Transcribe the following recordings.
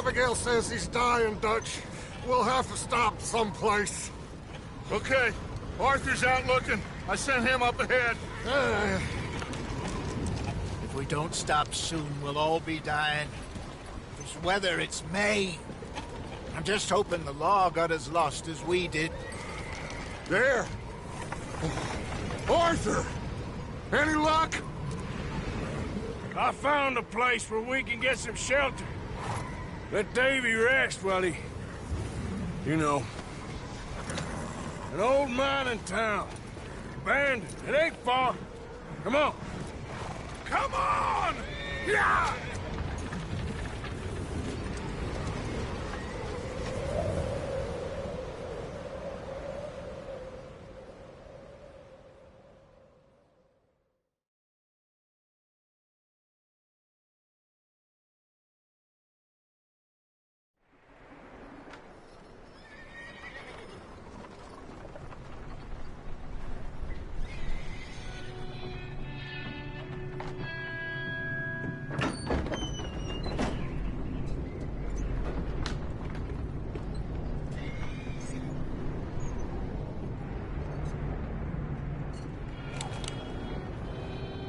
Abigail says he's dying, Dutch. We'll have to stop someplace. Okay. Arthur's out looking. I sent him up ahead. If we don't stop soon, we'll all be dying. This weather, it's May. I'm just hoping the law got as lost as we did. There! Arthur! Any luck? I found a place where we can get some shelter. Let Davy rest while he... You know. An old mining town. Abandoned. It ain't far. Come on. Come on! Yeah!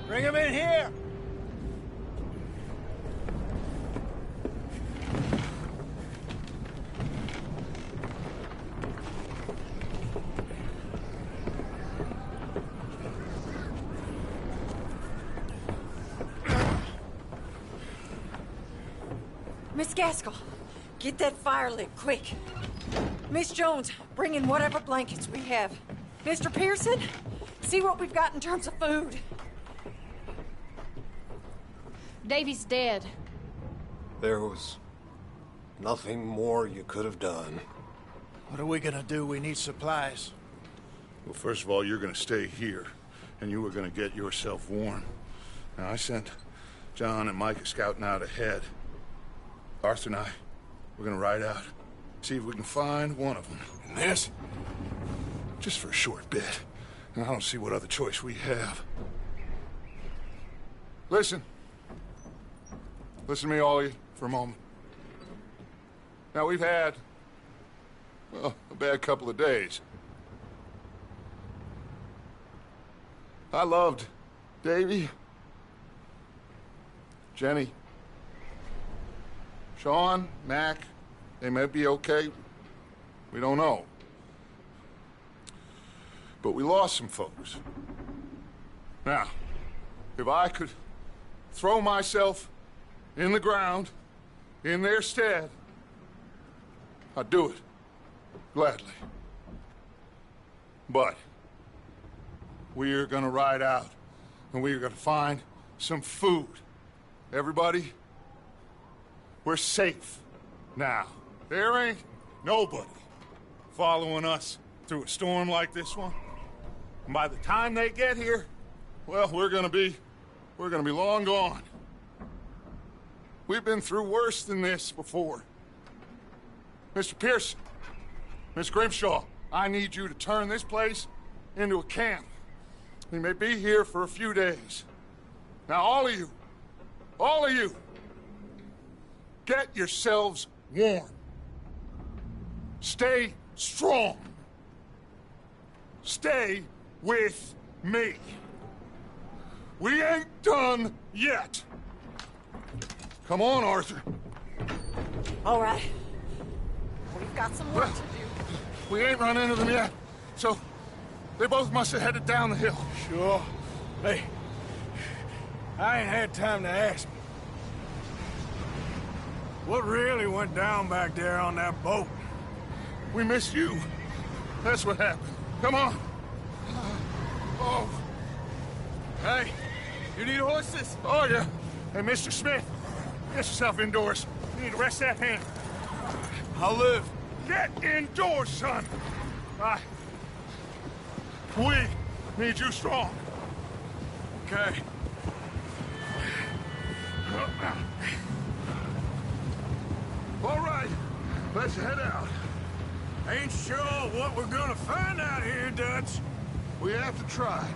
Bring him in here! Miss Gaskell, get that fire lit, quick. Miss Jones, bring in whatever blankets we have. Mr. Pearson, see what we've got in terms of food. Davy's dead. There was nothing more you could have done. What are we gonna do? We need supplies. Well, first of all, you're gonna stay here, and you were gonna get yourself warm. Now, I sent John and Micah scouting out ahead. Arthur and I, we're gonna ride out, see if we can find one of them. And this? Just for a short bit. And I don't see what other choice we have. Listen. Listen to me, all of you, for a moment. Now, we've had, well, a bad couple of days. I loved Davy, Jenny, Sean, Mac. They may be okay. We don't know. But we lost some folks. Now, if I could throw myself in the ground, in their stead, I'd do it, gladly. But we're gonna ride out, and we're gonna find some food. Everybody, we're safe now. There ain't nobody following us through a storm like this one. And by the time they get here, well, we're gonna be long gone. We've been through worse than this before. Mr. Pearson, Miss Grimshaw, I need you to turn this place into a camp. We may be here for a few days. Now, all of you, get yourselves warm. Stay strong. Stay with me. We ain't done yet. Come on, Arthur. All right. We've got some work to do. We ain't run into them yet, so they both must have headed down the hill. Sure. Hey, I ain't had time to ask. What really went down back there on that boat? We missed you. That's what happened. Come on. Oh. Hey, you need horses? Oh, yeah. Hey, Mr. Smith, get yourself indoors. You need to rest that hand. I'll live. Get indoors, son. We need you strong. Okay. All right, let's head out. Ain't sure what we're gonna find out here, Dutch. We have to try.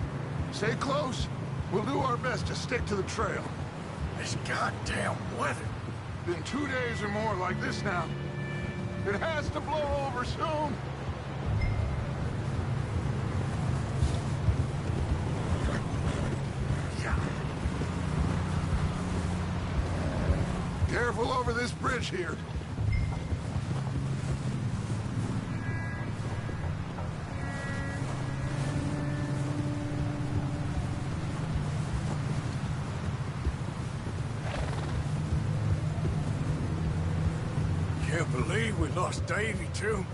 Stay close. We'll do our best to stick to the trail. This goddamn weather. Been 2 days or more like this now. It has to blow over soon. Careful over this bridge here. Can't believe we lost Davy, too.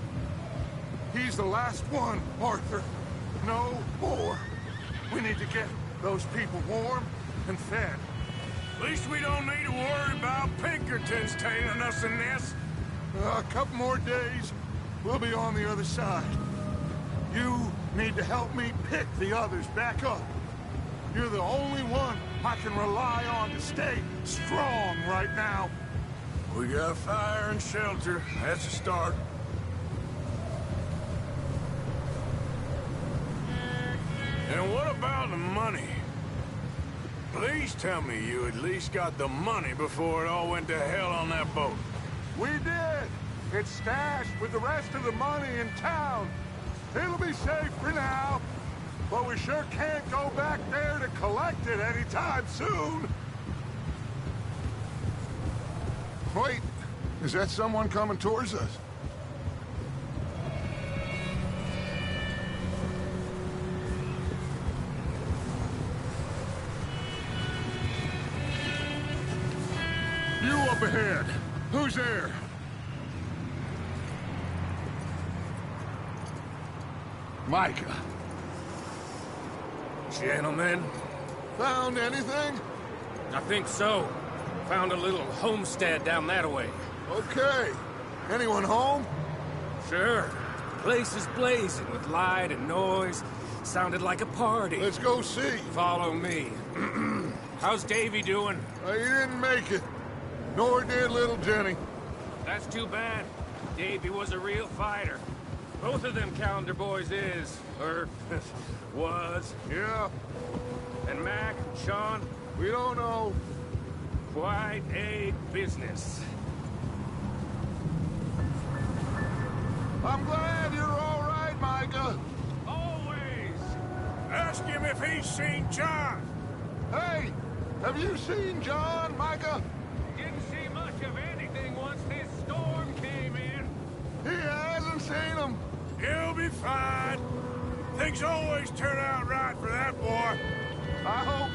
He's the last one, Arthur. No more. We need to get those people warm and fed. At least we don't need to worry about Pinkertons tailing us in this. A couple more days, we'll be on the other side. You need to help me pick the others back up. You're the only one I can rely on to stay strong right now. We got fire and shelter. That's a start. And what about the money? Please tell me you at least got the money before it all went to hell on that boat. We did. It's stashed with the rest of the money in town. It'll be safe for now, but we sure can't go back there to collect it anytime soon. Wait, is that someone coming towards us? You up ahead. Who's there? Micah. Gentlemen, Found anything? I think so. Found a little homestead down that way. Okay. Anyone home? Sure. Place is blazing with light and noise. Sounded like a party. Let's go see. Follow me. How's Davy doing? He didn't make it. Nor did little Jenny. That's too bad. Davy was a real fighter. Both of them calendar boys is. Or, was. Yeah, And Mac and Sean, we don't know. quite a business. I'm glad you're all right, Micah. Always! Ask him if he's seen John. Hey, have you seen John, Micah? Didn't see much of anything once this storm came in. He hasn't seen him. He'll be fine. Things always turn out right for that boy. I hope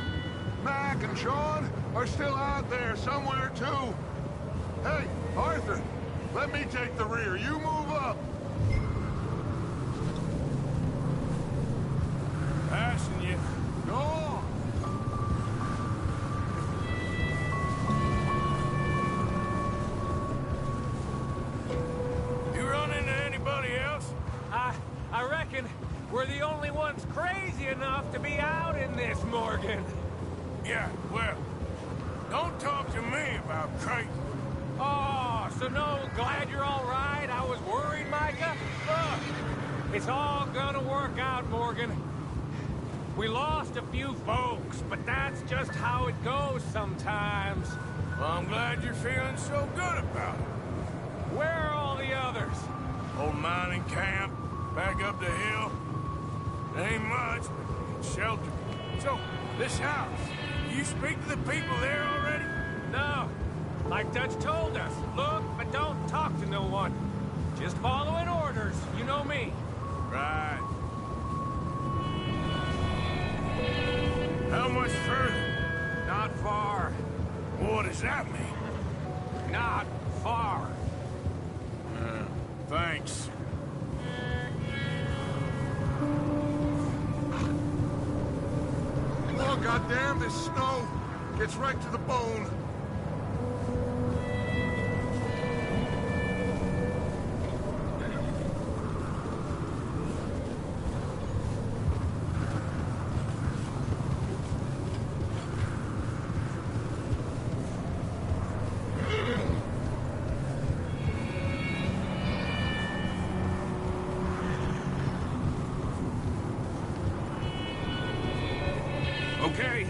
Mac and Sean are still out there somewhere, too. Hey, Arthur, let me take the rear. You move up. Passing you. Go on. You run into anybody else? I reckon we're the only ones crazy enough to be out in this, Morgan. Yeah, well, don't talk to me about crazy. Oh, so no, glad you're all right. I was worried, Micah. Look, it's all gonna work out, Morgan. We lost a few folks, but that's just how it goes sometimes. Well, I'm glad you're feeling so good about it. Where are all the others? Old mining camp, back up the hill. Ain't much, but it's shelter. So, this house, you speak to the people there already? No, like Dutch told us. Look, but don't talk to no one. Just following orders, you know me. Right. How much further? Not far. What does that mean? Not far. Thanks. Oh, goddamn, this snow gets right to the bone. Okay,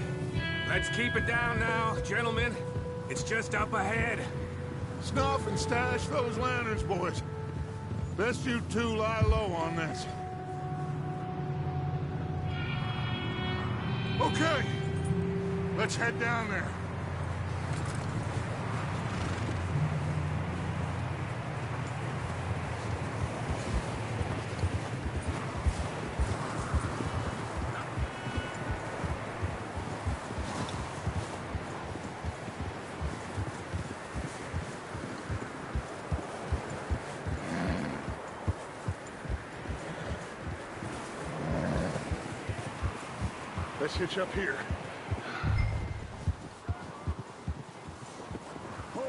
let's keep it down now, gentlemen. It's just up ahead. Snuff and stash those lanterns, boys. Best you two lie low on this. Okay, let's head down there. Let's hitch up here. Hold.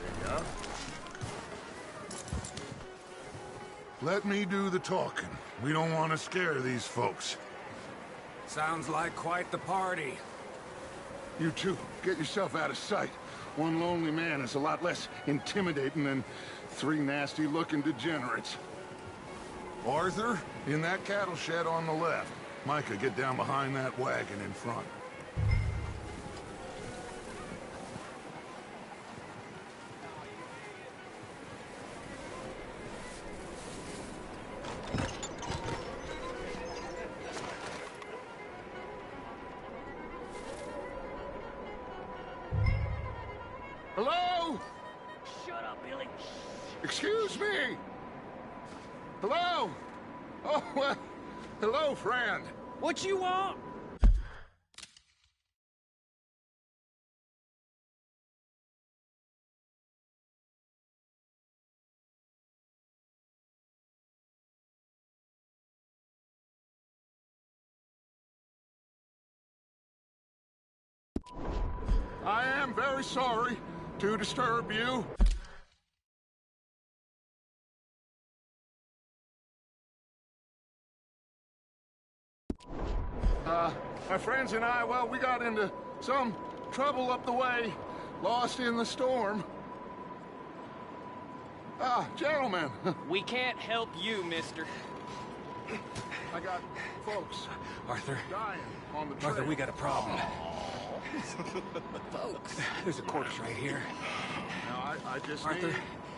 There you go. Let me do the talking. We don't want to scare these folks. Sounds like quite the party. You two, get yourself out of sight. One lonely man is a lot less intimidating than three nasty-looking degenerates. Arthur, in that cattle shed on the left. Micah, get down behind that wagon in front. Hello? Shut up, Billy. Excuse me? Hello? Oh, well, hello, friend. What you want? I am very sorry to disturb you. My friends and I, well, we got into some trouble up the way, lost in the storm. Gentlemen, We can't help you, mister. I got folks Arthur, dying on the trail. Arthur, we got a problem. Folks, there's a corpse right here. Now, I just Arthur, need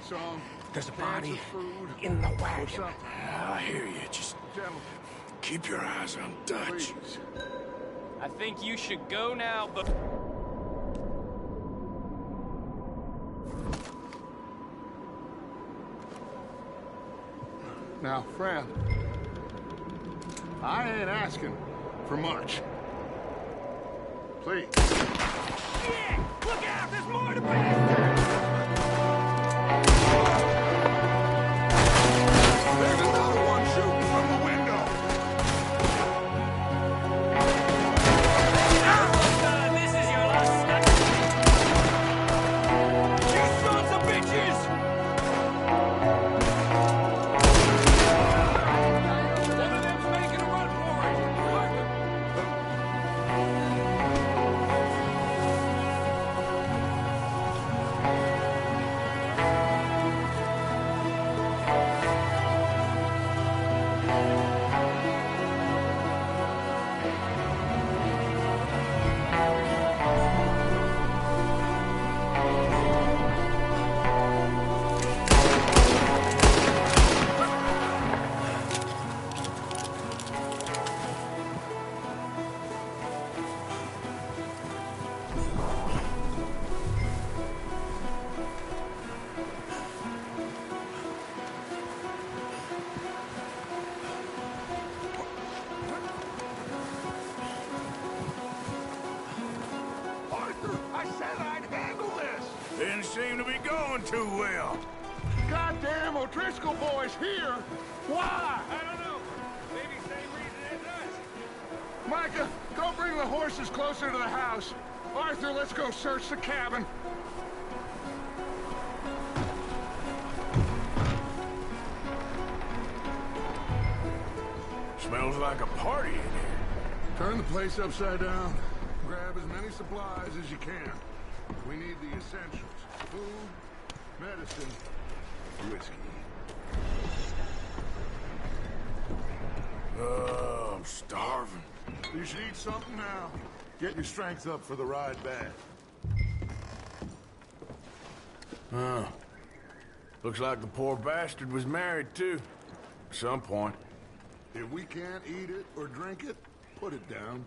some there's a cans body of food in the or wagon. something. I hear you. Just Gentlemen, keep your eyes on Dutch. please. I think you should go now, but... Now, friend, I ain't asking for much. Please. Shit! Look out! There's more to bastard! There's another one shooting from the window. This is your last step. You sons of bitches! One of them's making a run for it. Arthur, I said I'd handle this. Didn't seem to be going too well. Goddamn O'Driscoll boys here. Why? I don't know. Maybe same reason as us. Micah, go bring the horses closer to the house. Arthur, let's go search the cabin. Smells like a party in here. Turn the place upside down. Grab as many supplies as you can. We need the essentials. Food, medicine, whiskey. Oh, I'm starving. You should eat something now. Get your strength up for the ride back. Oh. Looks like the poor bastard was married, too. At some point. If we can't eat it or drink it, put it down.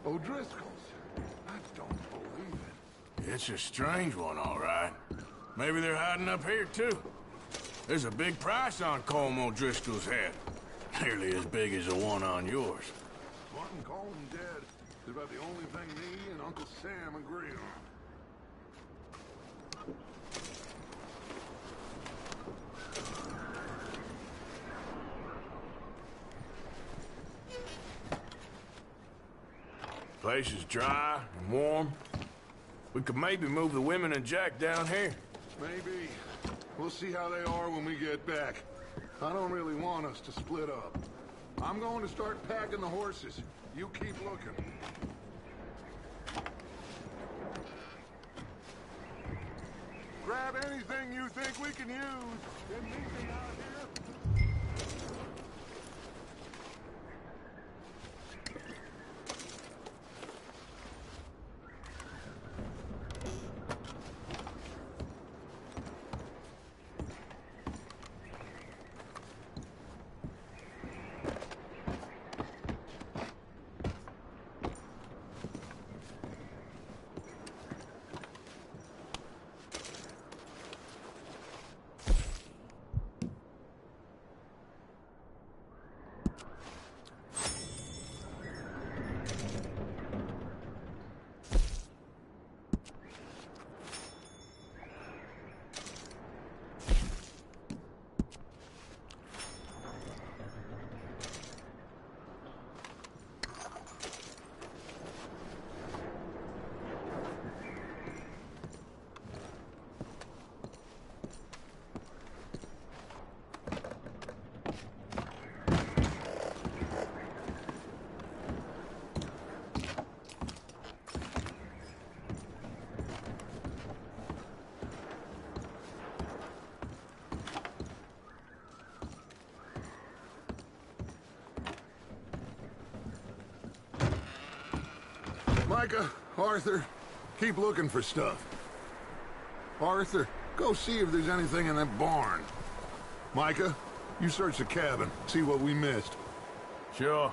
O'Driscoll's. I don't believe it. It's a strange one, all right. Maybe they're hiding up here, too. There's a big price on Colm O'Driscoll's head. Nearly as big as the one on yours. Martin Colm dead is about the only thing me and Uncle Sam agree on. Place is dry and warm. We could maybe move the women and Jack down here. Maybe. We'll see how they are when we get back. I don't really want us to split up. I'm going to start packing the horses. You keep looking. Grab anything you think we can use. And meet me out here. Micah, Arthur, keep looking for stuff. Arthur, go see if there's anything in that barn. Micah, you search the cabin, see what we missed. Sure.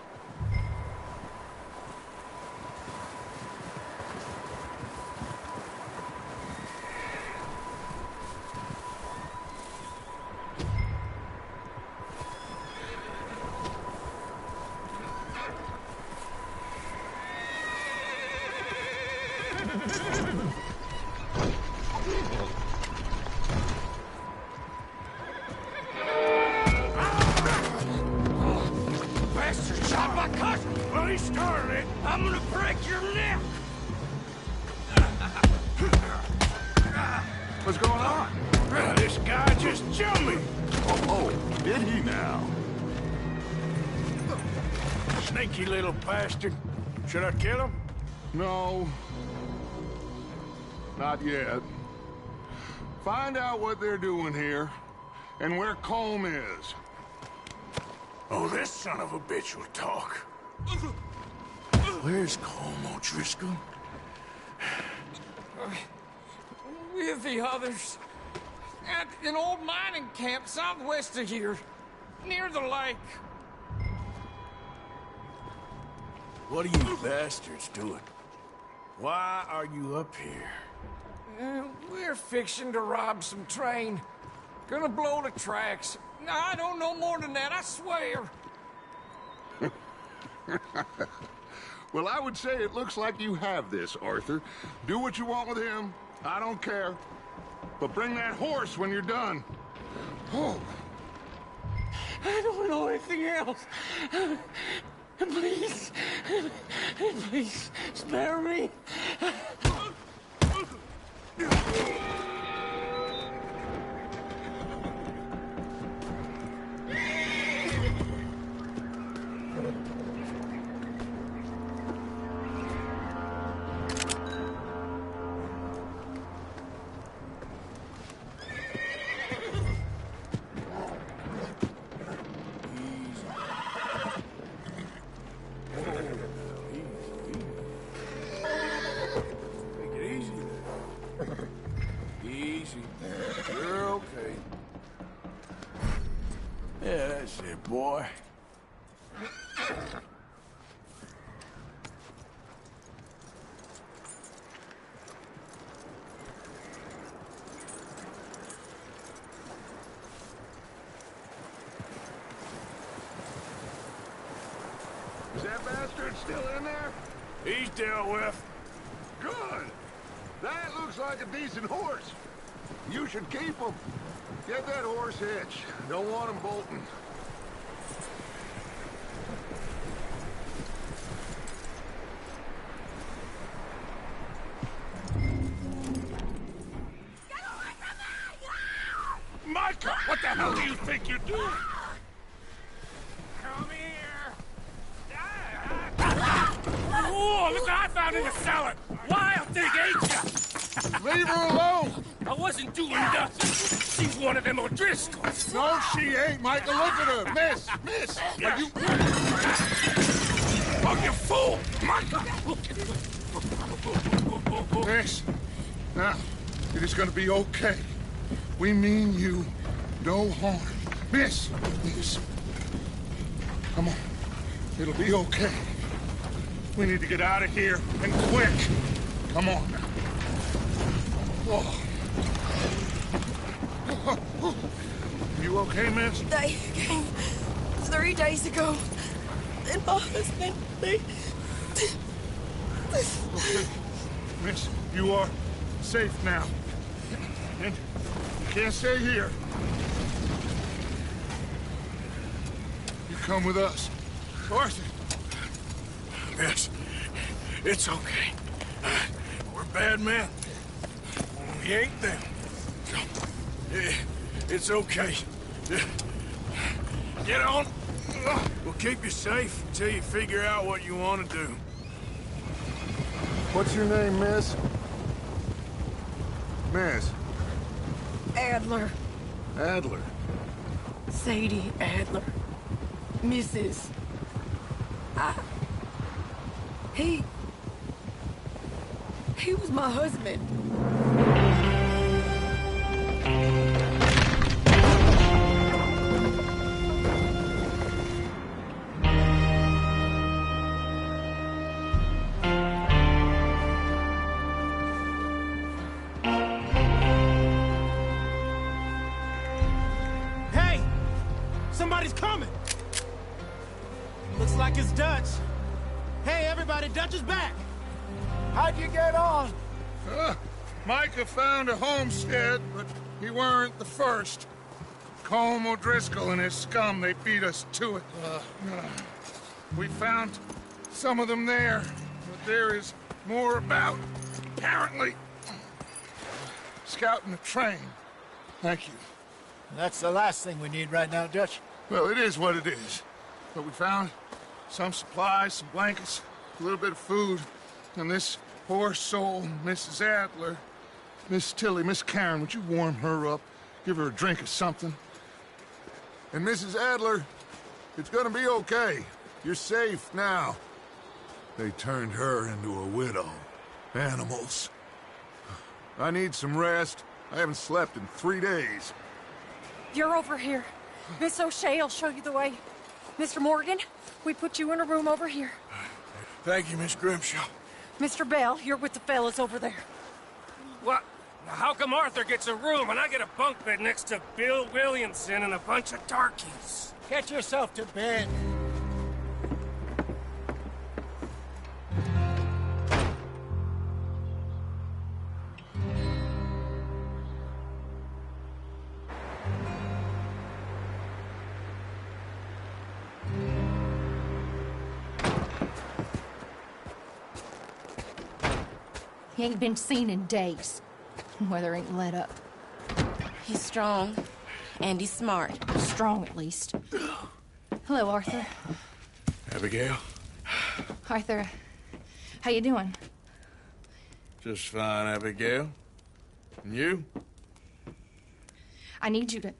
Bastard shot my cousin! Well, he started it. I'm gonna break your neck! What's going on? This guy just jumped me. Oh, did he now? Sneaky little bastard. Should I kill him? No. Not yet. Find out what they're doing here, and where Colm is. Oh, this son of a bitch will talk. Where's Colm O'Driscoll? With the others. At an old mining camp southwest of here. Near the lake. What are you bastards doing? Why are you up here? We're fixing to rob some train. Gonna blow the tracks. I don't know more than that, I swear. Well, I would say it looks like you have this, Arthur. Do what you want with him. I don't care. But bring that horse when you're done. Oh. I don't know anything else. Please. Please, spare me. Yeah, that's it, boy. Is that bastard still in there? He's dealt with. Good. That looks like a decent horse. You should keep him. Get that horse hitched. Don't want him bolting. Micah, what the hell do you think you're doing? Come here. Whoa, look what I found in the cellar! Wild thing ate ya! Leave her alone! I wasn't doing nothing. She's one of them O'Driscolls. No, she ain't, Micah. Look at her. Miss. Are you... Oh, you fool! Micah! Miss. Now, it is gonna be okay. We mean you no harm. Miss. Come on. It'll be okay. We need to get out of here, and quick. Come on now. Oh. You okay, miss? They came 3 days ago. And my husband, they... Okay. Miss, you are safe now. And you can't stay here. You come with us. Arthur. Miss, it's okay. We're bad men. We ain't them. It's okay. Get on. We'll keep you safe until you figure out what you want to do. What's your name, miss? Miss? Adler. Adler. Sadie Adler. Mrs. He was my husband. Hey! Somebody's coming! Looks like it's Dutch. Hey, everybody, Dutch is back! How'd you get on? Micah found a homestead, but he weren't the first. Colm O'Driscoll and his scum, they beat us to it. We found some of them there, but there is more about, apparently. Scouting the train. Thank you. That's the last thing we need right now, Dutch. Well, it is what it is. But we found some supplies, some blankets, a little bit of food, and this poor soul, Mrs. Adler, Miss Tilly, Miss Karen, would you warm her up? Give her a drink or something? And Mrs. Adler, it's gonna be okay. You're safe now. They turned her into a widow. Animals. I need some rest. I haven't slept in 3 days. You're over here. Miss O'Shea will show you the way. Mr. Morgan, we put you in a room over here. Thank you, Miss Grimshaw. Mr. Bell, you're with the fellas over there. What? How come Arthur gets a room and I get a bunk bed next to Bill Williamson and a bunch of darkies? Get yourself to bed. He ain't been seen in days. Weather ain't let up. He's strong, and he's smart. Strong, at least. Hello, Arthur. Abigail? Arthur, how you doing? Just fine, Abigail. And you? I need you to...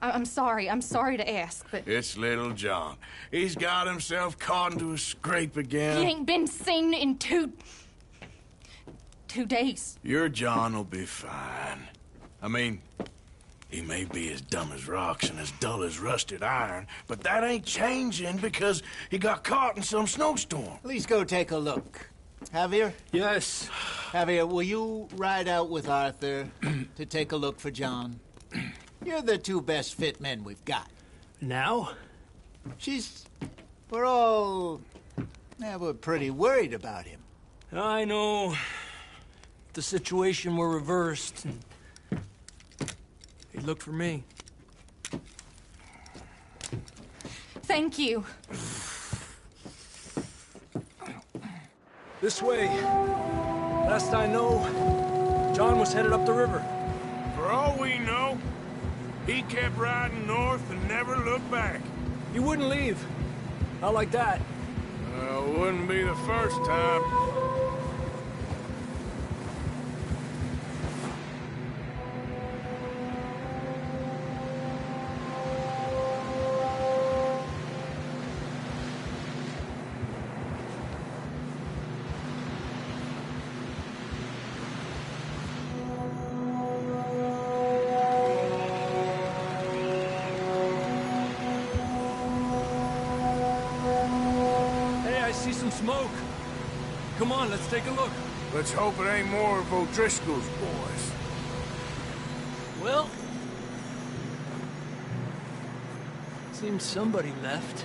I'm sorry to ask, but... It's little John. He's got himself caught into a scrape again. He ain't been seen in two days. Your John will be fine. I mean, he may be as dumb as rocks and as dull as rusted iron, but that ain't changing because he got caught in some snowstorm. Please go take a look. Javier? Yes. Javier, will you ride out with Arthur to take a look for John? You're the two best fit men we've got. Now? We're all... we're pretty worried about him. I know. If the situation were reversed, and he'd look for me. Thank you. This way. Last I know, John was headed up the river. For all we know, he kept riding north and never looked back. He wouldn't leave. Not like that. Wouldn't be the first time. See some smoke. Come on, let's take a look. Let's hope it ain't more of O'Driscoll's boys. Well, seems somebody left.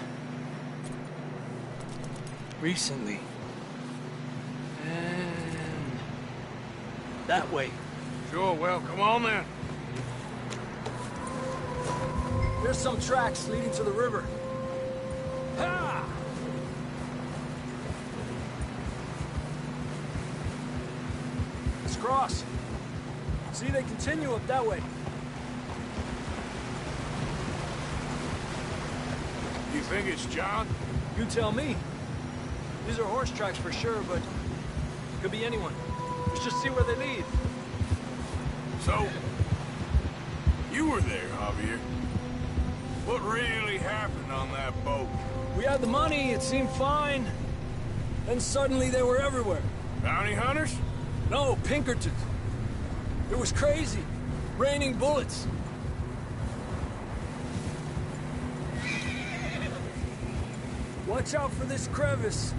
Recently. And that way. Sure, well, come on then. There's some tracks leading to the river. Ha! Let's cross. See, they continue up that way. You think it's John? You tell me. These are horse tracks for sure, but could be anyone. Let's just see where they lead. So, you were there, Javier. What really happened on that boat? We had the money, it seemed fine. Then suddenly they were everywhere. Bounty hunters? No, Pinkertons. It was crazy. Raining bullets. Watch out for this crevice.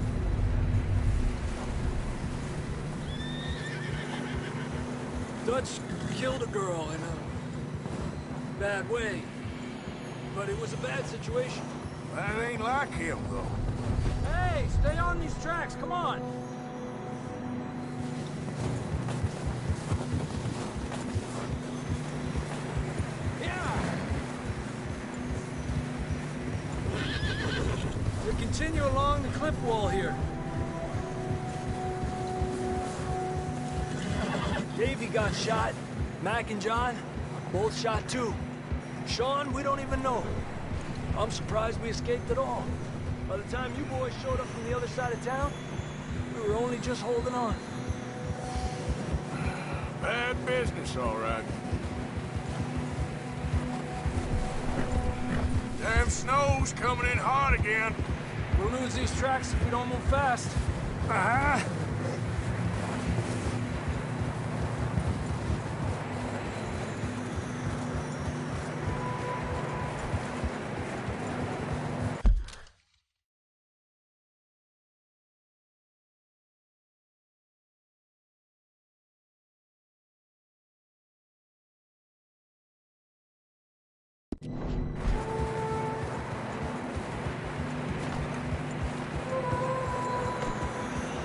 Dutch killed a girl in a bad way. But it was a bad situation. That ain't like him, though. Hey, stay on these tracks, come on! We continue along the cliff wall here. Davey got shot. Mac and John, both shot too. Sean, we don't even know. I'm surprised we escaped at all. By the time you boys showed up from the other side of town, we were only just holding on. Bad business, all right. Damn snow's coming in hard again. We'll lose these tracks if we don't move fast. Uh-huh.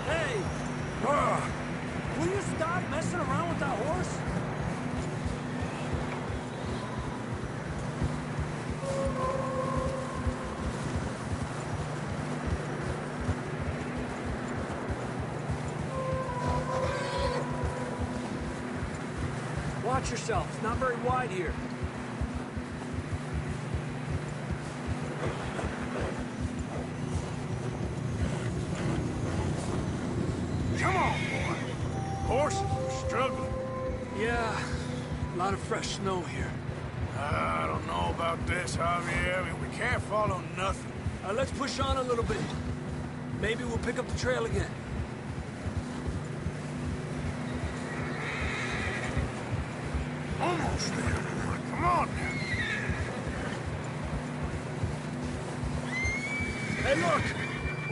Hey, watch yourself. It's not very wide here. Come on, boy. Horses are struggling. Yeah, a lot of fresh snow here. I don't know about this, Javier. I mean, we can't follow nothing. Let's push on a little bit. Maybe we'll pick up the trail again. Almost there. Come on. Hey, look!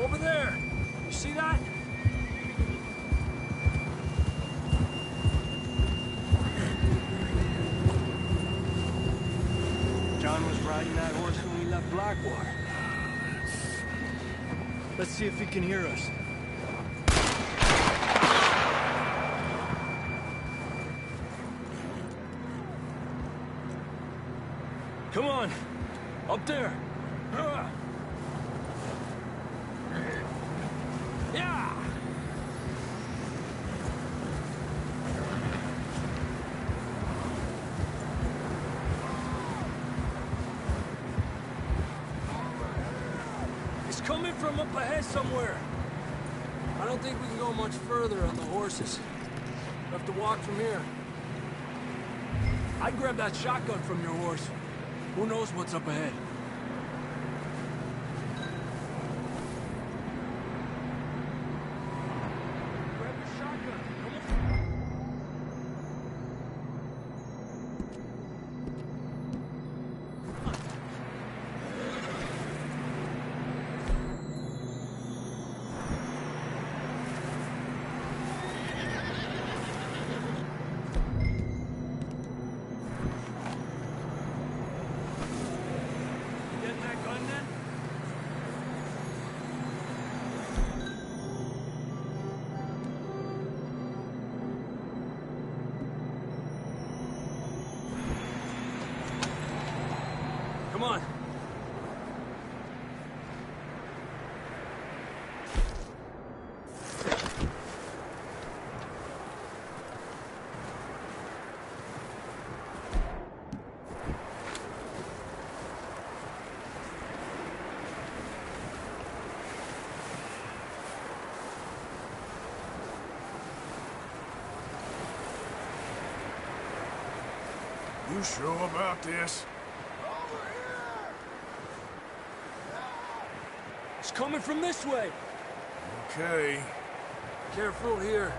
Over there! You see that? John was riding that horse when we left Blackwater. Let's see if he can hear us. Come on! Up there! Yeah! It's coming from up ahead somewhere. I don't think we can go much further on the horses. We'll have to walk from here. I'd grab that shotgun from your horse. Who knows what's up ahead? Grab your shotgun. Come on. Getting that gun then? Come on. You sure about this? It's coming from this way. Okay. Careful here.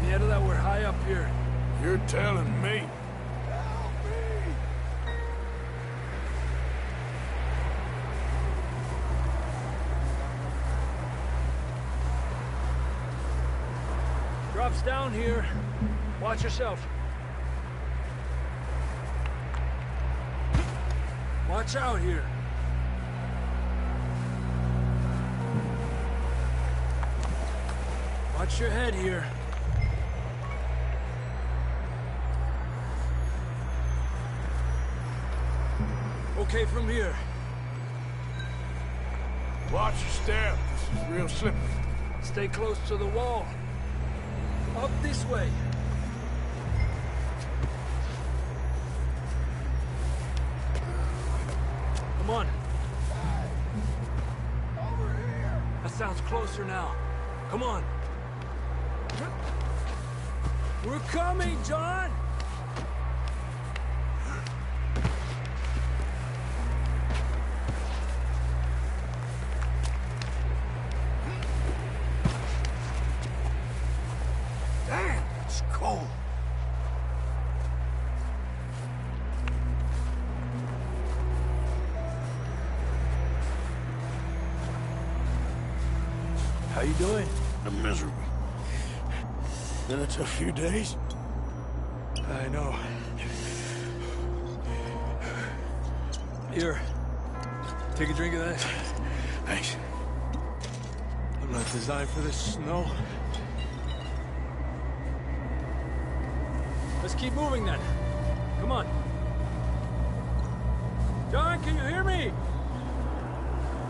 Yeah, that we're high up here. You're telling me. Drops down here. Watch yourself. Watch out here. Watch your head here. Okay from here. Watch your step. This is real slippery. Stay close to the wall. Up this way. Come on. Over here. That sounds closer now. Come on. We're coming, John! Damn, it's cold. How you doing? I'm miserable. Been a tough few days. I know. Here. Take a drink of that. Thanks. I'm not designed for this snow. Let's keep moving then. Come on. John, can you hear me?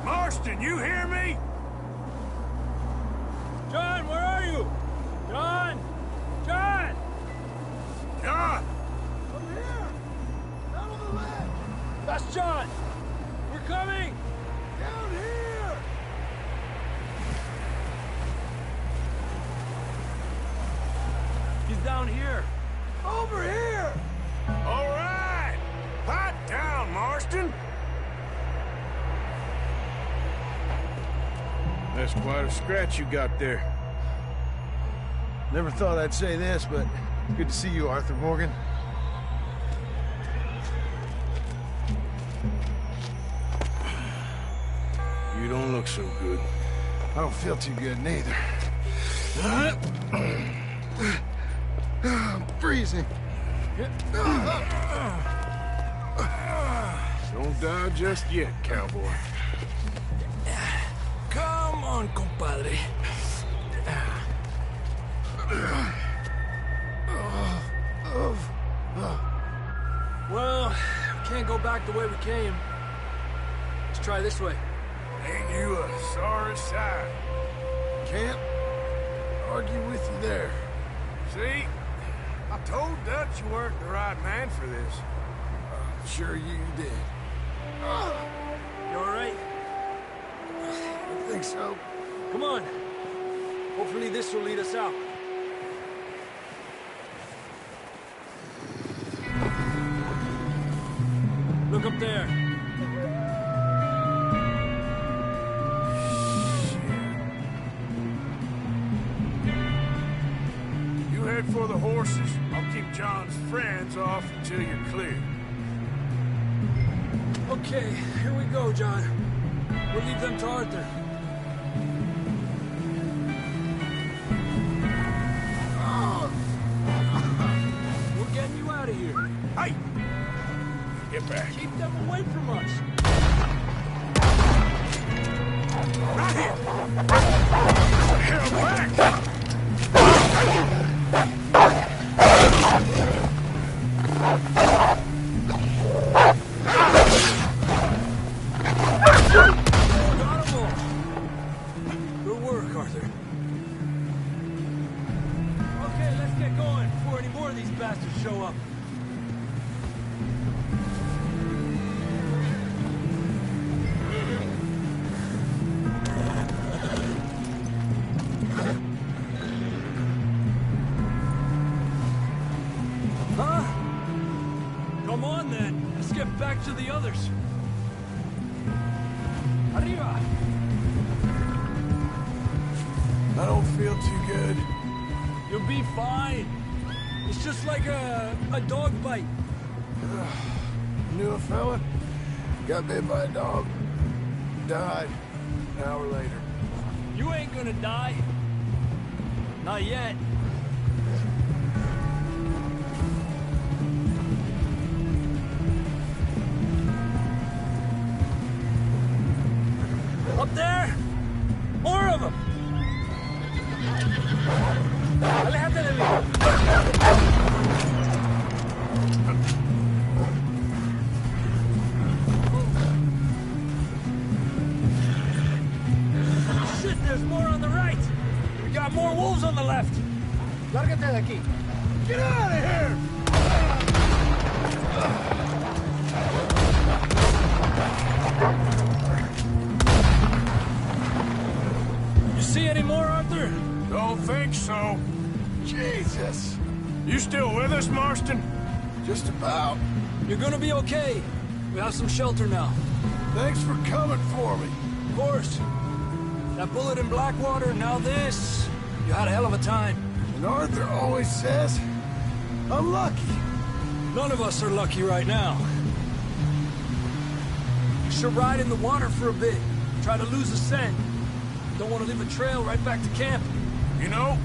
Marston, you hear me? John, where are you? John? That's John! We're coming! Down here! He's down here. Over here! All right! Pipe down, Marston! That's quite a scratch you got there. Never thought I'd say this, but it's good to see you, Arthur Morgan. You don't look so good. I don't feel too good, neither. I'm freezing. Don't die just yet, cowboy. Come on, compadre. Well, we can't go back the way we came. Let's try this way. Ain't you a sorry sight? Can't argue with you there. See? I told Dutch you weren't the right man for this. I'm sure you did. You all right? I think so. Come on. Hopefully this will lead us out. Look up there. You head for the horses. I'll keep John's friends off until you're clear. Okay, here we go, John. We'll leave them to Arthur. We're getting you out of here. Hey! Get back. Keep them away from us. Right here! Hell back! Got 'em all. Good work, Arthur. Okay, let's get going before any more of these bastards show up. Huh? Come on then. Let's get back to the others. Arriba! I don't feel too good. You'll be fine. It's just like a dog bite. Knew a fella, got bit by a dog, died an hour later. You ain't gonna die. Not yet. Up there! More of them! Aléjate de mí. Shit, there's more on the right. We got more wolves on the left. Lárgate de aquí. Get out of here! You see any more, Arthur? Don't think so. Jesus! You still with us, Marston? Just about. You're gonna be okay. We have some shelter now. Thanks for coming for me. Of course. That bullet in Blackwater, now this. You had a hell of a time. And Arthur always says, I'm lucky. None of us are lucky right now. We should ride in the water for a bit. Try to lose the scent. Don't want to leave a trail right back to camp. You know,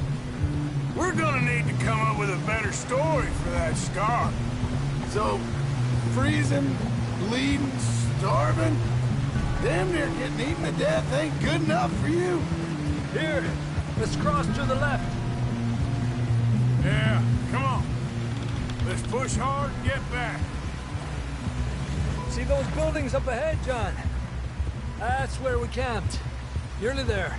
we're gonna need to come up with a better story for that scar. So, freezing, bleeding, starving, damn near getting eaten to death ain't good enough for you. Here, let's cross to the left. Yeah, come on. Let's push hard and get back. See those buildings up ahead, John? That's where we camped. Nearly there.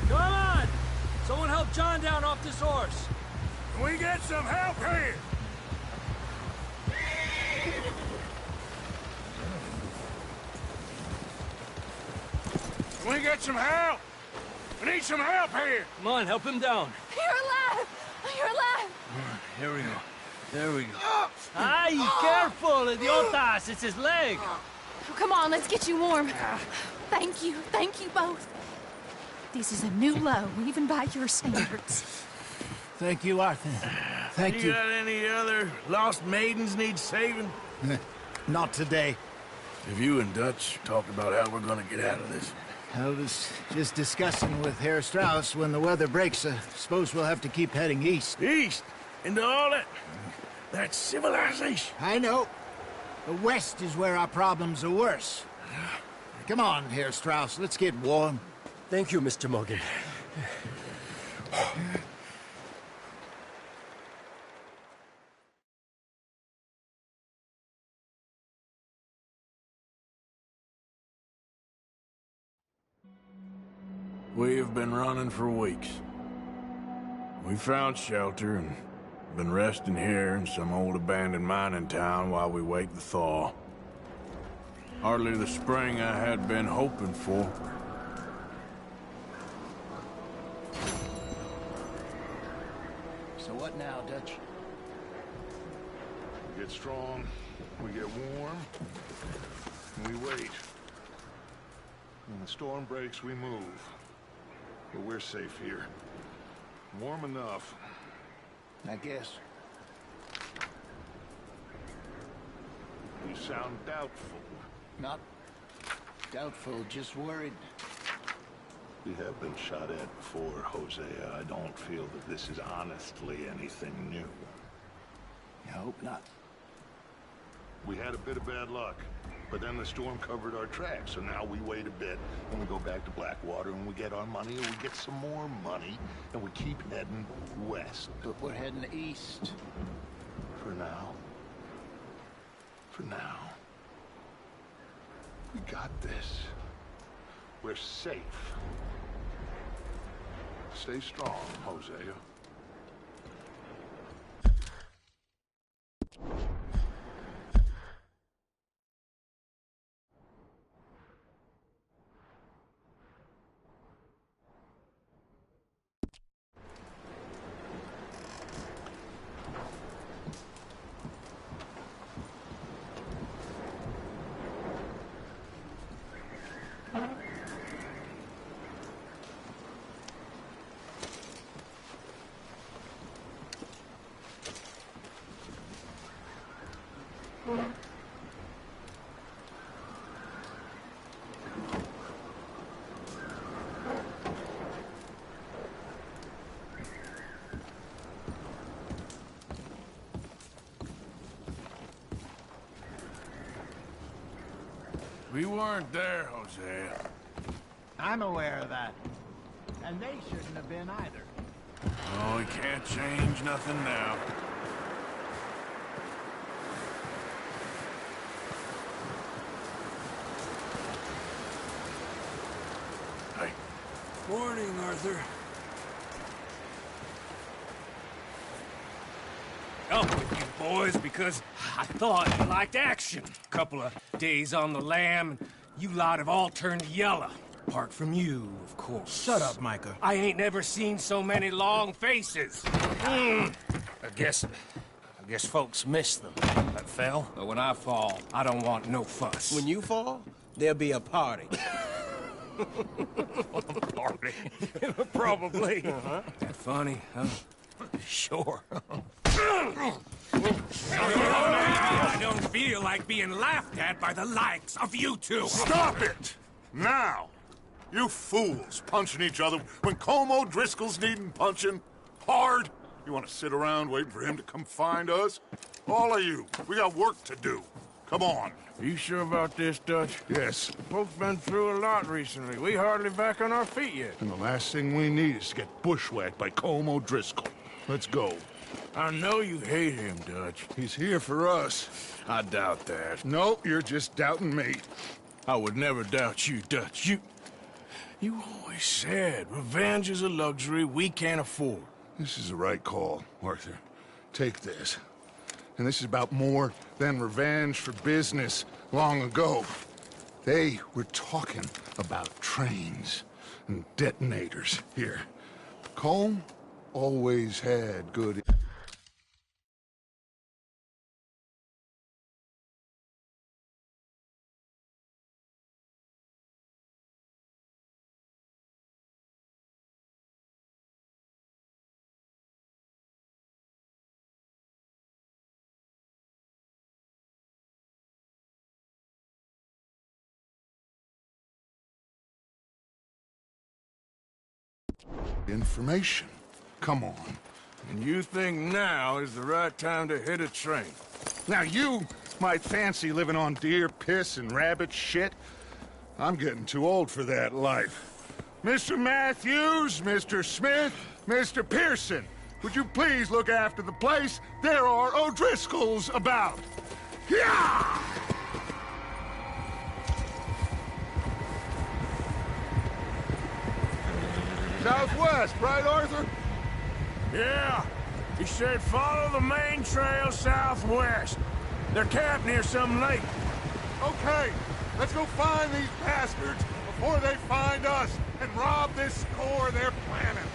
Come on! Someone help help John down off this horse. Can we get some help here? Can we get some help? We need some help here. Come on, help him down. You're alive! You're alive! Here we go. There we go. Ay, careful, idiotas! It's his leg. Oh, come on, let's get you warm. Thank you both. This is a new low, even by your standards. Thank you, Arthur. Thank you. You got any other lost maidens need saving? Not today. Have you and Dutch talked about how we're gonna get out of this? I was just discussing with Herr Strauss when the weather breaks. Suppose we'll have to keep heading east. East? Into all that civilization? I know. The west is where our problems are worse. Come on, Herr Strauss, let's get warm. Thank you, Mr. Morgan. We have been running for weeks. We found shelter and been resting here in some old abandoned mining town while we wait the thaw. Hardly the spring I had been hoping for. So what now, Dutch? We get strong, we get warm, and we wait. When the storm breaks, we move. But we're safe here. Warm enough. I guess. You sound doubtful. Not doubtful, just worried. We have been shot at before, Hosea. I don't feel that this is honestly anything new. I hope not. We had a bit of bad luck, but then the storm covered our tracks, so now we wait a bit, and we go back to Blackwater, and we get our money, and we get some more money, and we keep heading west. But we're heading east. For now. For now. We got this. We're safe. Stay strong, Hosea. We weren't there, Hosea. I'm aware of that. And they shouldn't have been either. Oh, we can't change nothing now. Hey. Morning, Arthur. Up with you boys because I thought you liked action. Couple of days on the lam, and you lot have all turned yellow. Apart from you, of course. Shut up, Micah. I ain't never seen so many long faces. I guess folks miss them. That fell. But when I fall, I don't want no fuss. When you fall, there'll be a party. Party? Probably. That funny, huh? Sure. I don't feel like being laughed at by the likes of you two. Stop it! Now! You fools punching each other when Como Driscoll's needing punching hard. You want to sit around waiting for him to come find us? All of you, we got work to do. Come on. Are you sure about this, Dutch? Yes. Folks been through a lot recently. We hardly back on our feet yet. And the last thing we need is to get bushwhacked by Como Driscoll. Let's go. I know you hate him, Dutch. He's here for us. I doubt that. No, you're just doubting me. I would never doubt you, Dutch. You always said revenge is a luxury we can't afford. This is the right call, Arthur. Take this. And this is about more than revenge for business long ago. They were talking about trains and detonators here. Colm always had good... information. Come on. And you think now is the right time to hit a train? Now you might fancy living on deer piss and rabbit shit. I'm getting too old for that life. Mr. Matthews, Mr. Smith, Mr. Pearson, would you please look after the place? There are O'Driscolls about. Yeah! Southwest, right, Arthur? Yeah. He said follow the main trail southwest. They're camped near some lake. Okay, let's go find these bastards before they find us and rob this core they're planning.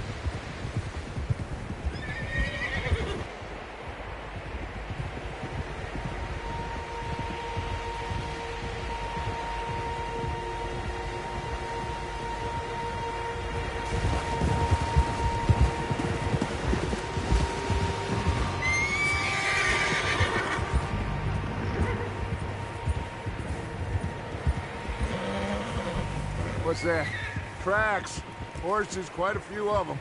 What's that? Tracks. Horses, quite a few of them.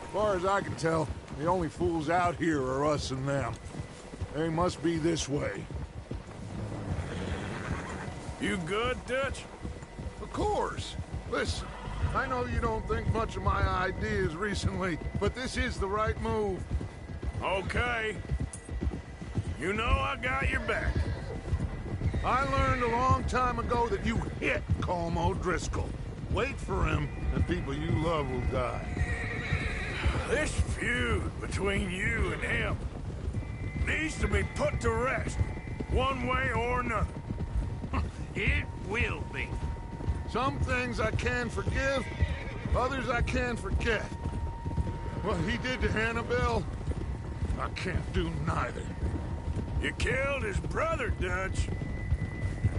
As far as I can tell, the only fools out here are us and them. They must be this way. You good, Dutch? Of course. Listen, I know you don't think much of my ideas recently, but this is the right move. Okay. You know I got your back. I learned a long time ago that you hit Colm O'Driscoll. Wait for him, and people you love will die. This feud between you and him needs to be put to rest, one way or another. It will be. Some things I can forgive, others I can forget. What he did to Annabelle, I can't do neither. You killed his brother, Dutch.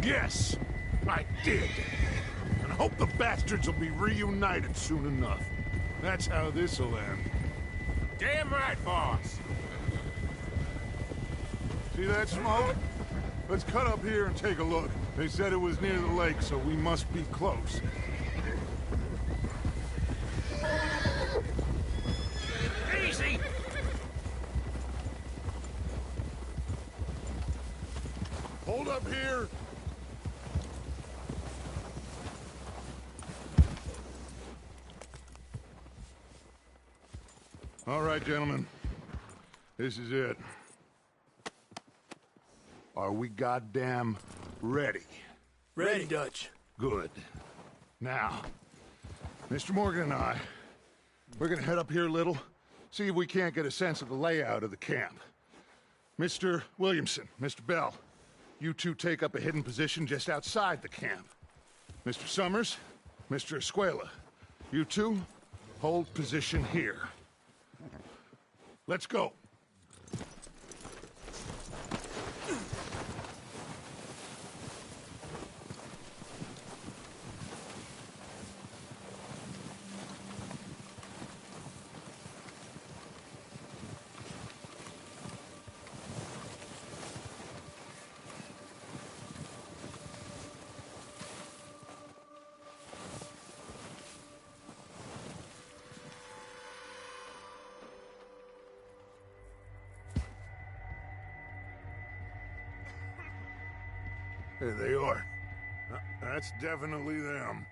Yes, I did. And I hope the bastards will be reunited soon enough. That's how this'll end. Damn right, boss. See that smoke? Let's cut up here and take a look. They said it was near the lake, so we must be close. Easy! Hold up here. All right, gentlemen. This is it. Are we goddamn ready? Ready, Dutch. Good. Now, Mr. Morgan and I, we're gonna head up here a little, see if we can't get a sense of the layout of the camp. Mr. Williamson, Mr. Bell, you two take up a hidden position just outside the camp. Mr. Summers, Mr. Escuela, you two hold position here. Let's go. There they are. That's definitely them.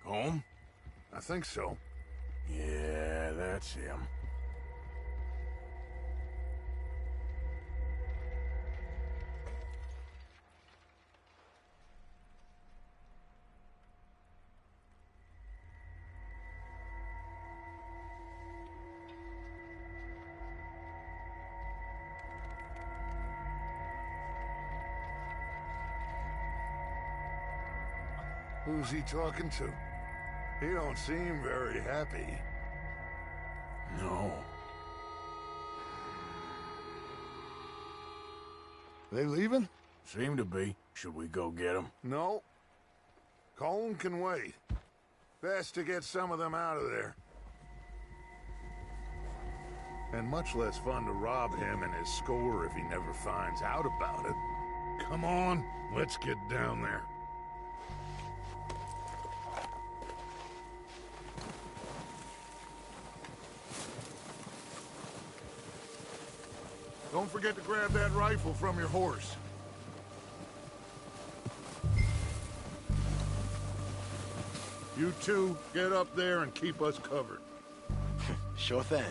Home? I think so. Yeah, that's him. Who's he talking to? He don't seem very happy. No. They leaving? Seem to be. Should we go get them? No. Colm can wait. Best to get some of them out of there. And much less fun to rob him and his score if he never finds out about it. Come on, let's get down there. Don't forget to grab that rifle from your horse. You two, get up there and keep us covered. Sure thing.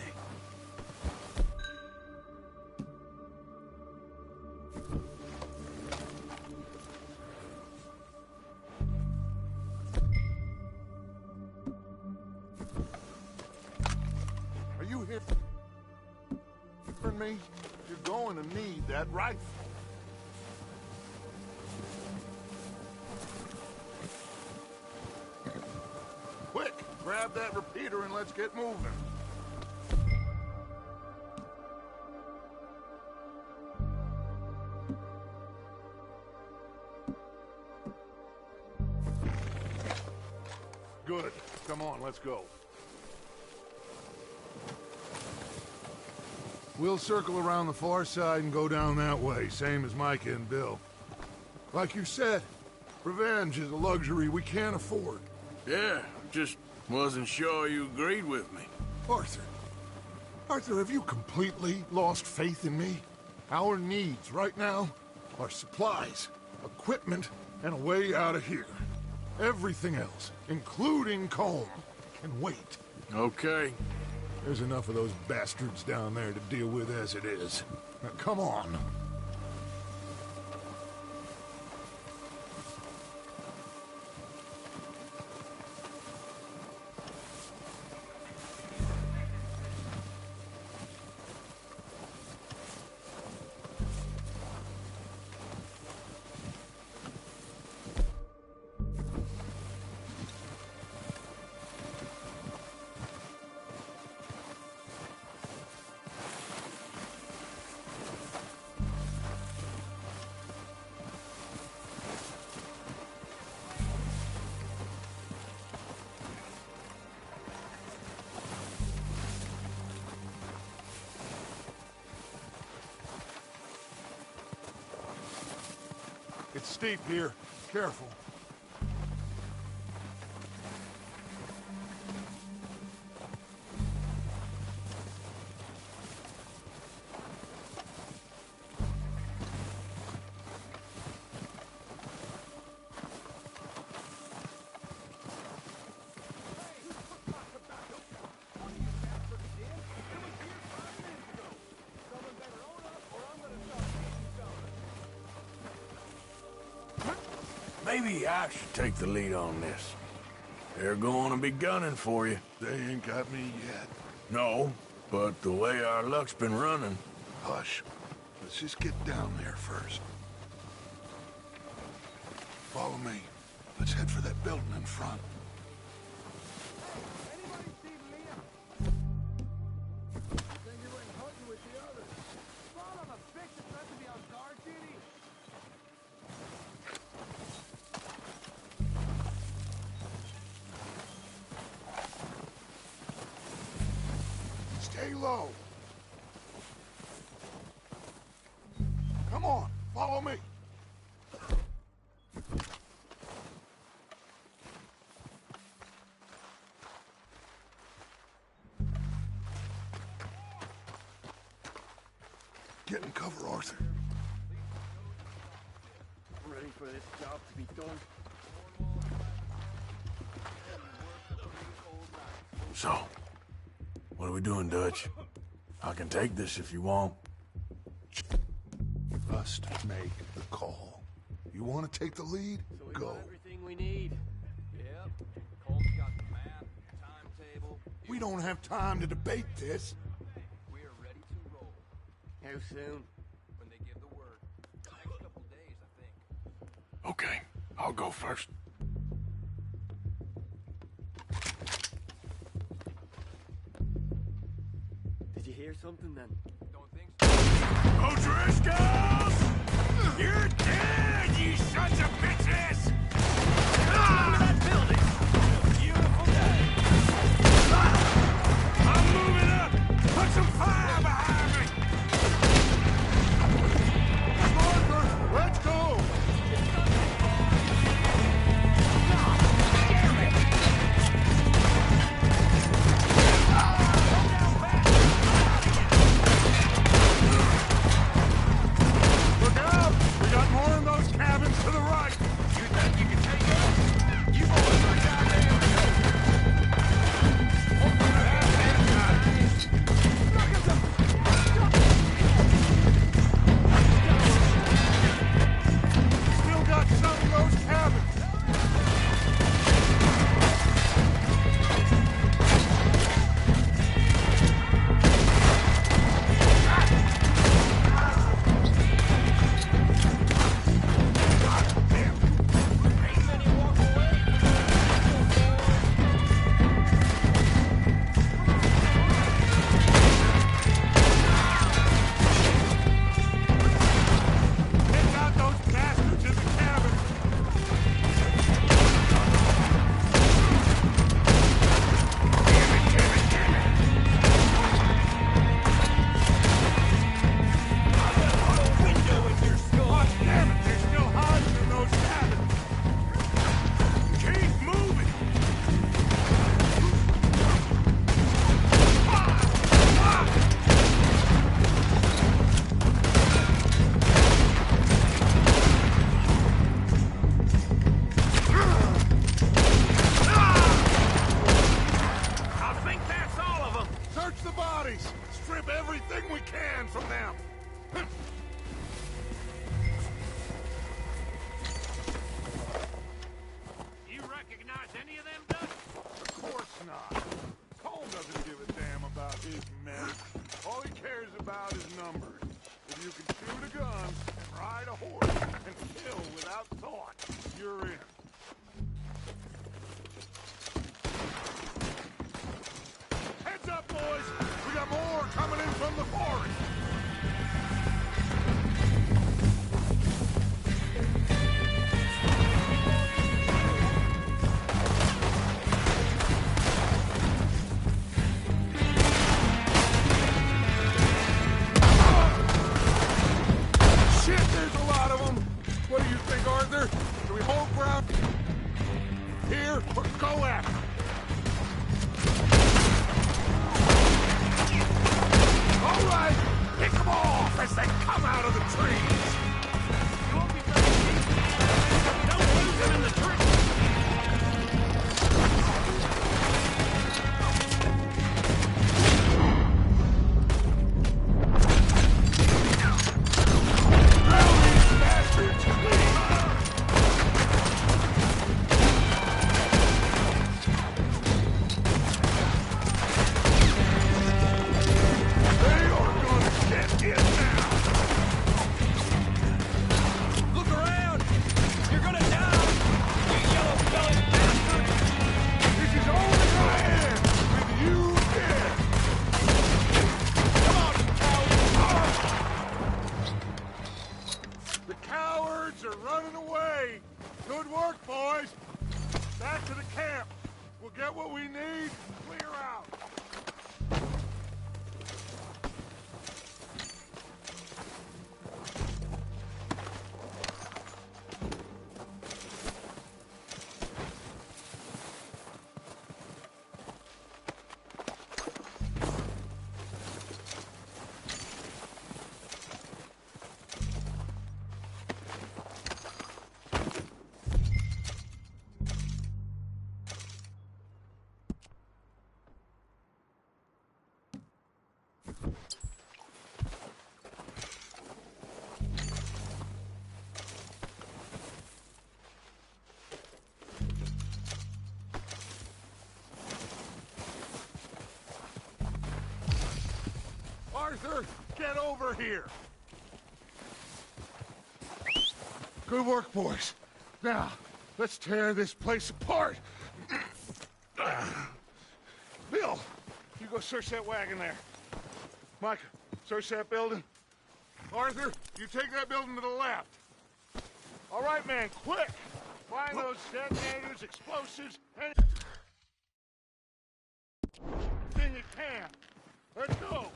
Are you hearing me? You're going to need that rifle. Quick, grab that repeater and let's get moving. Good. Come on, let's go. We'll circle around the far side and go down that way, same as Micah and Bill. Like you said, revenge is a luxury we can't afford. Yeah, just wasn't sure you agreed with me. Arthur, have you completely lost faith in me? Our needs right now are supplies, equipment, and a way out of here. Everything else, including Colm, can wait. Okay. There's enough of those bastards down there to deal with as it is. Now, come on. It's steep here. Careful. Maybe I should take the lead on this. They're going to be gunning for you. They ain't got me yet. No, but the way our luck's been running... Hush. Let's just get down there first. Follow me. Let's head for that building in front. Stay low. Come on, follow me. Get in cover, Arthur. Ready for this job to be done. So, what are we doing, Dutch? I can take this if you want. Just make the call. You want to take the lead? So we Go. got everything we need. Yep. Colm's got the map, timetable. We don't have time to debate this. We are ready to roll. How soon? When they give the word. Next couple days, I think. Okay, I'll go first. something then. Don't think so. O'Driscolls! You're dead, you sons of bitches! Ah! That building! Beautiful day. I'm moving up! Put some fire behind me! Arthur, let's go! Look out! We got more in those cabins to the right! You think you can take us? You boys are goddamn good! Open that damn guys! Look at them! Still got some of those cabins! Take out those bastards in the cabins! God damn it, they're still hiding in those cabins! Keep moving! I think that's all of them! Search the bodies! Strip everything we can from them! You recognize any of them, Dutch? Of course not. Cole doesn't give a damn about his men. All he cares about is numbers. If you can shoot a gun and ride a horse and kill without thought, you're in. Heads up, boys! We got more coming in from the forest! Shit, there's a lot of them! What do you think, Arthur? Do we hold ground here or go after them? All right, pick them off as they come out of the trees! Don't lose them in the tree! Now these bastards leave! They are gonna get it now! Look around! You're gonna die! You yellow-bellied bastard! This is only gonna end with you dead! Come on, cowards! The cowards are running away! Good work, boys! Back to the camp! We'll get what we need, clear out! Arthur, get over here! Good work, boys. Now, let's tear this place apart. Bill, you go search that wagon there. Micah, search that building. Arthur, you take that building to the left. All right, man, quick! Find those detonators, explosives, anything you can. Let's go!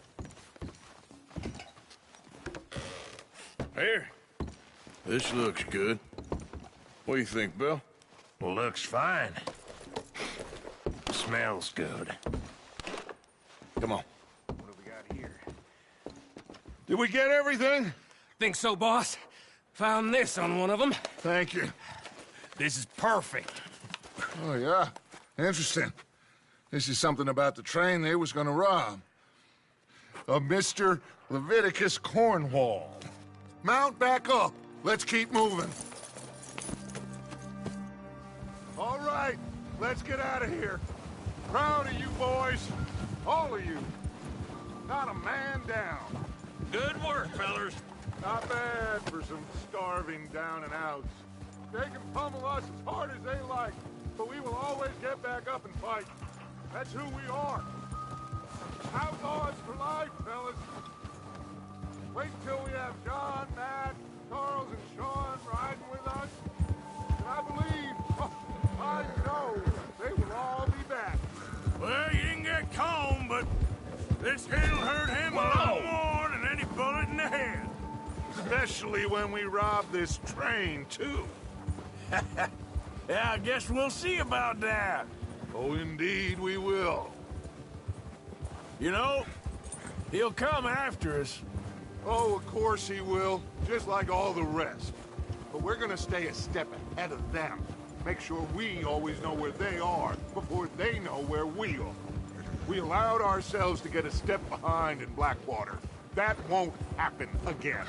Here. This looks good. What do you think, Bill? Well, looks fine. Smells good. Come on. What have we got here? Did we get everything? Think so, boss? Found this on one of them. Thank you. This is perfect. Oh, yeah? Interesting. This is something about the train they was gonna rob. Of Mr. Leviticus Cornwall. Mount back up. Let's keep moving. All right, let's get out of here. Proud of you boys. All of you. Not a man down. Good work, fellers. Not bad for some starving down and outs. They can pummel us as hard as they like, but we will always get back up and fight. That's who we are. Outlaws for life, fellas. Wait till we have John, Matt, Charles, and Sean riding with us. And I believe, I know, they will all be back. Well, you didn't get Combe, but this hit'll hurt him a lot more than any bullet in the head. Especially when we rob this train, too. Yeah, I guess we'll see about that. Oh, indeed we will. You know, he'll come after us. Oh, of course he will, just like all the rest. But we're gonna stay a step ahead of them. Make sure we always know where they are before they know where we are. We allowed ourselves to get a step behind in Blackwater. That won't happen again.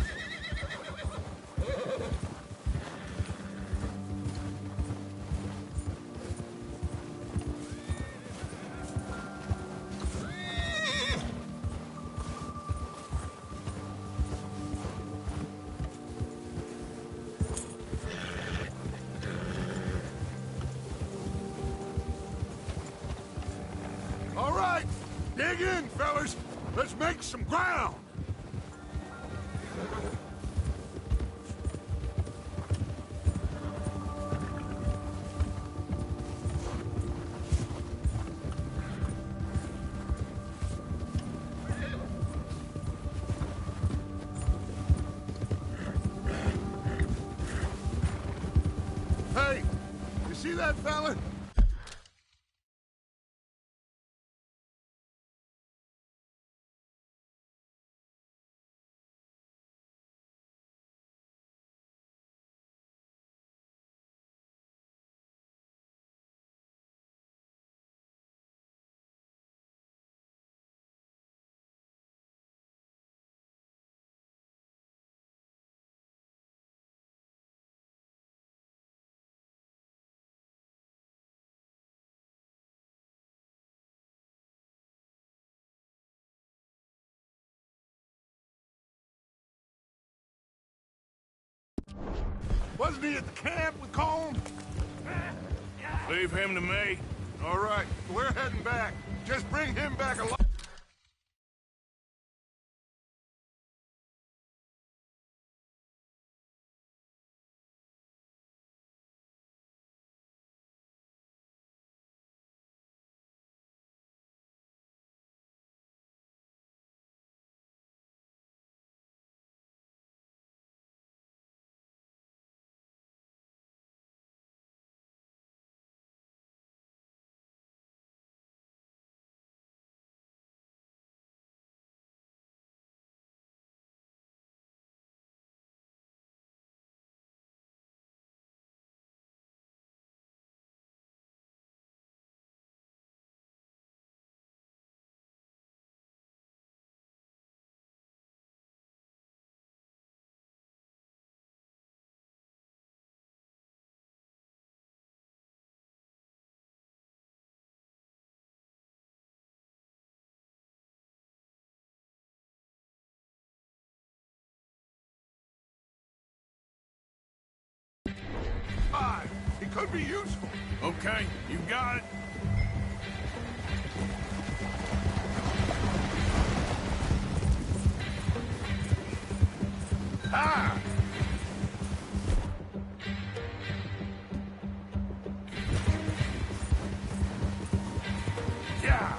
All right, dig in, fellas. Let's make some ground. Hey, you see that fella? Wasn't he at the camp with Colm? Leave him to me. All right, we're heading back. Just bring him back alive. He could be useful. Okay, you got it. Ah! Yeah!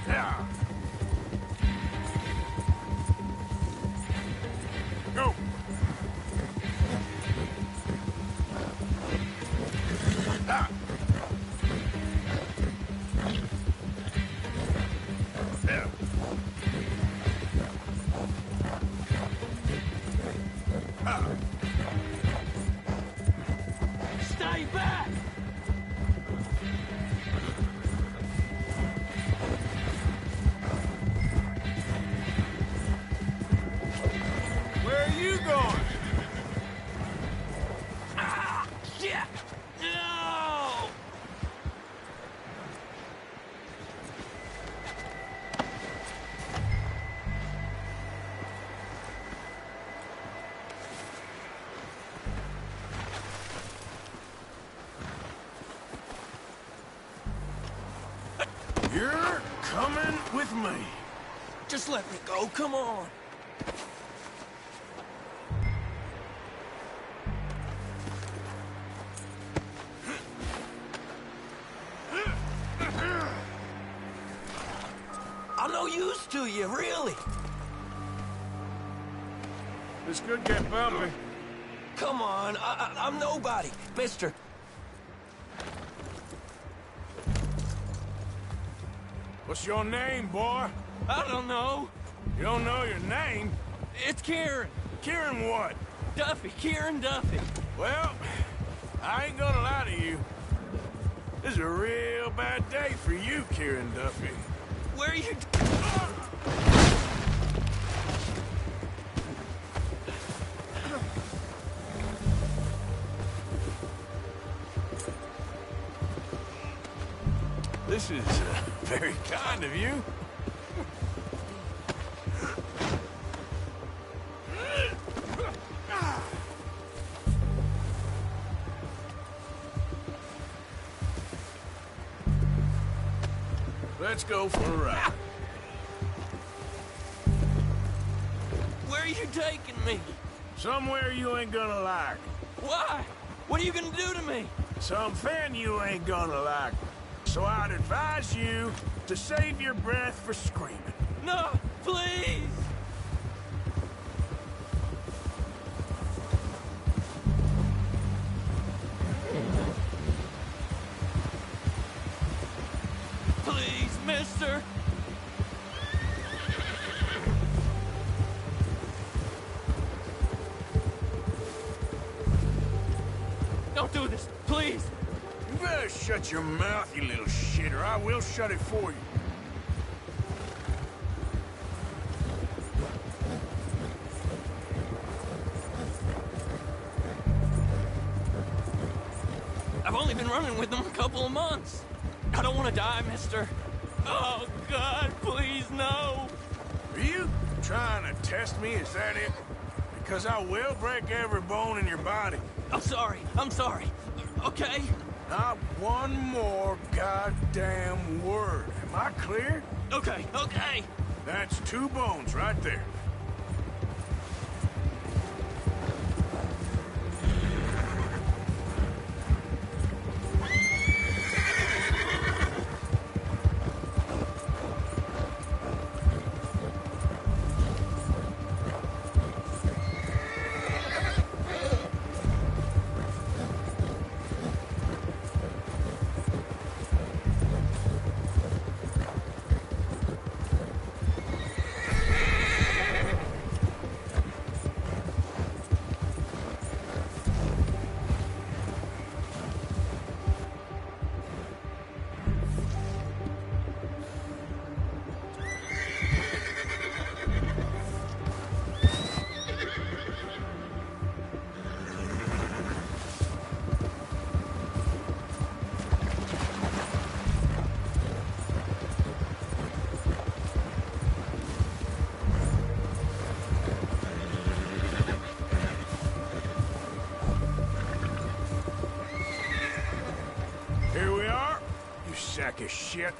Yeah! Go! Ah! Yeah! Ah! Stay back! Where are you going? Ah! Shit! No! You're coming with me. Just let me go, come on. I'm no use to you, really. This could get bumpy. Come on, I'm nobody, mister. What's your name, boy? I don't know. You don't know your name? It's Kieran. Kieran what? Duffy, Kieran Duffy. Well, I ain't gonna lie to you. This is a real bad day for you, Kieran Duffy. Where are you? This is very kind of you. Let's go for a ride. Where are you taking me? Somewhere you ain't gonna like. Why? What are you gonna do to me? Something you ain't gonna like. So I'd advise you to save your breath for screaming. No, please! Please, mister! Don't do this, please! You better shut your mouth, you little shit, or I will shut it for you. I've only been running with them a couple of months. I don't want to die, mister. Oh, God, please, no. Are you trying to test me? Is that it? Because I will break every bone in your body. I'm sorry. Okay? Not one more goddamn word. Am I clear? Okay. That's 2 bones right there. Here we are, you sack of shit.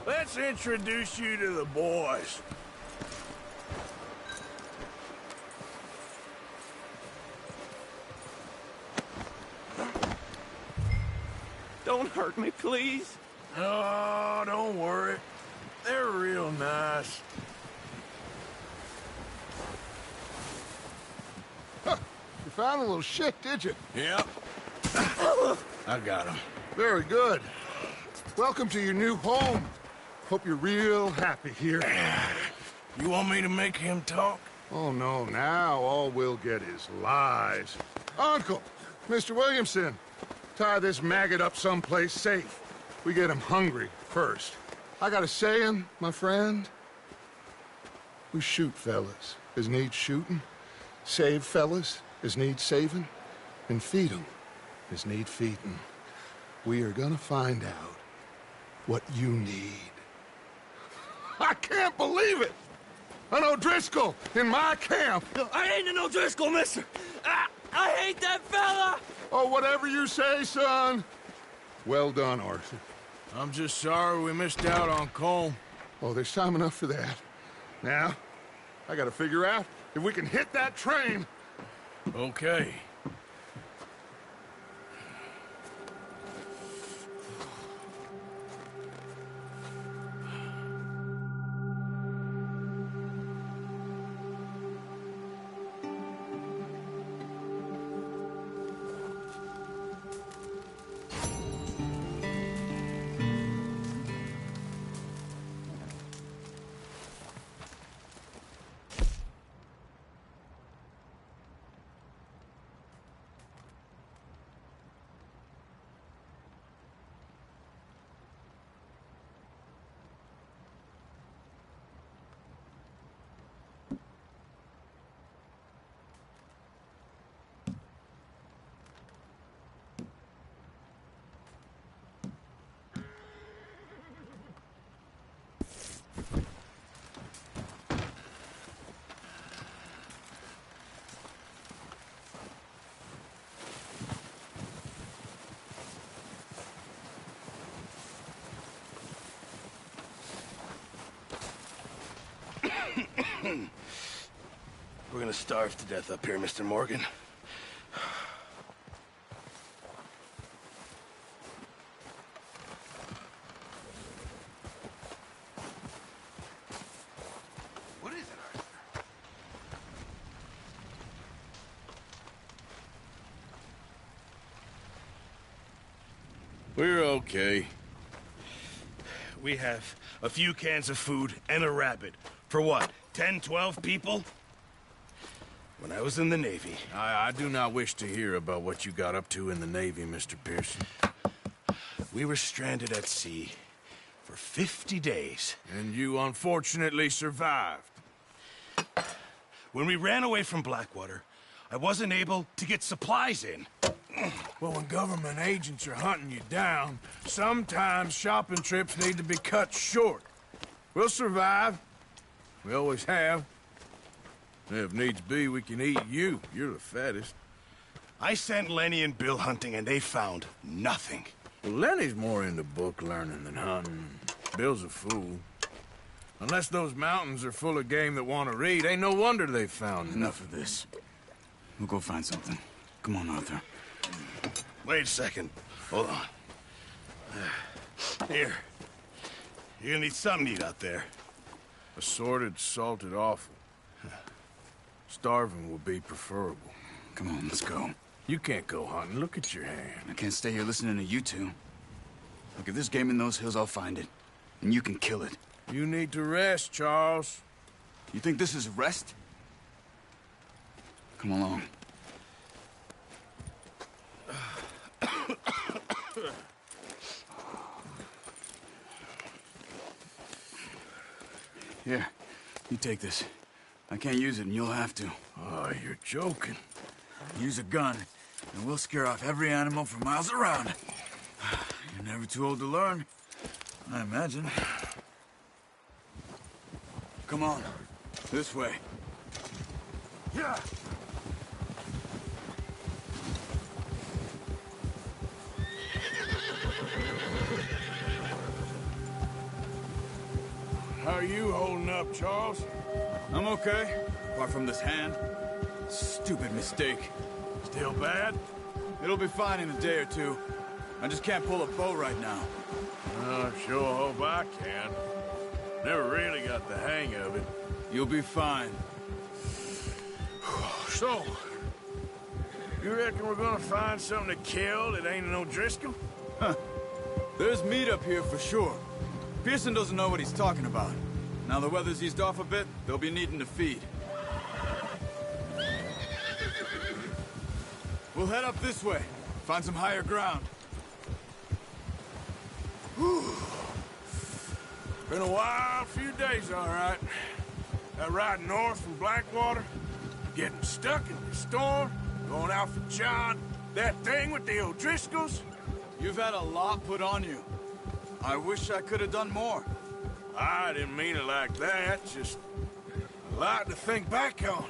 Let's introduce you to the boys. Don't hurt me, please. Oh, don't worry. They're real nice. Huh. You found a little shit, did you? Yep. I got him. Very good. Welcome to your new home. Hope you're real happy here. You want me to make him talk? Oh, no. Now all we'll get is lies. Uncle, Mr. Williamson, tie this maggot up someplace safe. We get him hungry first. I got a saying, my friend. We shoot fellas as need shooting, save fellas as need saving, and feed them as need feeding. We are gonna find out what you need. I can't believe it! An O'Driscoll in my camp! I ain't an O'Driscoll, mister! I hate that fella! Oh, whatever you say, son. Well done, Arthur. I'm just sorry we missed out on Colm. Oh, there's time enough for that. Now, I gotta figure out if we can hit that train. Okay. We're gonna starve to death up here, Mr. Morgan. What is it, Arthur? We're okay. We have a few cans of food and a rabbit. For what, 10, 12 people? When I was in the Navy... I do not wish to hear about what you got up to in the Navy, Mr. Pearson. We were stranded at sea for 50 days. And you unfortunately survived. When we ran away from Blackwater, I wasn't able to get supplies in. Well, when government agents are hunting you down, sometimes shopping trips need to be cut short. We'll survive. We always have. If needs be, we can eat you. You're the fattest. I sent Lenny and Bill hunting, and they found nothing. Well, Lenny's more into book learning than hunting. Bill's a fool. Unless those mountains are full of game that want to read, ain't no wonder they found Enough of this. We'll go find something. Come on, Arthur. Wait a second. Hold on. Here. You're gonna need something to eat out there. Assorted, salted offal. Starving will be preferable. Come on, let's go. You can't go hunting. Look at your hand. I can't stay here listening to you two. Look, if there's game in those hills, I'll find it. And you can kill it. You need to rest, Charles. You think this is rest? Come along. Here, you take this. I can't use it, and you'll have to. Oh, you're joking. Use a gun, and we'll scare off every animal for miles around. You're never too old to learn, I imagine. Come on, this way. Yeah. up, Charles? I'm okay, apart from this hand. Stupid mistake. Still bad? It'll be fine in a day or two. I just can't pull a bow right now. I sure hope I can. Never really got the hang of it. You'll be fine. So, you reckon we're gonna find something to kill that ain't an O'Driscoll? Huh. There's meat up here for sure. Pearson doesn't know what he's talking about. Now the weather's eased off a bit, they'll be needing to feed. We'll head up this way. Find some higher ground. Whew. Been a wild few days, all right. That ride north from Blackwater, getting stuck in the storm, going out for John, that thing with the O'Driscolls. You've had a lot put on you. I wish I could have done more. I didn't mean it like that, just a lot to think back on.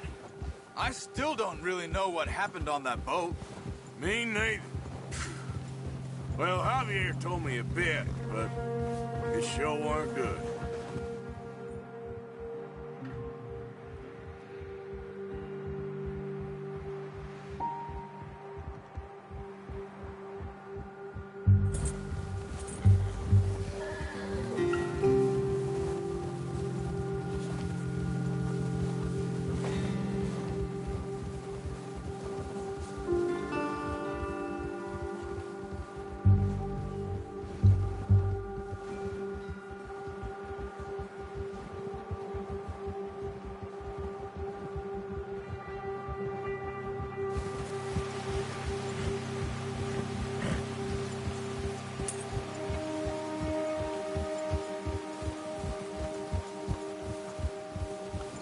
I still don't really know what happened on that boat. Me neither. Well, Javier told me a bit, but it sure weren't good.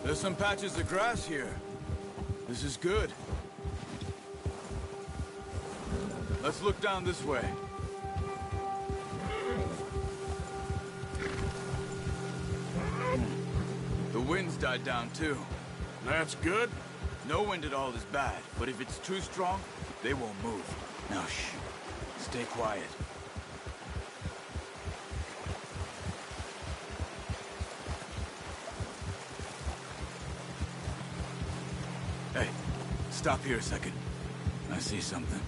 There's some patches of grass here. This is good. Let's look down this way. The wind's died down too. That's good. No wind at all is bad, but if it's too strong, they won't move. Now shh. Stay quiet. Hey, stop here a second. I see something.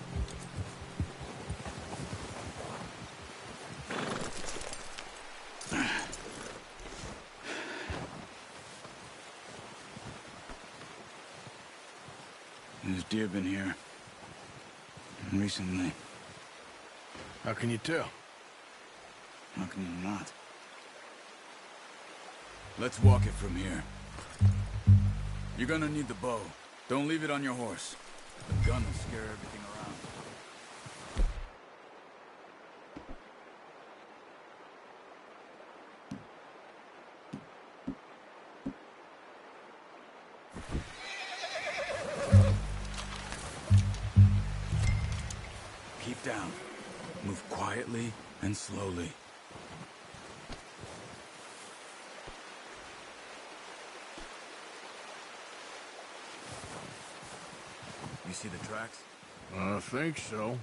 There's deer been here. Recently. How can you tell? How can you not? Let's walk it from here. You're gonna need the bow. Don't leave it on your horse. The gun will scare everything around. Keep down. Move quietly and slowly. You see the tracks? I think so.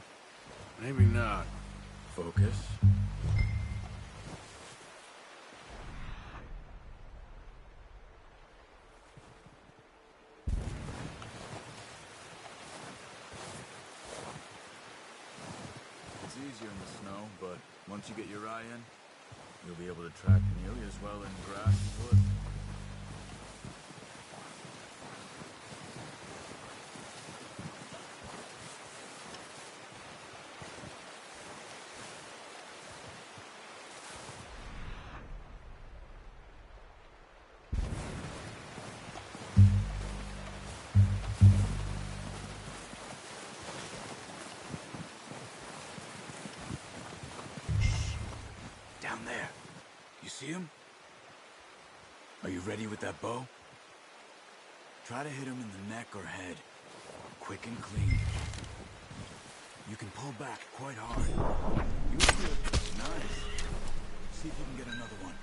Maybe not. Focus. It's easier in the snow, but once you get your eye in, you'll be able to track nearly as well in grass and wood. Down there. You see him? Are you ready with that bow? Try to hit him in the neck or head. Quick and clean. You can pull back quite hard. You feel nice. See if you can get another one.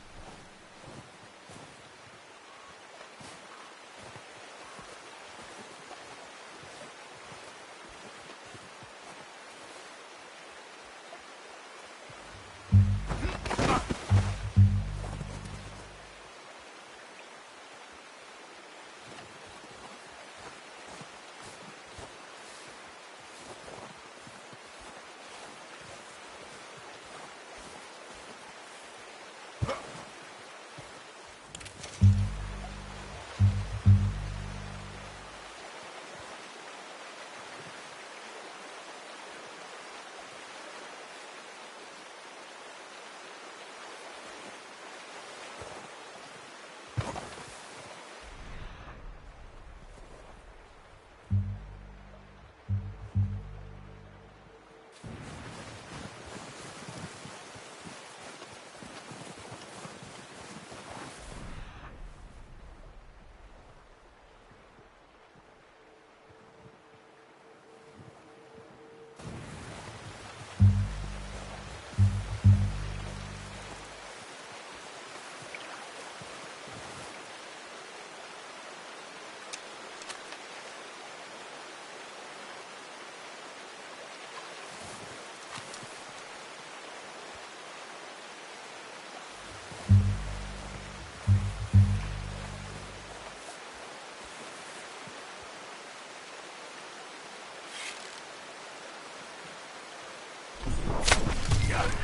Got it.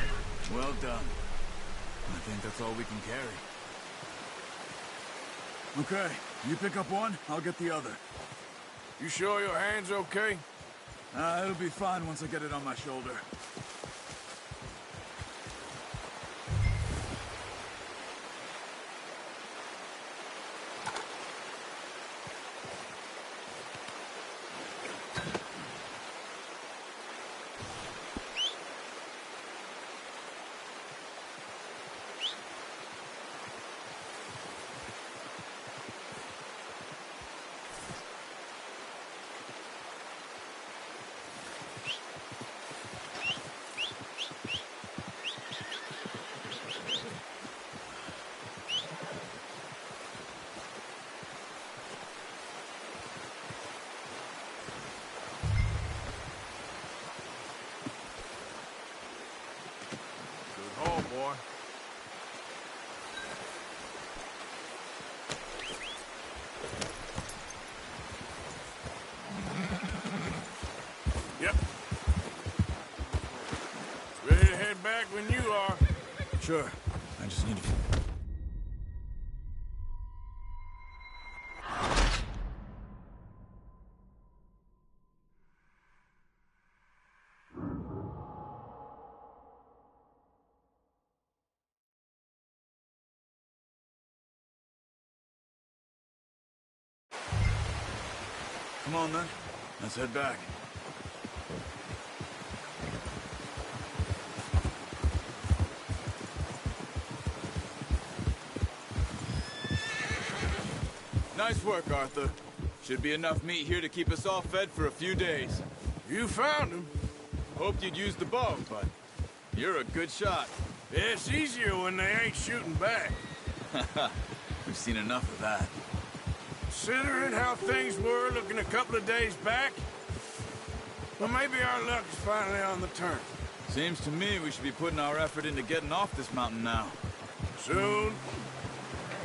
Well done. I think that's all we can carry. Okay, you pick up one, I'll get the other. You sure your hand's okay? It'll be fine once I get it on my shoulder. Boy. Yep. Ready to head back when you are. Sure. I just need to... Come on, then. Let's head back. Nice work, Arthur. Should be enough meat here to keep us all fed for a few days. You found him. Hoped you'd use the bow, but you're a good shot. It's easier when they ain't shooting back. We've seen enough of that. Considering how things were looking a couple of days back, well, maybe our luck is finally on the turn. Seems to me we should be putting our effort into getting off this mountain now. Soon.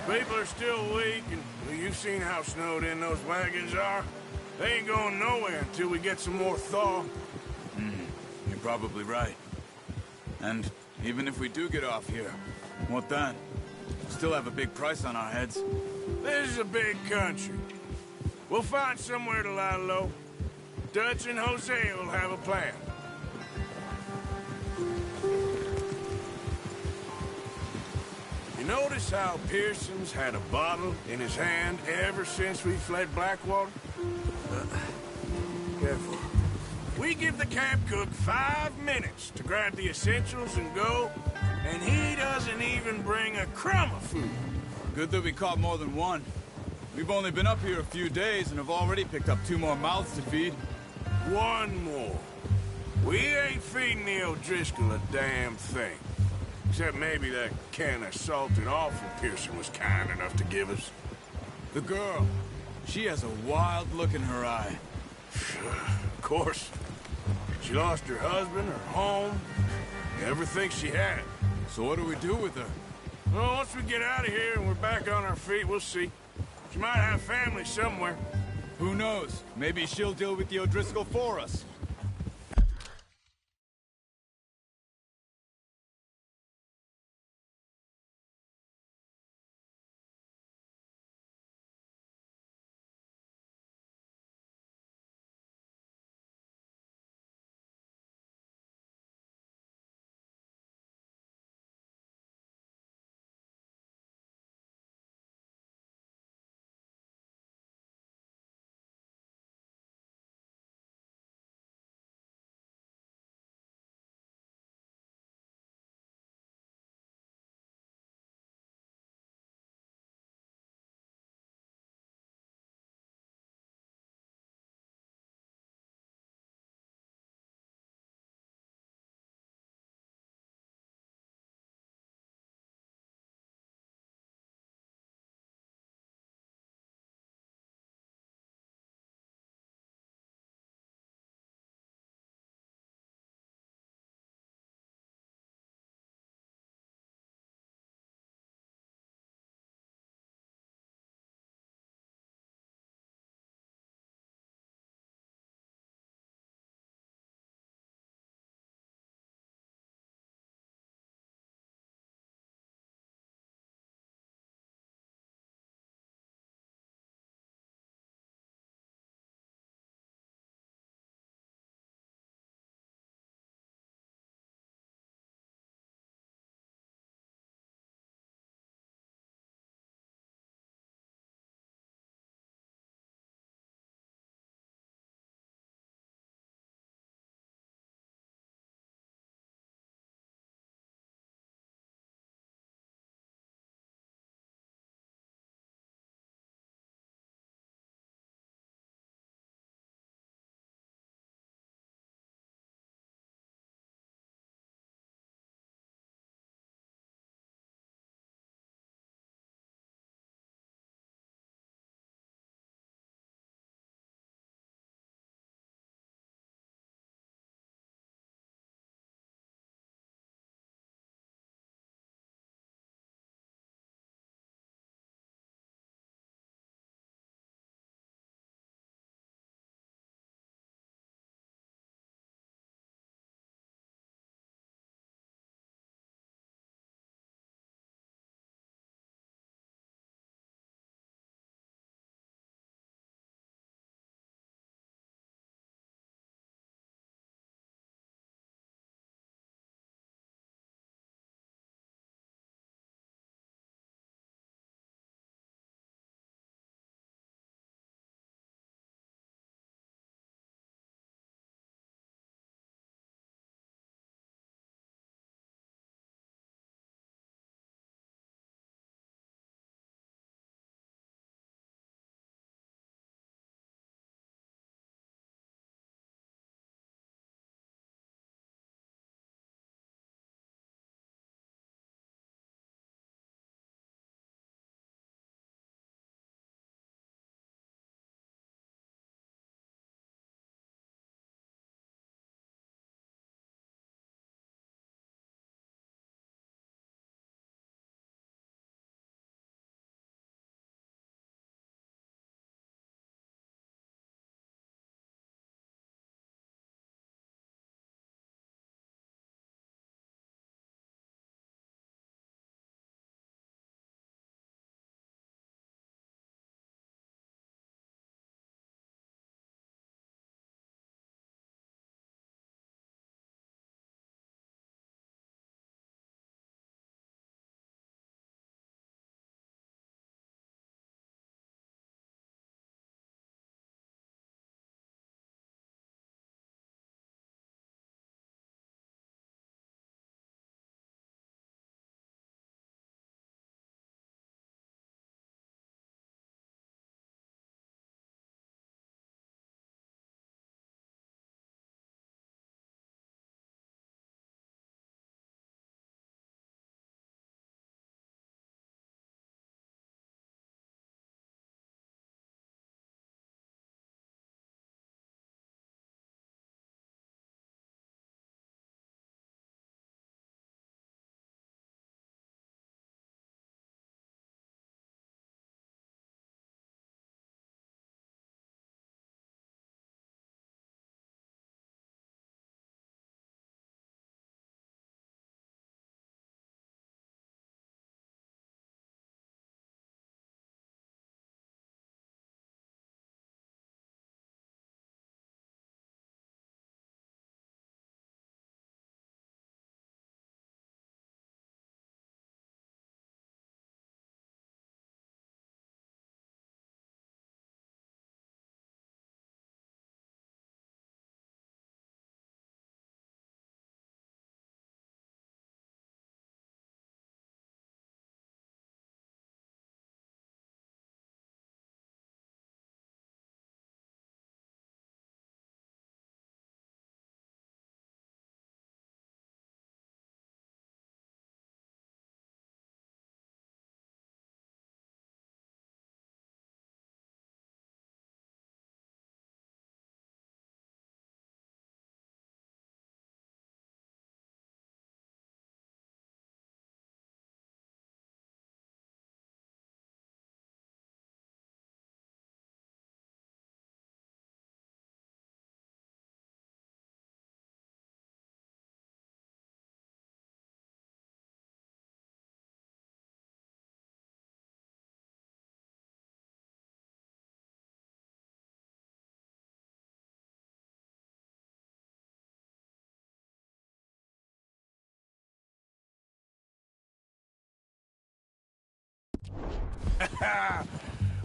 People are still weak, and well, you've seen how snowed in those wagons are. They ain't going nowhere until we get some more thaw. You're probably right. And even if we do get off here, what then? We still have a big price on our heads. This is a big country. We'll find somewhere to lie low. Dutch and Jose will have a plan. You notice how Pearson's had a bottle in his hand ever since we fled Blackwater? Careful. We give the camp cook 5 minutes to grab the essentials and go, and he doesn't even bring a crumb of food. Good that we caught more than one. We've only been up here a few days and have already picked up 2 more mouths to feed. 1 more. We ain't feeding the O'Driscoll a damn thing. Except maybe that can of salted offal Pearson was kind enough to give us. The girl. She has a wild look in her eye. Of course. She lost her husband, her home, everything she had. So what do we do with her? Well, once we get out of here and we're back on our feet, we'll see. She might have family somewhere. Who knows? Maybe she'll deal with the O'Driscoll for us.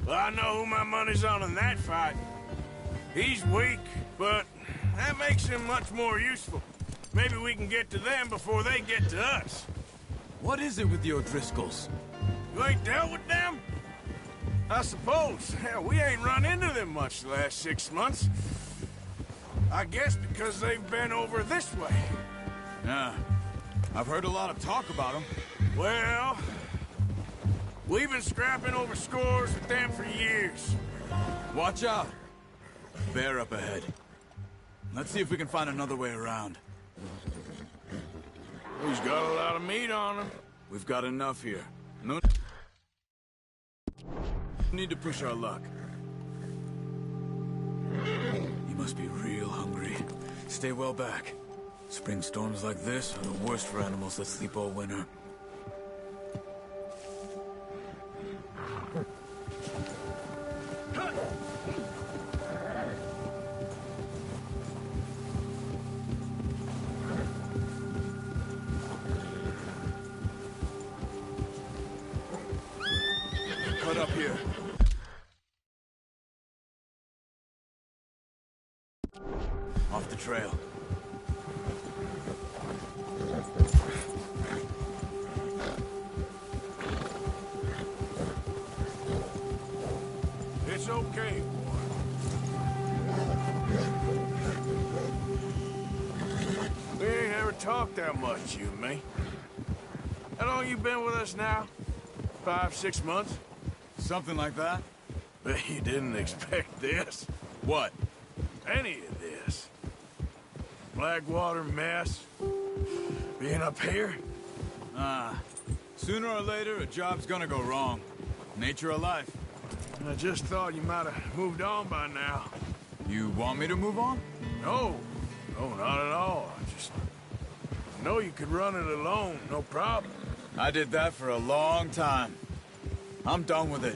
Well, I know who my money's on in that fight. He's weak, but that makes him much more useful. Maybe we can get to them before they get to us. What is it with the O'Driscolls? You ain't dealt with them? I suppose. Hell, we ain't run into them much the last 6 months. I guess because they've been over this way. Yeah. I've heard a lot of talk about them. Well, we've been scrapping over scores with them for years. Watch out. Bear up ahead. Let's see if we can find another way around. He's got a lot of meat on him. We've got enough here. No need to push our luck. He must be real hungry. Stay well back. Spring storms like this are the worst for animals that sleep all winter. Cut up here. Off the trail. It's okay, boy. We ain't ever talked that much, you and me. How long you been with us now? 5, 6 months? Something like that? Bet you didn't expect this. What? Any of this. Blackwater mess. Being up here? Sooner or later, a job's gonna go wrong. Nature of life. I just thought you might have moved on by now. You want me to move on? No. No, not at all. I just know you could run it alone, no problem. I did that for a long time. I'm done with it.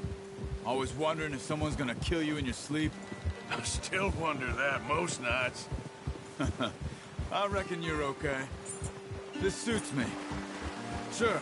Always wondering if someone's gonna kill you in your sleep. I still wonder that most nights. I reckon you're okay. This suits me. Sure,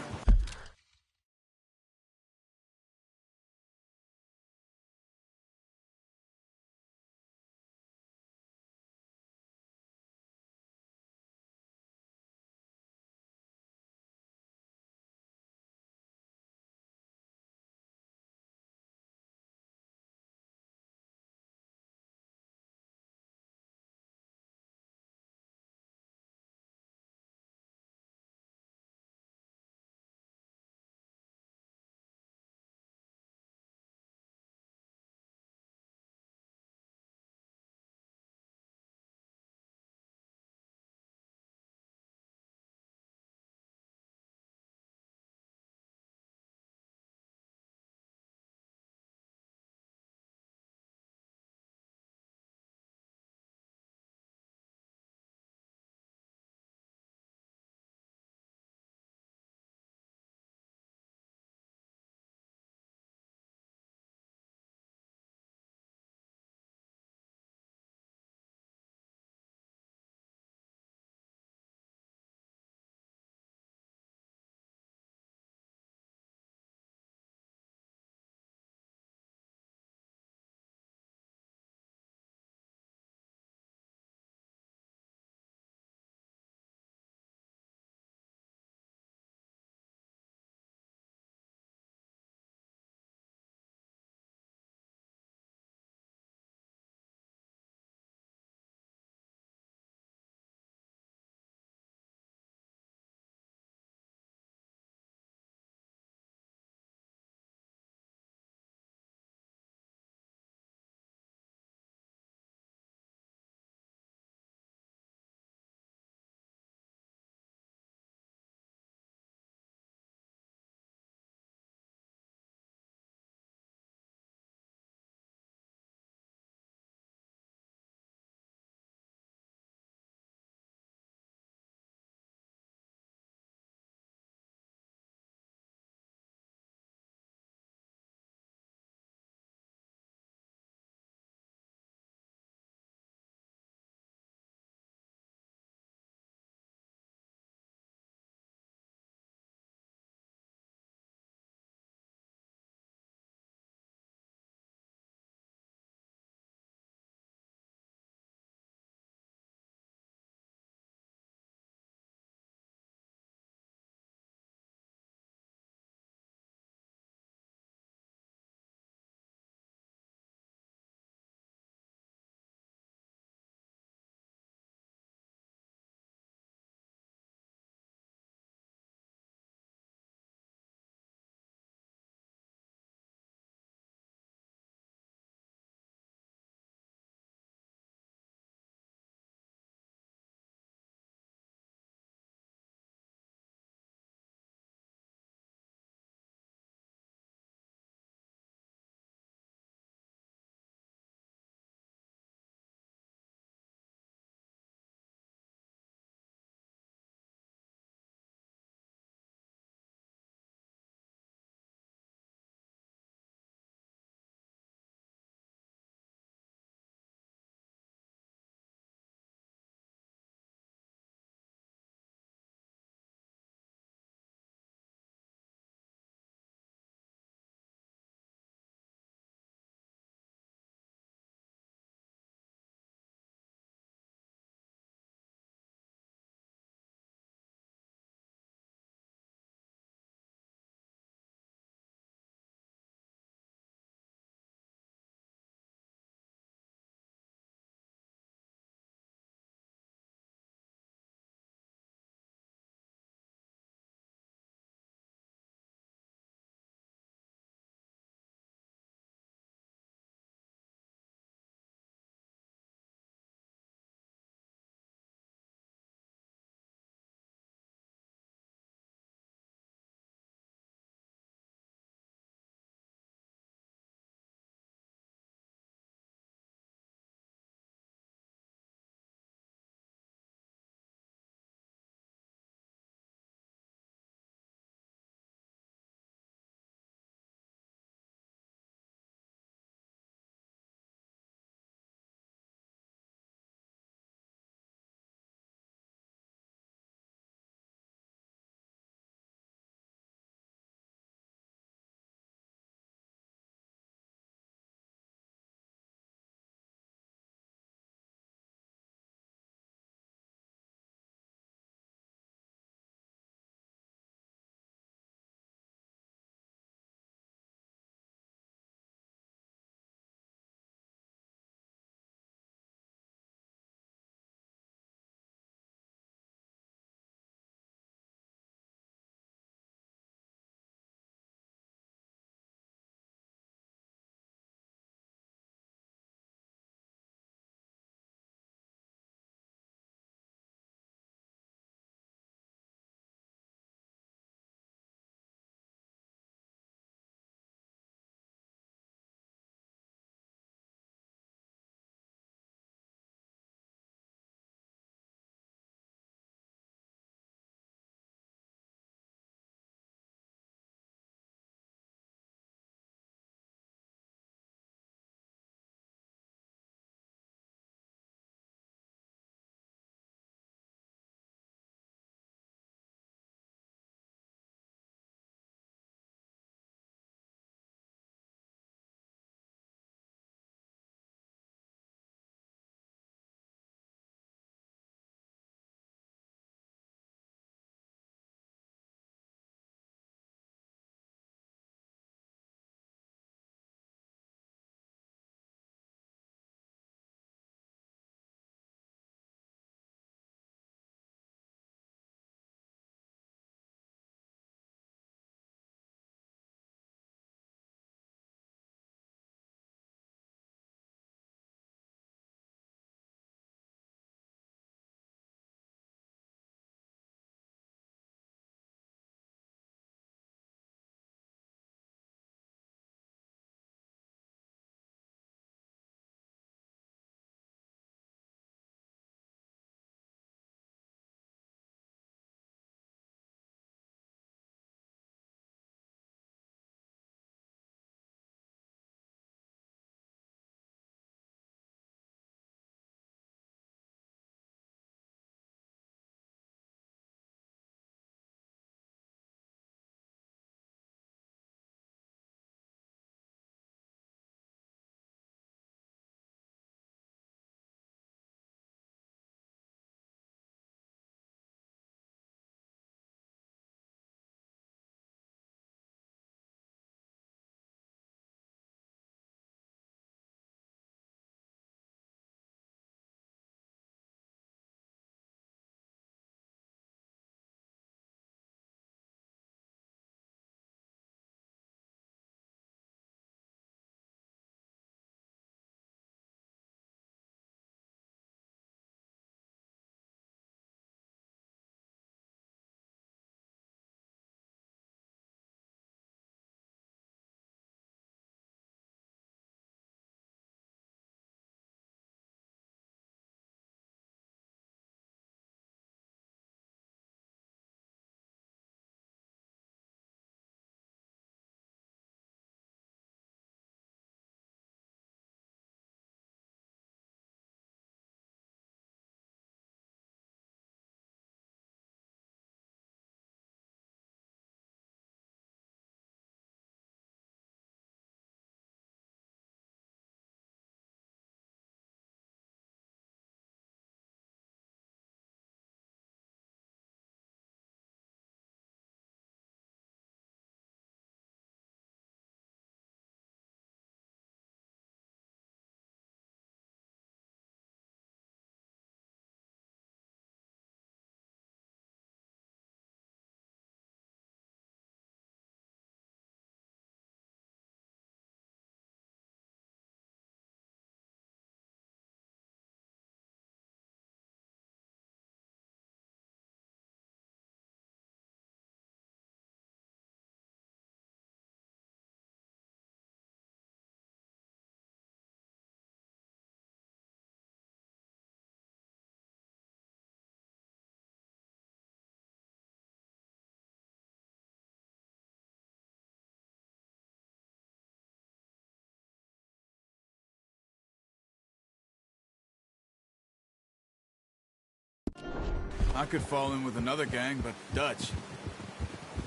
I could fall in with another gang, but Dutch...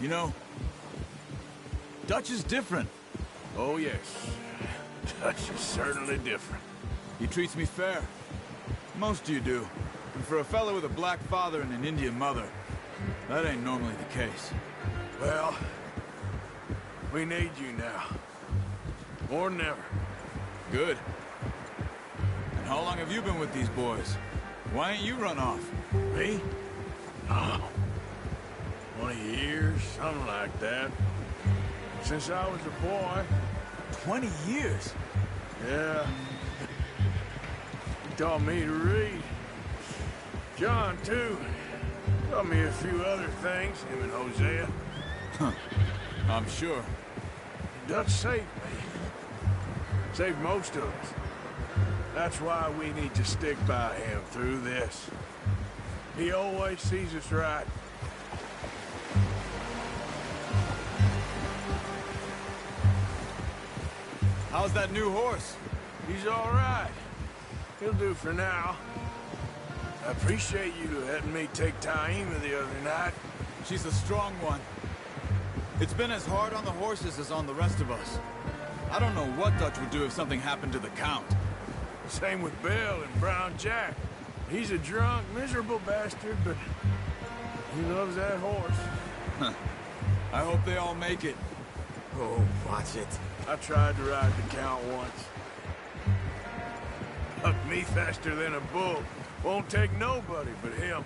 You know, Dutch is different. Oh, yes. Dutch is certainly different. He treats me fair. Most of you do. And for a fellow with a black father and an Indian mother, that ain't normally the case. Well, we need you now. More than ever. Good. And how long have you been with these boys? Why ain't you run off? Me? Oh, 20 years, something like that. Since I was a boy. 20 years? Yeah. He taught me to read. John, too. Taught me a few other things, him and Hosea. Huh. I'm sure. Dutch saved me. Saved most of us. That's why we need to stick by him through this. He always sees us right. How's that new horse? He's all right. He'll do for now. I appreciate you letting me take Taima the other night. She's a strong one. It's been as hard on the horses as on the rest of us. I don't know what Dutch would do if something happened to the Count. Same with Bill and Brown Jack. He's a drunk, miserable bastard, but he loves that horse. Huh. I hope they all make it. Oh, watch it. I tried to ride the Count once. Hucked me faster than a bull. Won't take nobody but him.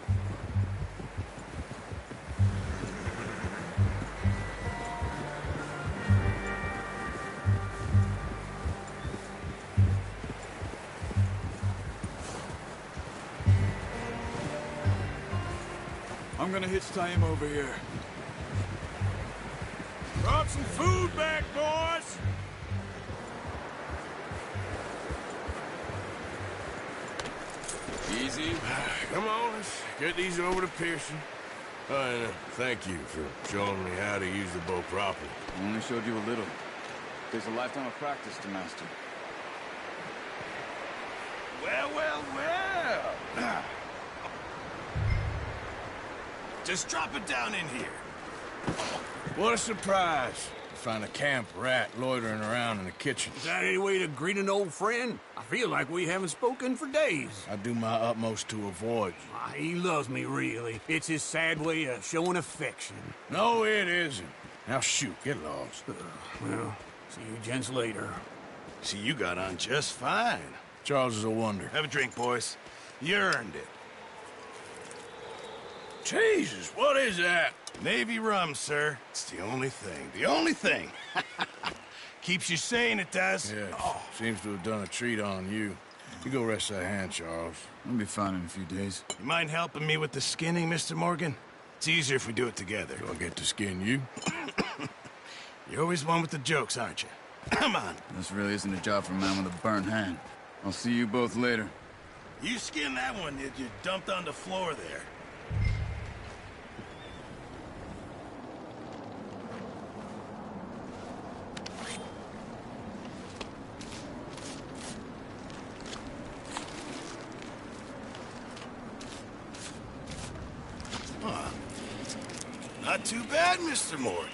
I'm gonna hitch Taima over here. Brought some food back, boys! Easy. Come on, let's get these over to Pearson. And thank you for showing me how to use the bow properly. I only showed you a little. There's a lifetime of practice to master. Well, well, well! Just drop it down in here. What a surprise. To find a camp rat loitering around in the kitchen. Is that any way to greet an old friend? I feel like we haven't spoken for days. I do my utmost to avoid you. He loves me, really. It's his sad way of showing affection. No, it isn't. Now shoot, get lost. Well, see you gents later. See, you got on just fine. Charles is a wonder. Have a drink, boys. You earned it. Jesus, what is that? Navy rum, sir. It's the only thing. The only thing. Keeps you sane, it does. Yeah, seems to have done a treat on you. You go rest that hand, Charles. I'll be fine in a few days. You mind helping me with the skinning, Mr. Morgan? It's easier if we do it together. Do I get to skin you? You're always one with the jokes, aren't you? Come on. This really isn't a job for a man with a burnt hand. I'll see you both later. You skinned that one that you dumped on the floor there. Not too bad, Mr. Morgan.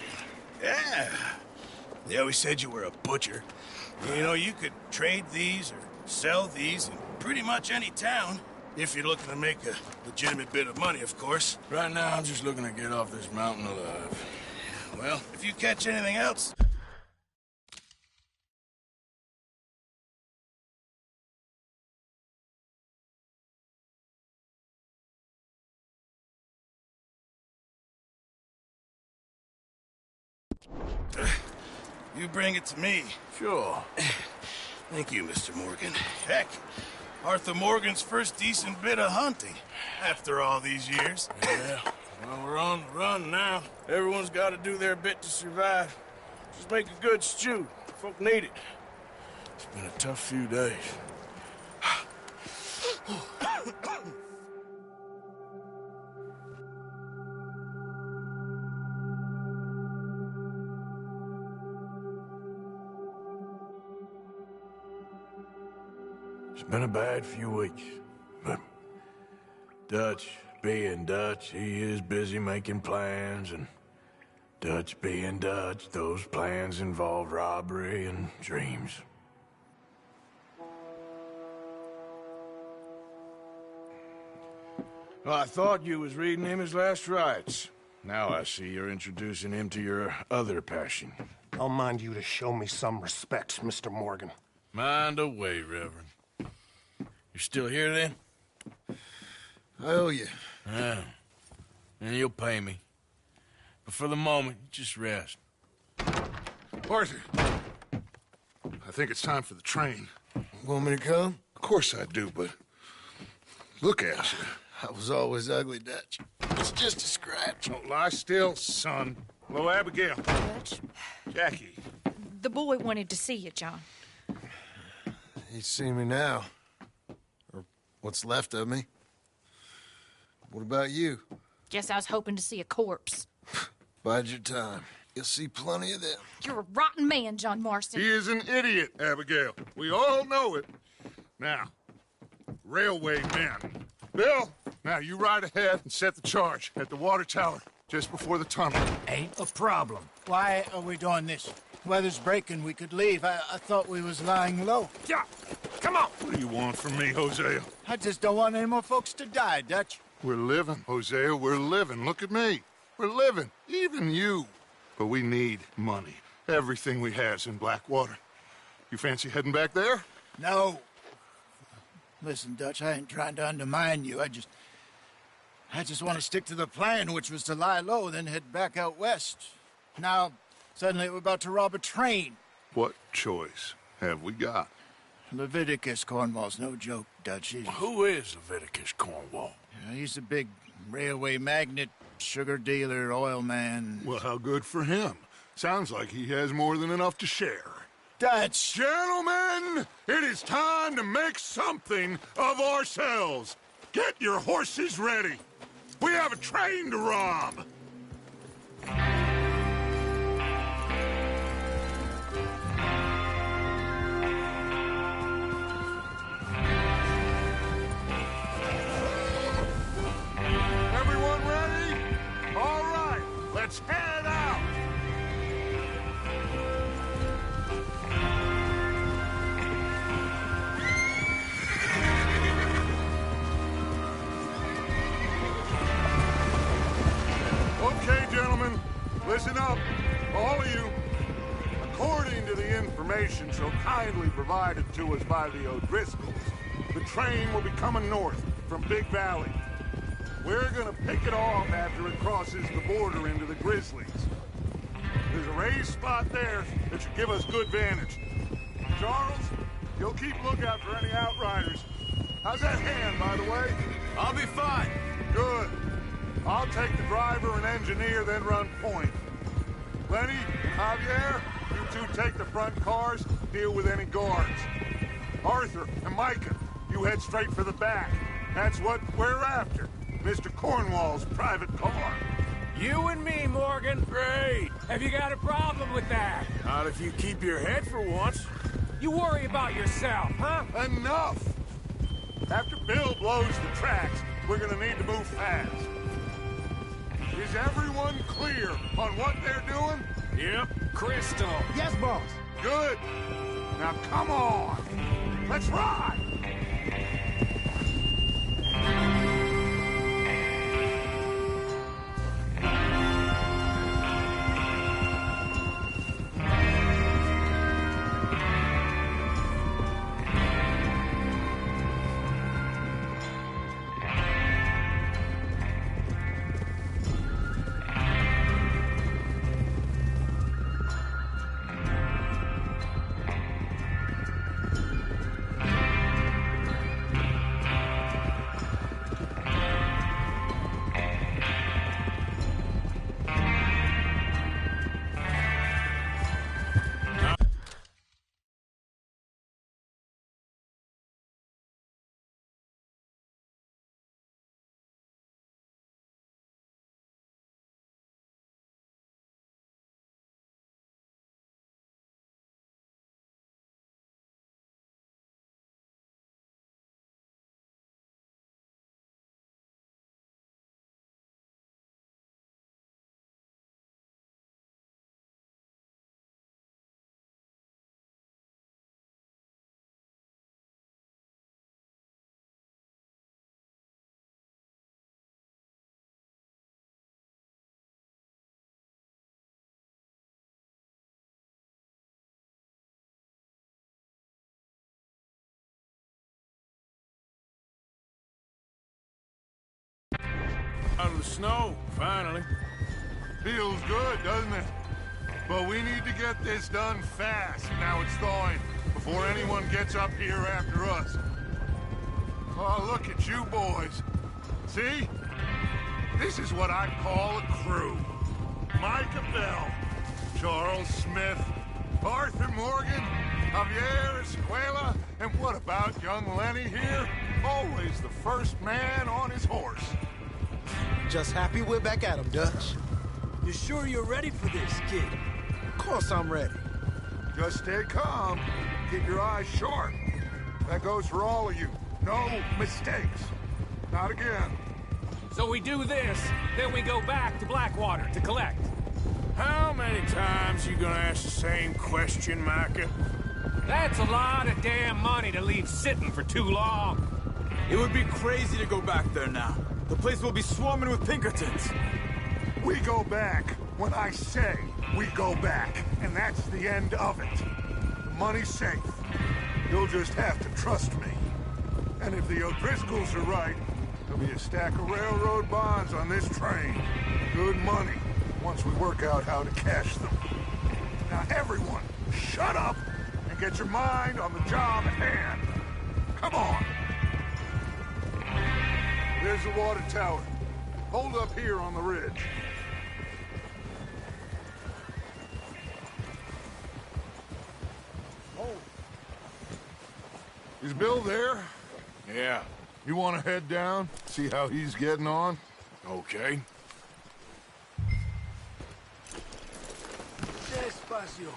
Yeah. They always said you were a butcher. You know, you could trade these or sell these in pretty much any town. If you're looking to make a legitimate bit of money, of course. Right now, I'm just looking to get off this mountain alive. Well, if you catch anything else... You bring it to me. Sure. Thank you, Mr. Morgan. Heck, Arthur Morgan's first decent bit of hunting after all these years. Yeah, well, we're on the run now. Everyone's got to do their bit to survive. Just make a good stew. Folk need it. It's been a tough few days. It's been a bad few weeks, but Dutch, being Dutch, he is busy making plans, and Dutch being Dutch, those plans involve robbery and dreams. Well, I thought you was reading him his last rites. Now I see you're introducing him to your other passion. I'll mind you to show me some respect, Mr. Morgan. Mind away, Reverend. You still here, then? I owe you. Yeah. And you'll pay me. But for the moment, just rest. Arthur, I think it's time for the train. Want me to come? Of course I do, but look at you. I was always ugly, Dutch. It's just a scratch. Don't lie still, son. Hello, Abigail. Dutch, Jackie. the boy wanted to see you, John. He's seen me now. Or what's left of me. What about you? Guess I was hoping to see a corpse. Bide your time. You'll see plenty of them. You're a rotten man, John Marston. He is an idiot, Abigail. We all know it. Now, railway men. Bill, now you ride ahead and set the charge at the water tower just before the tunnel. Ain't a problem. Why are we doing this? Weather's breaking. We could leave. I thought we was lying low. Yeah, come on. What do you want from me, Hosea? I just don't want any more folks to die, Dutch. We're living, Hosea. We're living. Look at me. We're living. Even you. But we need money. Everything we has in Blackwater. You fancy heading back there? No. Listen, Dutch, I ain't trying to undermine you. I just want to stick to the plan, which was to lie low, then head back out west. Now, suddenly we're about to rob a train. What choice have we got? Leviticus Cornwall's no joke, Dutch. Who is Leviticus Cornwall? He's a big railway magnate, sugar dealer, oil man. Well, how good for him. Sounds like he has more than enough to share. Dutch! Gentlemen, it is time to make something of ourselves. Get your horses ready. We have a train to rob. Everyone ready? All right, let's head out. Okay, gentlemen, listen up, all of you. According to the information so kindly provided to us by the O'Driscolls, the train will be coming north from Big Valley. We're gonna pick it off after it crosses the border into the Grizzlies. There's a raised spot there that should give us good vantage. Charles, you'll keep lookout for any outriders. How's that hand, by the way? I'll be fine. Good. I'll take the driver and engineer, then run point. Lenny and Javier, you two take the front cars, deal with any guards. Arthur and Micah, you head straight for the back. That's what we're after. Mr. Cornwall's private car. You and me, Morgan. Great. Have you got a problem with that? Not if you keep your head for once. You worry about yourself, huh? Enough! After Bill blows the tracks, we're gonna need to move fast. Is everyone clear on what they're doing? Yep. Crystal. Yes, boss. Good. Now come on. Let's ride! Out of the snow, finally. Feels good, doesn't it? But we need to get this done fast. Now it's thawing, before anyone gets up here after us. Oh, look at you boys. See? This is what I call a crew. Micah Bell, Charles Smith, Arthur Morgan, Javier Escuela, and what about young Lenny here? Always the first man on his horse. Just happy we're back at 'em, Dutch. You sure you're ready for this, kid? Of course I'm ready. Just stay calm. Keep your eyes sharp. That goes for all of you. No mistakes. Not again. So we do this, then we go back to Blackwater to collect. How many times you gonna ask the same question, Micah? That's a lot of damn money to leave sitting for too long. It would be crazy to go back there now. The place will be swarming with Pinkertons. We go back when I say we go back, and that's the end of it. The money's safe. You'll just have to trust me. And if the O'Driscolls are right, there'll be a stack of railroad bonds on this train. Good money, once we work out how to cash them. Now everyone, shut up and get your mind on the job at hand. Come on. There's the water tower. Hold up here on the ridge. Oh. Is Bill there? Yeah. You want to head down, see how he's getting on? Okay. Despacio.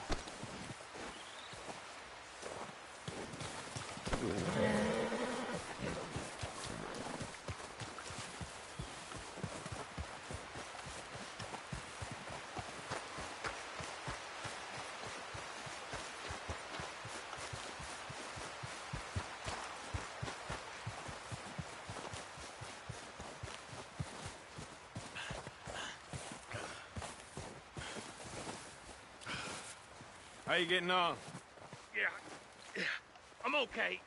How you getting on? Yeah, I'm okay.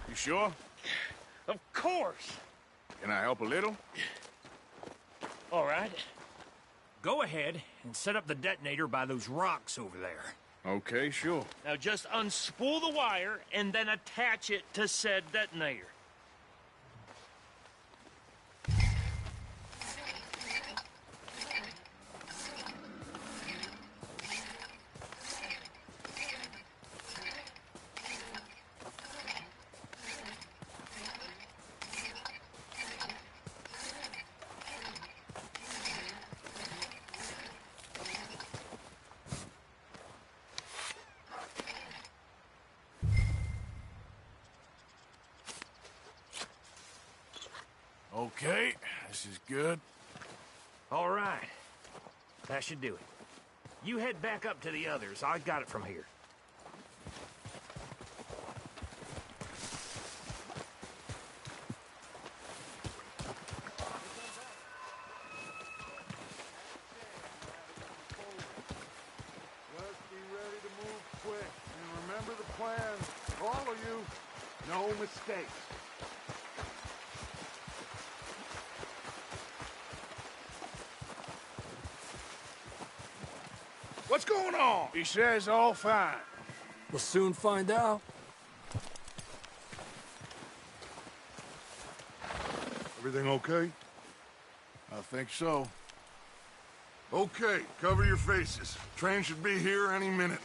You sure? Of course. Can I help a little? All right. Go ahead and set up the detonator by those rocks over there. Okay, sure. Now just unspool the wire and then attach it to said detonator. Okay, this is good. All right. That should do it. You head back up to the others. I got it from here. Just be ready to move quick. And remember the plan. All of you, no mistakes. What's going on? He says all fine. We'll soon find out. Everything okay? I think so. Okay, cover your faces. Train should be here any minute.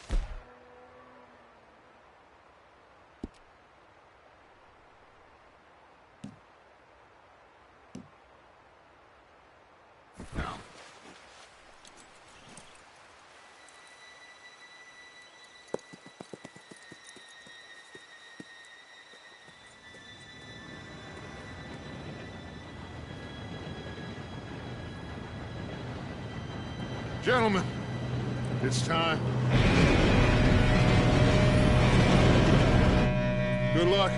Gentlemen, it's time. Good luck,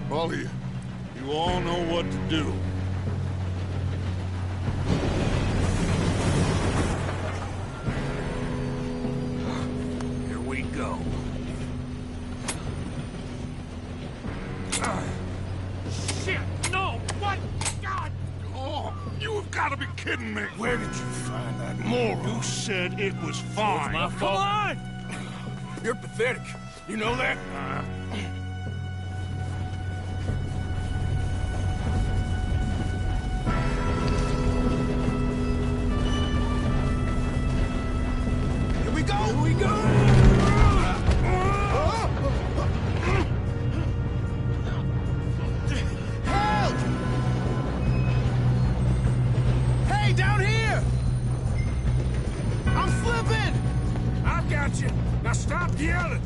all of you. You all know what to do. a minute. Where did you find that moron? You said it was fine. It's my fault. Come on! You're pathetic. You know that? Here we go! Here we go! Help! Hey, down here! I'm slipping! I've got you. Now stop yelling.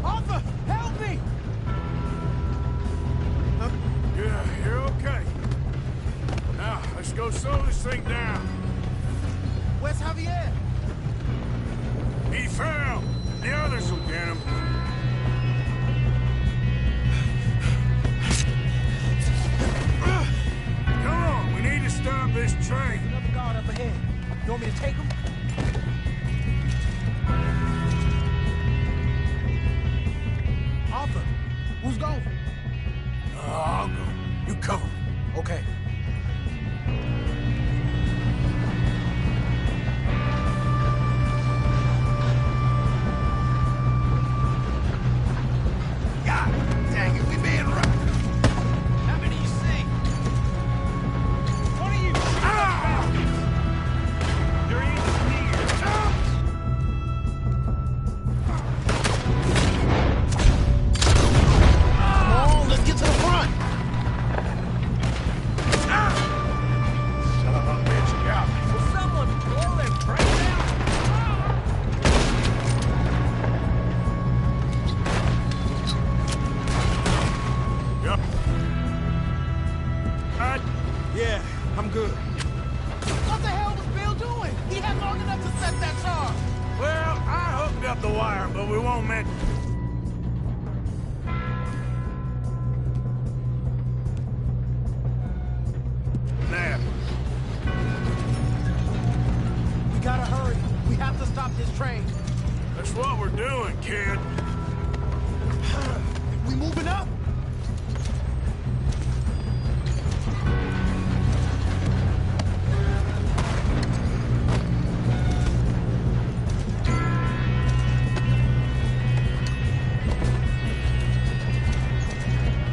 Arthur, help me! Yeah, you're okay. Now, let's go slow this thing down. Where's Javier? He fell. The others will get him. Come on, we need to stop this train. Another guard up ahead. You want me to take him? Arthur, who's going? I'll go. You cover me. Okay. God dang it, we being rough. How many you see? What are you? You're even near. Come on, let's get to the front. Son of a bitch, got me. Will someone blow that train out? Yep. Yeah, I'm good. What the hell was Bill doing? He had long enough to set that charge. Well, I hooked up the wire, but we won't mention. Now, We gotta hurry. We have to stop this train. that's what we're doing, kid. We moving up?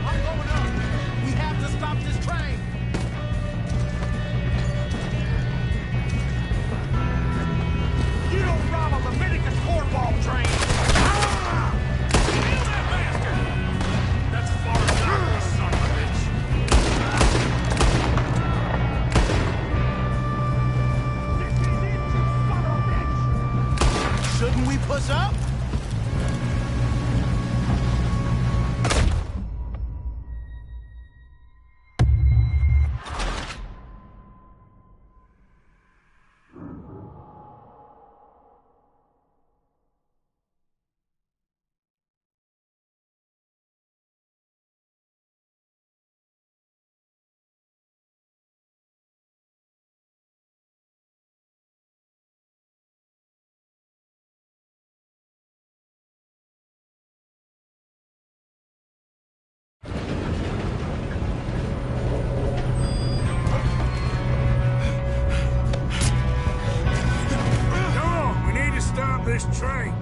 I'm going up. We have to stop this train. You don't rob a Leviticus cornball train. Kill that bastard! That's far enough, son of a bitch. Shouldn't we push up? Come on, we need to stop this train.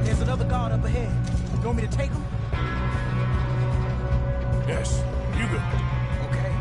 There's another guard up ahead. You want me to take him? Yes, you go. Okay.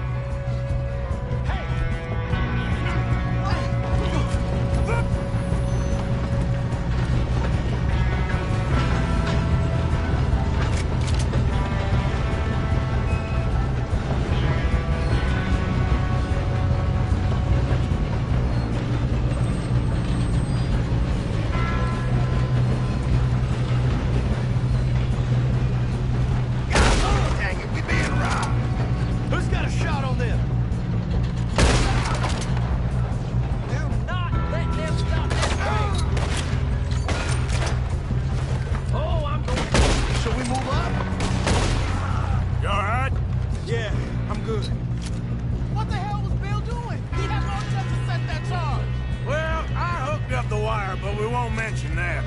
but we won't mention that.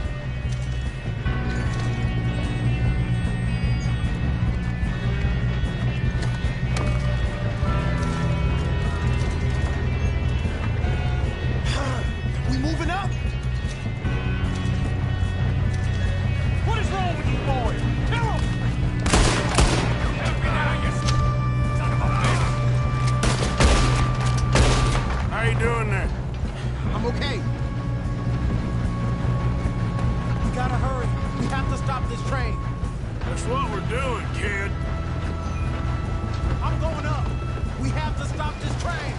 We moving up? What is wrong with you boys? Kill him! Help me now, you son of a bitch! How you doing there? I'm okay. We gotta hurry. We have to stop this train. That's what we're doing, kid. I'm going up. We have to stop this train.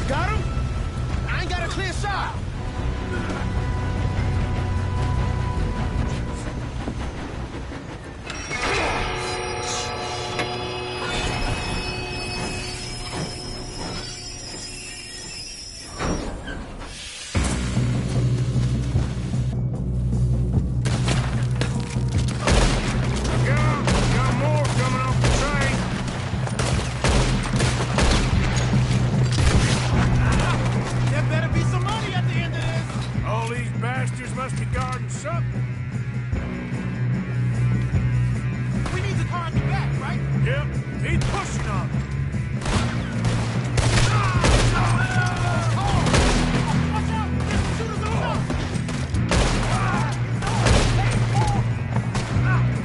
Got him? I ain't got a clear shot. Got more coming off the train. There better be some money at the end of this. All these bastards must be guarding something. We need the car at the back, right? Yep, he's pushing on it.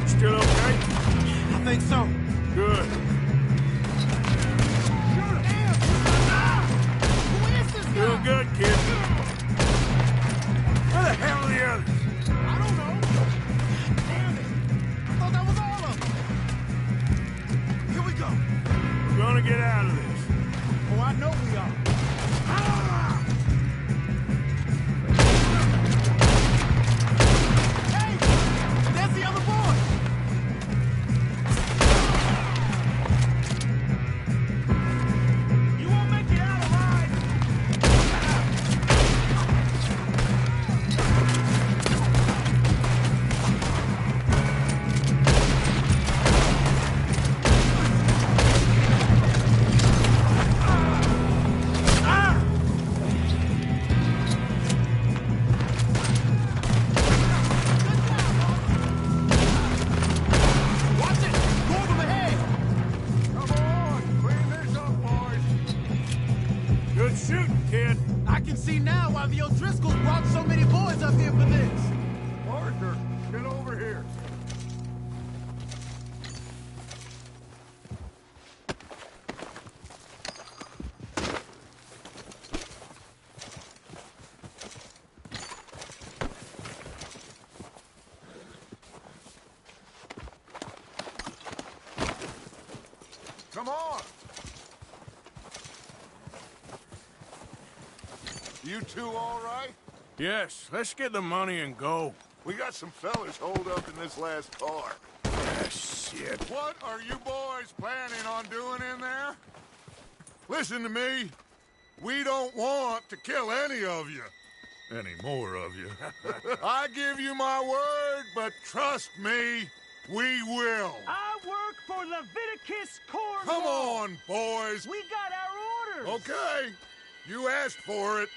Still okay? I think so. Good. Doing good, kid. Where the hell are the others? I don't know. Damn it. I thought that was all of them. Here we go. We're gonna get out of this. Oh, I know we are. Hey! There's the other boy! You won't make it out alive! Watch it! More of them ahead! Come on, clean this up, boys. Good shooting, kid. I can see now why the O'Driscolls brought so many boys up here for this. Arthur, get over here. Come on. You two all right? Yes, let's get the money and go. We got some fellas holed up in this last car. Ah, shit. What are you boys planning on doing in there? Listen to me. We don't want to kill any of you. Any more of you. I give you my word, but trust me, we will. I work for Leviticus Cornwall. Come on, boys. We got our orders. Okay. You asked for it.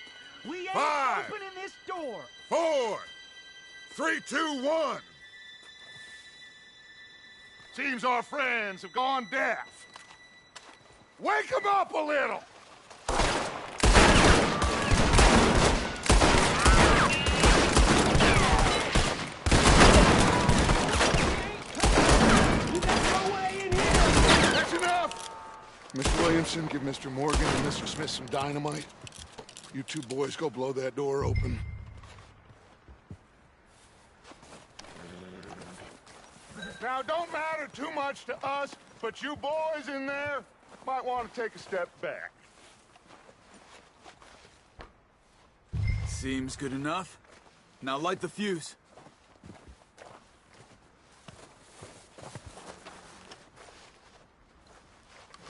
We ain't 5, opening this door. 4, 3, 2, 1. Seems our friends have gone deaf. Wake them up a little. That's enough. Mr. Williamson, give Mr. Morgan and Mr. Smith some dynamite. You two boys go blow that door open. Now, don't matter too much to us, but you boys in there might want to take a step back. Seems good enough. Now light the fuse.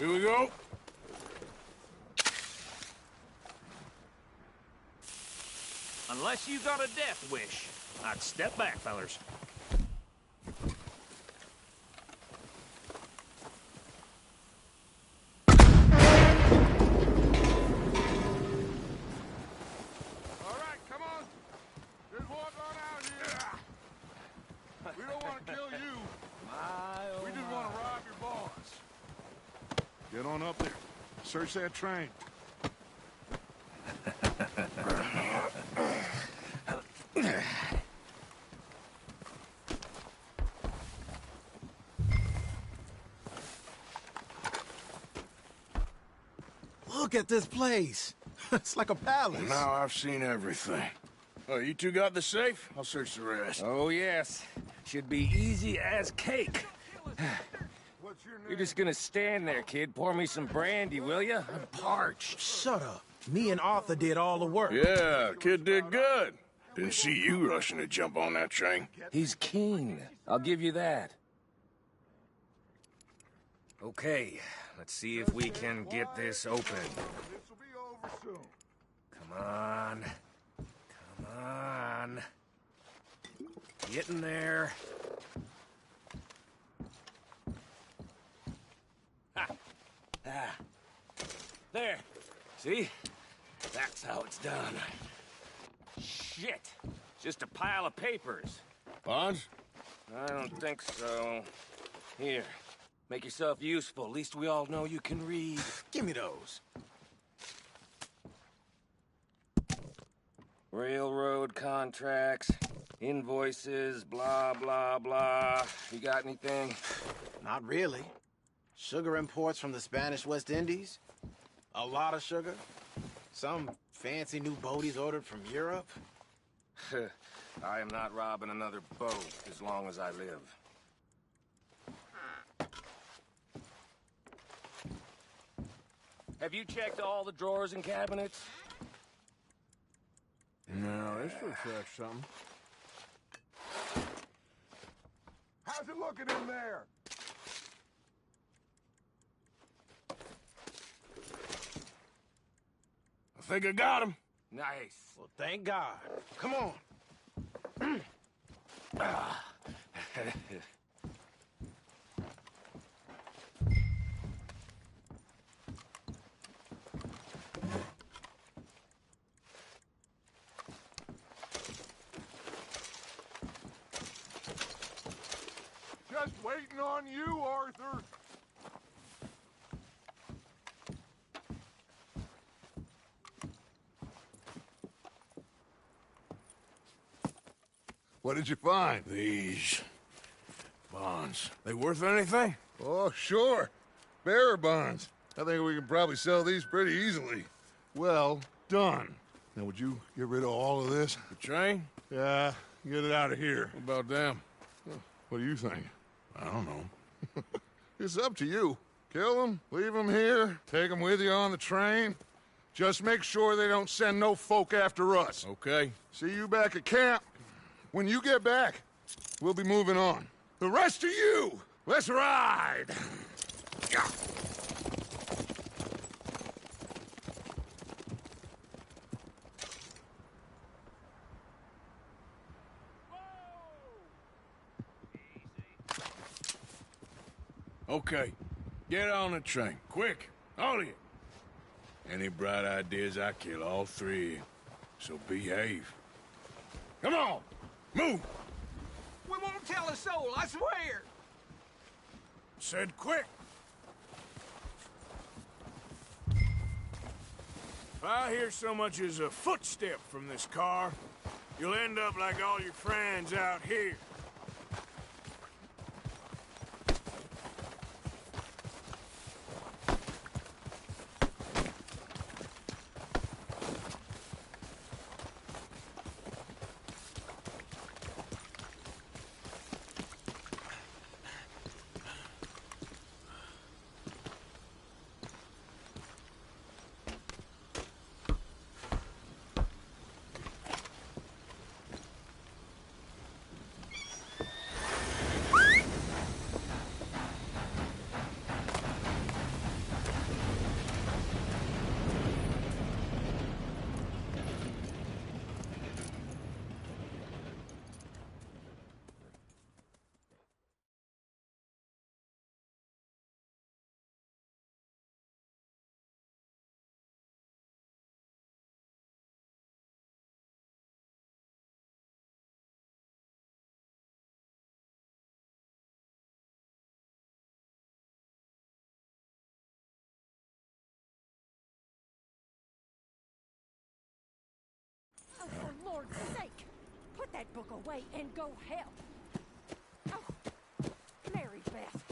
Here we go. Unless you got a death wish, I'd step back, fellers. All right, come on. Just walk on out here. We don't want to kill you. We just want to rob your boss. Get on up there. Search that train. Look at this place. It's like a palace. Now I've seen everything. Oh, you two got the safe? I'll search the rest. Oh, yes. Should be easy as cake. You're just gonna stand there, kid. Pour me some brandy, will you? I'm parched. Shut up. Me and Arthur did all the work. Yeah, kid did good. Didn't see you rushing to jump on that train. He's keen. I'll give you that. Okay, let's see if we can get this open. This will be over soon. Come on. Come on. Get in there. Ha! Ah. There. See? That's how it's done. Shit. Just a pile of papers. Bonds? I don't think so. Here. Make yourself useful. At least we all know you can read. Give me those. Railroad contracts, invoices, blah, blah, blah. You got anything? Not really. Sugar imports from the Spanish West Indies. A lot of sugar. Some fancy new boaties ordered from Europe. I am not robbing another boat as long as I live. Have you checked all the drawers and cabinets? No, this looks like something. How's it looking in there? I think I got him. Nice. Well, thank God. Come on. Just waiting on you, Arthur. What did you find? These bonds. They worth anything? Oh, sure. Bearer bonds. I think we can probably sell these pretty easily. Well done. Now, would you get rid of all of this? The train? Yeah, get it out of here. What about them? What do you think? I don't know. It's up to you. Kill them, leave them here, take them with you on the train. Just make sure they don't send no folk after us. Okay. See you back at camp. When you get back, we'll be moving on. The rest of you, let's ride! Yeah. Okay. Get on the train. Quick. All of you. Any bright ideas, I kill all three of you. So behave. Come on! Move! We won't tell a soul, I swear! Said quick. If I hear so much as a footstep from this car, you'll end up like all your friends out here. God's sake! Put that book away and go help. Oh, Mary Beth.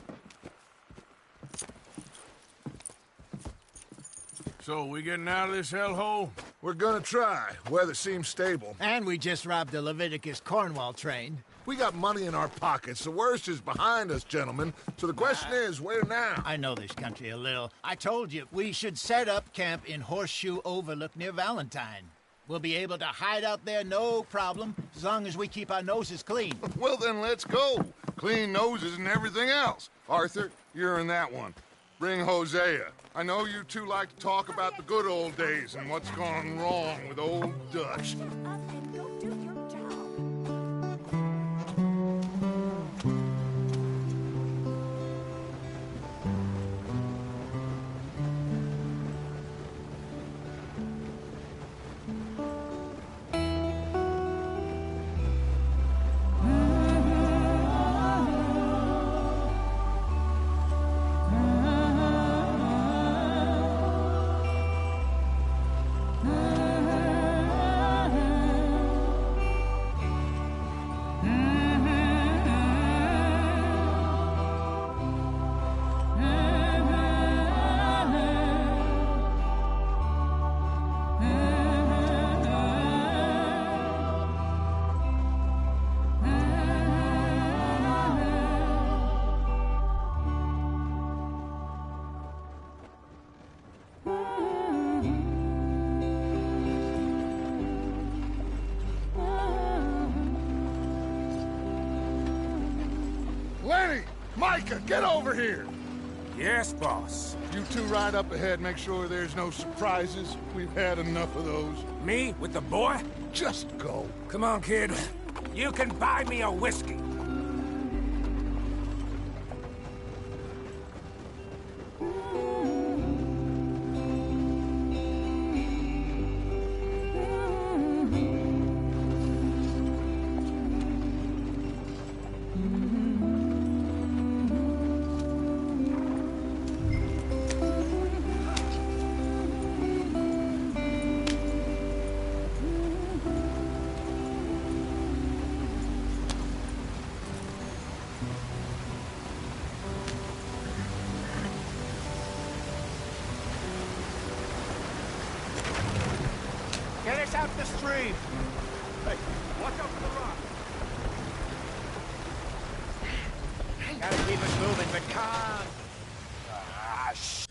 So, we getting out of this hellhole? We're gonna try. Weather seems stable. And we just robbed the Leviticus Cornwall train. We got money in our pockets. The worst is behind us, gentlemen. So the question is, where now? I know this country a little. I told you, we should set up camp in Horseshoe Overlook near Valentine. We'll be able to hide out there no problem, as long as we keep our noses clean. Well, then let's go. Clean noses and everything else. Arthur, you're in that one. Bring Hosea. I know you two like to talk about the good old days and what's gone wrong with old Dutch. Lenny! Micah, get over here! Yes, boss. You two ride up ahead, make sure there's no surprises. We've had enough of those. Me with the boy? Just go. Come on, kid. You can buy me a whiskey. Get us out the stream! Hey, watch out for the rock. Gotta keep us moving, but calm. Ah, shit.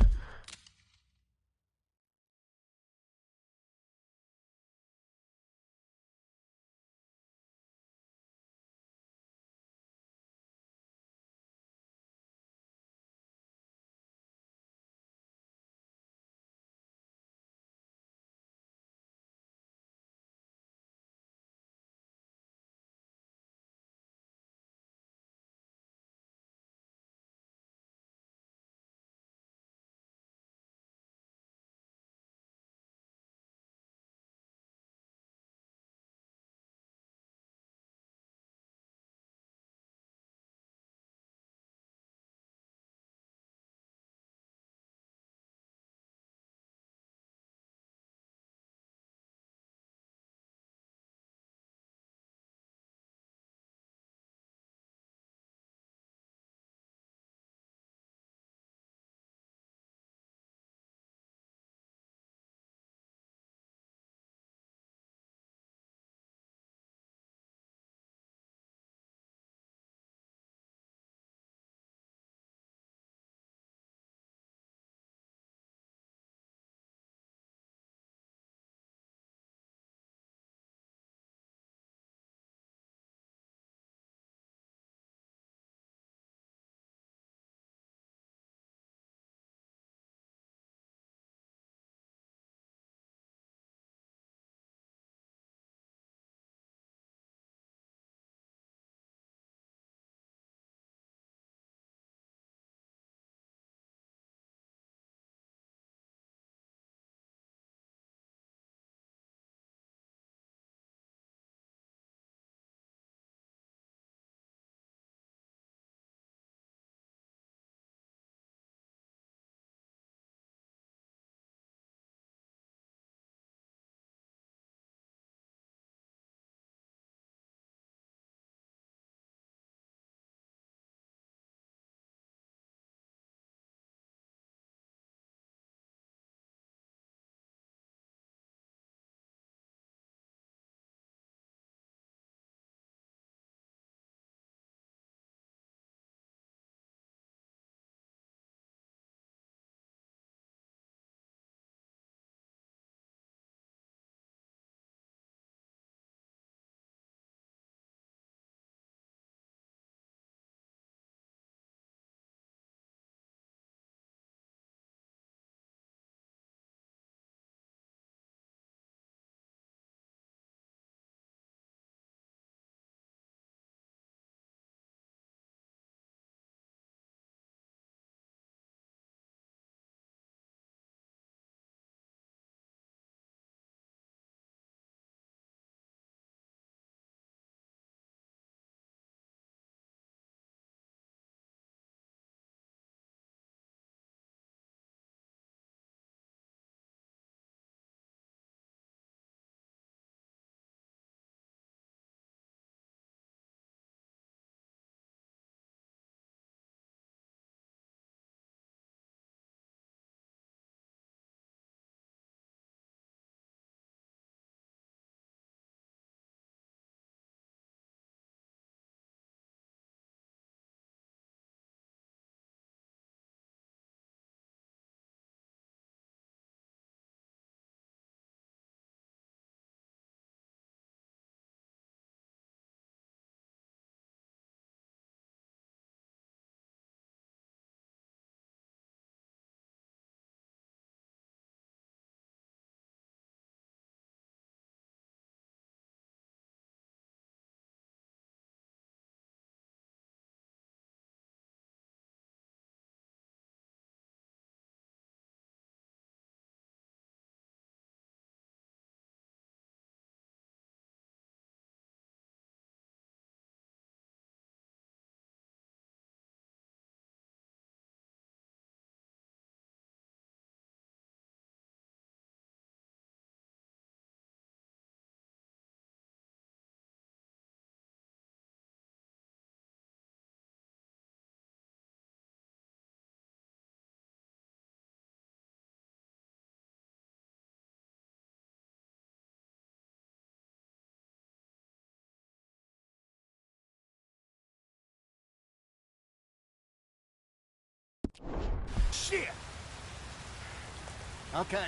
Okay,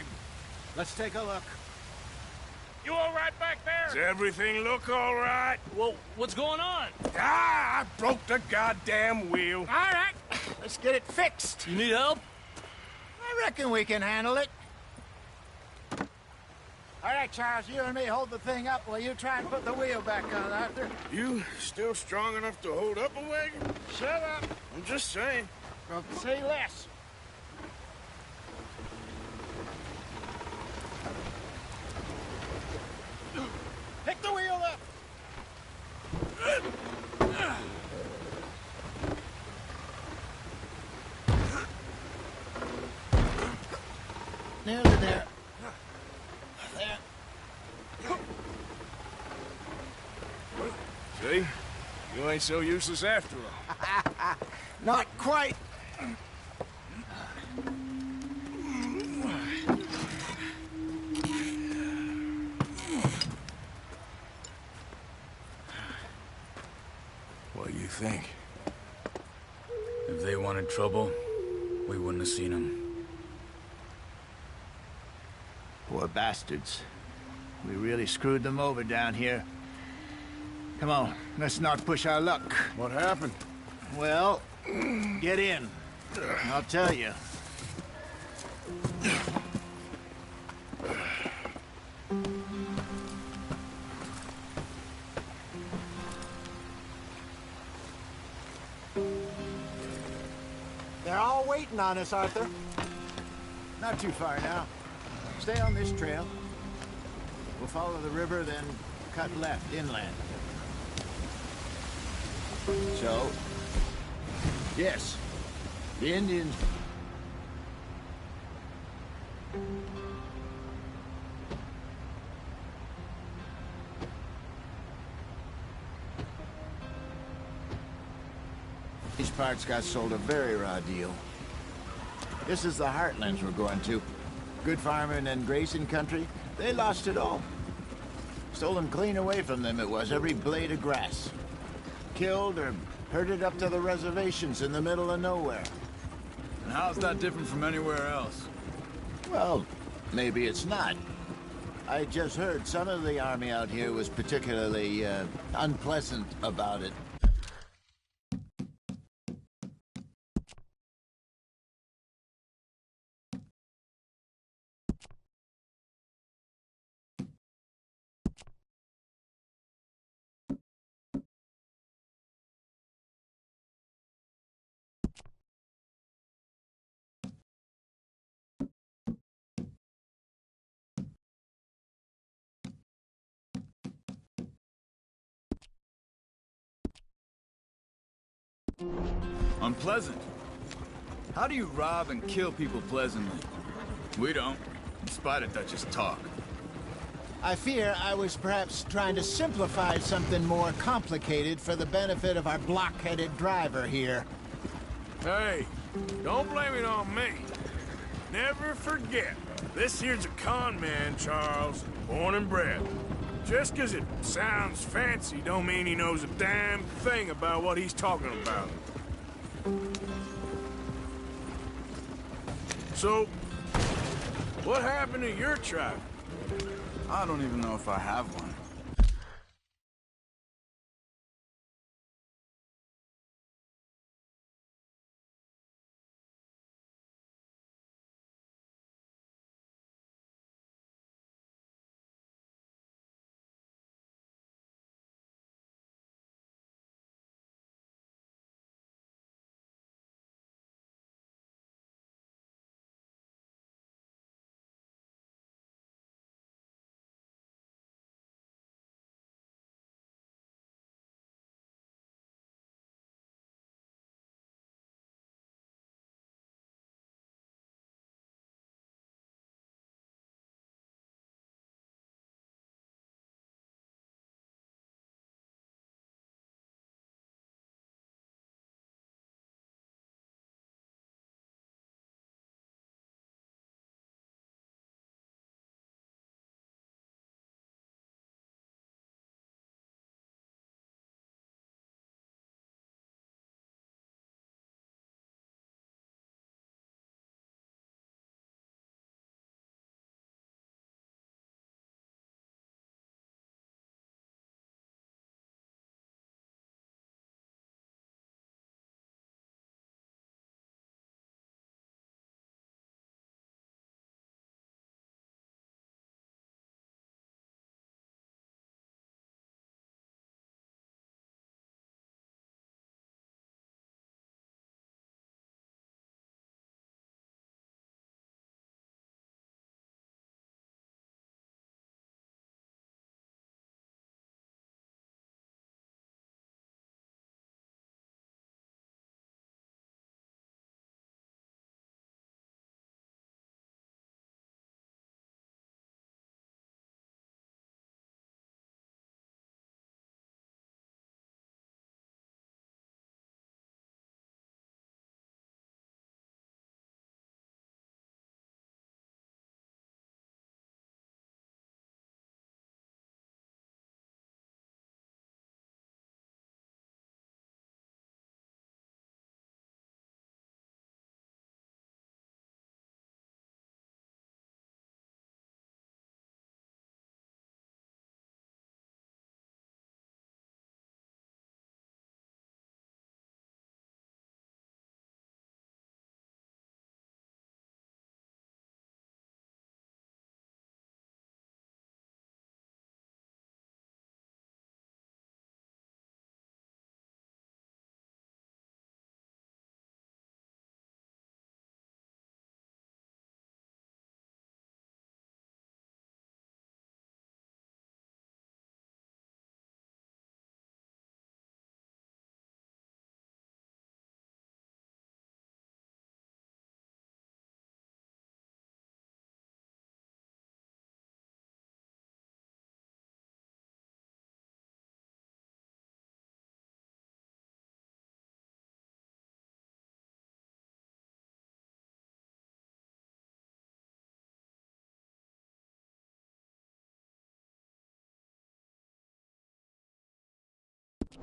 let's take a look. You all right back there? Does everything look all right? Well, what's going on? Ah, I broke the goddamn wheel. All right, let's get it fixed. You need help? I reckon we can handle it. All right, Charles, you and me hold the thing up while you try and put the wheel back on, Arthur. You still strong enough to hold up a wagon? Shut up. I'm just saying. Well, say less. Pick the wheel up. Nearly there. There. See? You ain't so useless after all. Not quite. What do you think? If they wanted trouble, we wouldn't have seen them. Poor bastards. We really screwed them over down here. Come on, let's not push our luck. What happened? Well, get in. I'll tell you. They're all waiting on us, Arthur. Not too far now. Stay on this trail. We'll follow the river, then cut left inland. So, yes, the Indians. These parts got sold a very raw deal. This is the heartlands we're going to. Good farming and grazing country, they lost it all. Stolen clean away from them it was, every blade of grass. Killed or herded up to the reservations in the middle of nowhere. And how's that different from anywhere else? Well, maybe it's not. I just heard some of the army out here was particularly unpleasant about it. Unpleasant? How do you rob and kill people pleasantly? We don't, in spite of Dutch's talk. I fear I was perhaps trying to simplify something more complicated for the benefit of our blockheaded driver here. Hey, don't blame it on me. Never forget, this here's a con man, Charles, born and bred. Just 'cause it sounds fancy don't mean he knows a damn thing about what he's talking about. So, what happened to your tribe? I don't even know if I have one.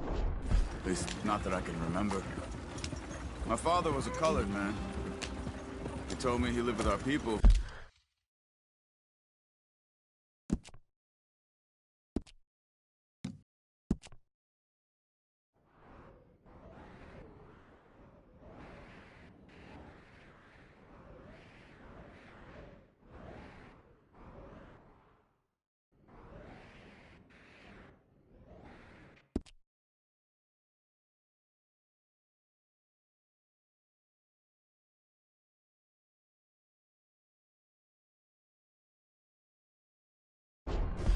At least, not that I can remember. My father was a colored man. He told me he lived with our people.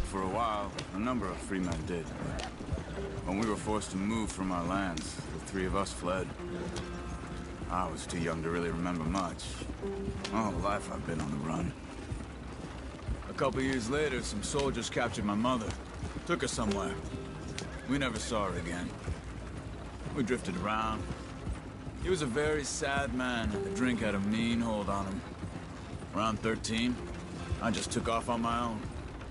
For a while, a number of free men did. When we were forced to move from our lands, the three of us fled. I was too young to really remember much. My whole life I've been on the run. A couple years later, some soldiers captured my mother. Took her somewhere. We never saw her again. We drifted around. He was a very sad man. The drink had a mean hold on him. Around 13, I just took off on my own.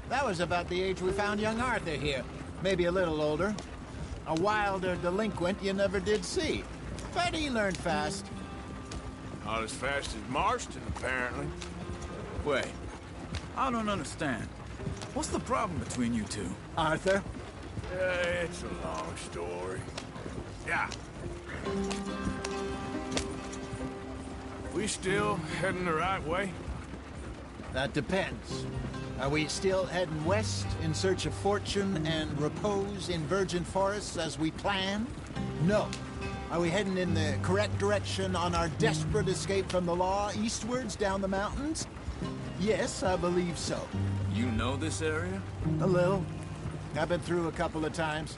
That was about the age we found young Arthur here. Maybe a little older. A wilder delinquent you never did see. But he learned fast. Not as fast as Marston, apparently. Wait, I don't understand. What's the problem between you two? Arthur? It's a long story. Yeah. We still heading the right way? That depends. Are we still heading west in search of fortune and repose in virgin forests as we planned? No. Are we heading in the correct direction on our desperate escape from the law eastwards down the mountains? Yes, I believe so. You know this area? A little. I've been through a couple of times.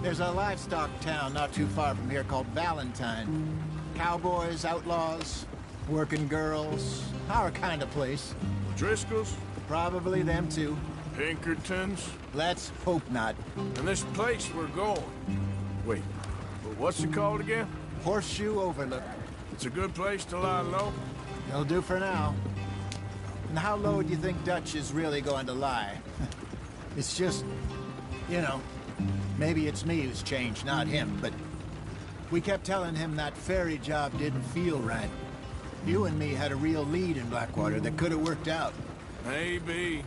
There's a livestock town not too far from here called Valentine. Cowboys, outlaws, working girls, our kind of place. Driscolls? Probably them too. Pinkertons? Let's hope not. And this place we're going. Wait, what's it called again? Horseshoe Overlook. It's a good place to lie low? It'll do for now. And how low do you think Dutch is really going to lie? It's just, you know, maybe it's me who's changed, not him, but we kept telling him that ferry job didn't feel right. You and me had a real lead in Blackwater that could have worked out. Maybe.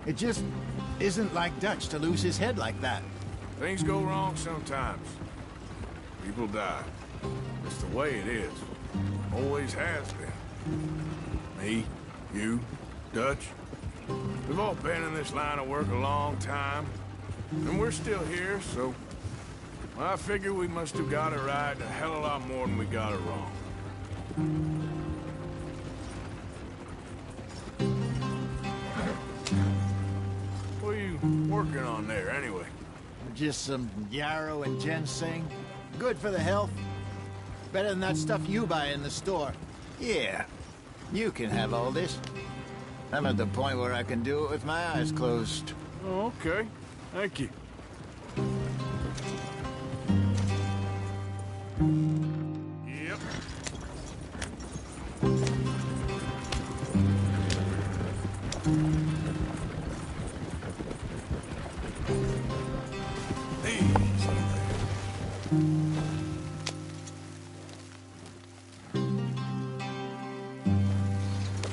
It just isn't like Dutch to lose his head like that. Things go wrong sometimes. People die. It's the way it is. Always has been. Me, you, Dutch. We've all been in this line of work a long time. And we're still here, so... I figure we must have got it right a hell of a lot more than we got it wrong. What are you working on there, anyway? Just some yarrow and ginseng. Good for the health. Better than that stuff you buy in the store. Yeah, you can have all this. I'm at the point where I can do it with my eyes closed. Oh, okay. Thank you. Yep.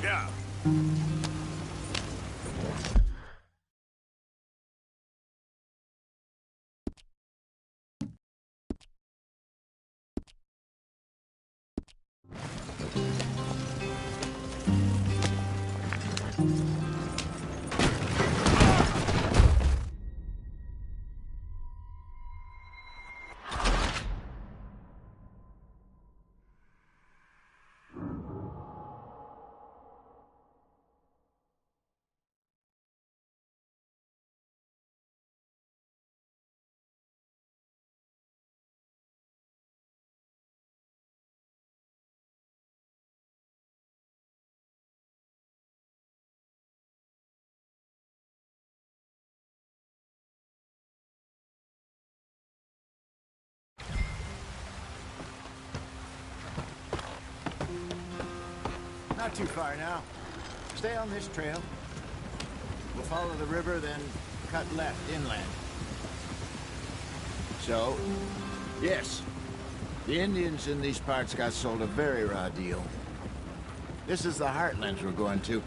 Yeah. Not too far now. Stay on this trail. We'll follow the river, then cut left inland. So, yes, the Indians in these parts got sold a very raw deal. This is the heartlands we're going to.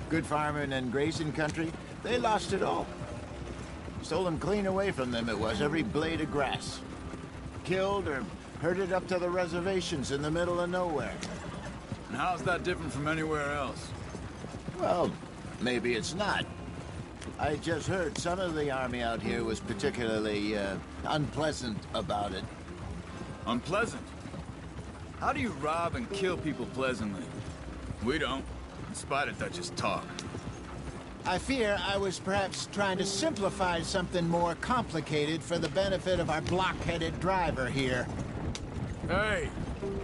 Good farming and grazing country, they lost it all. Stolen clean away from them it was, every blade of grass. Killed or herded up to the reservations in the middle of nowhere. And how's that different from anywhere else? Well, maybe it's not. I just heard some of the army out here was particularly, unpleasant about it. Unpleasant? How do you rob and kill people pleasantly? We don't, in spite of Dutch's talk. I fear I was perhaps trying to simplify something more complicated for the benefit of our block-headed driver here. Hey,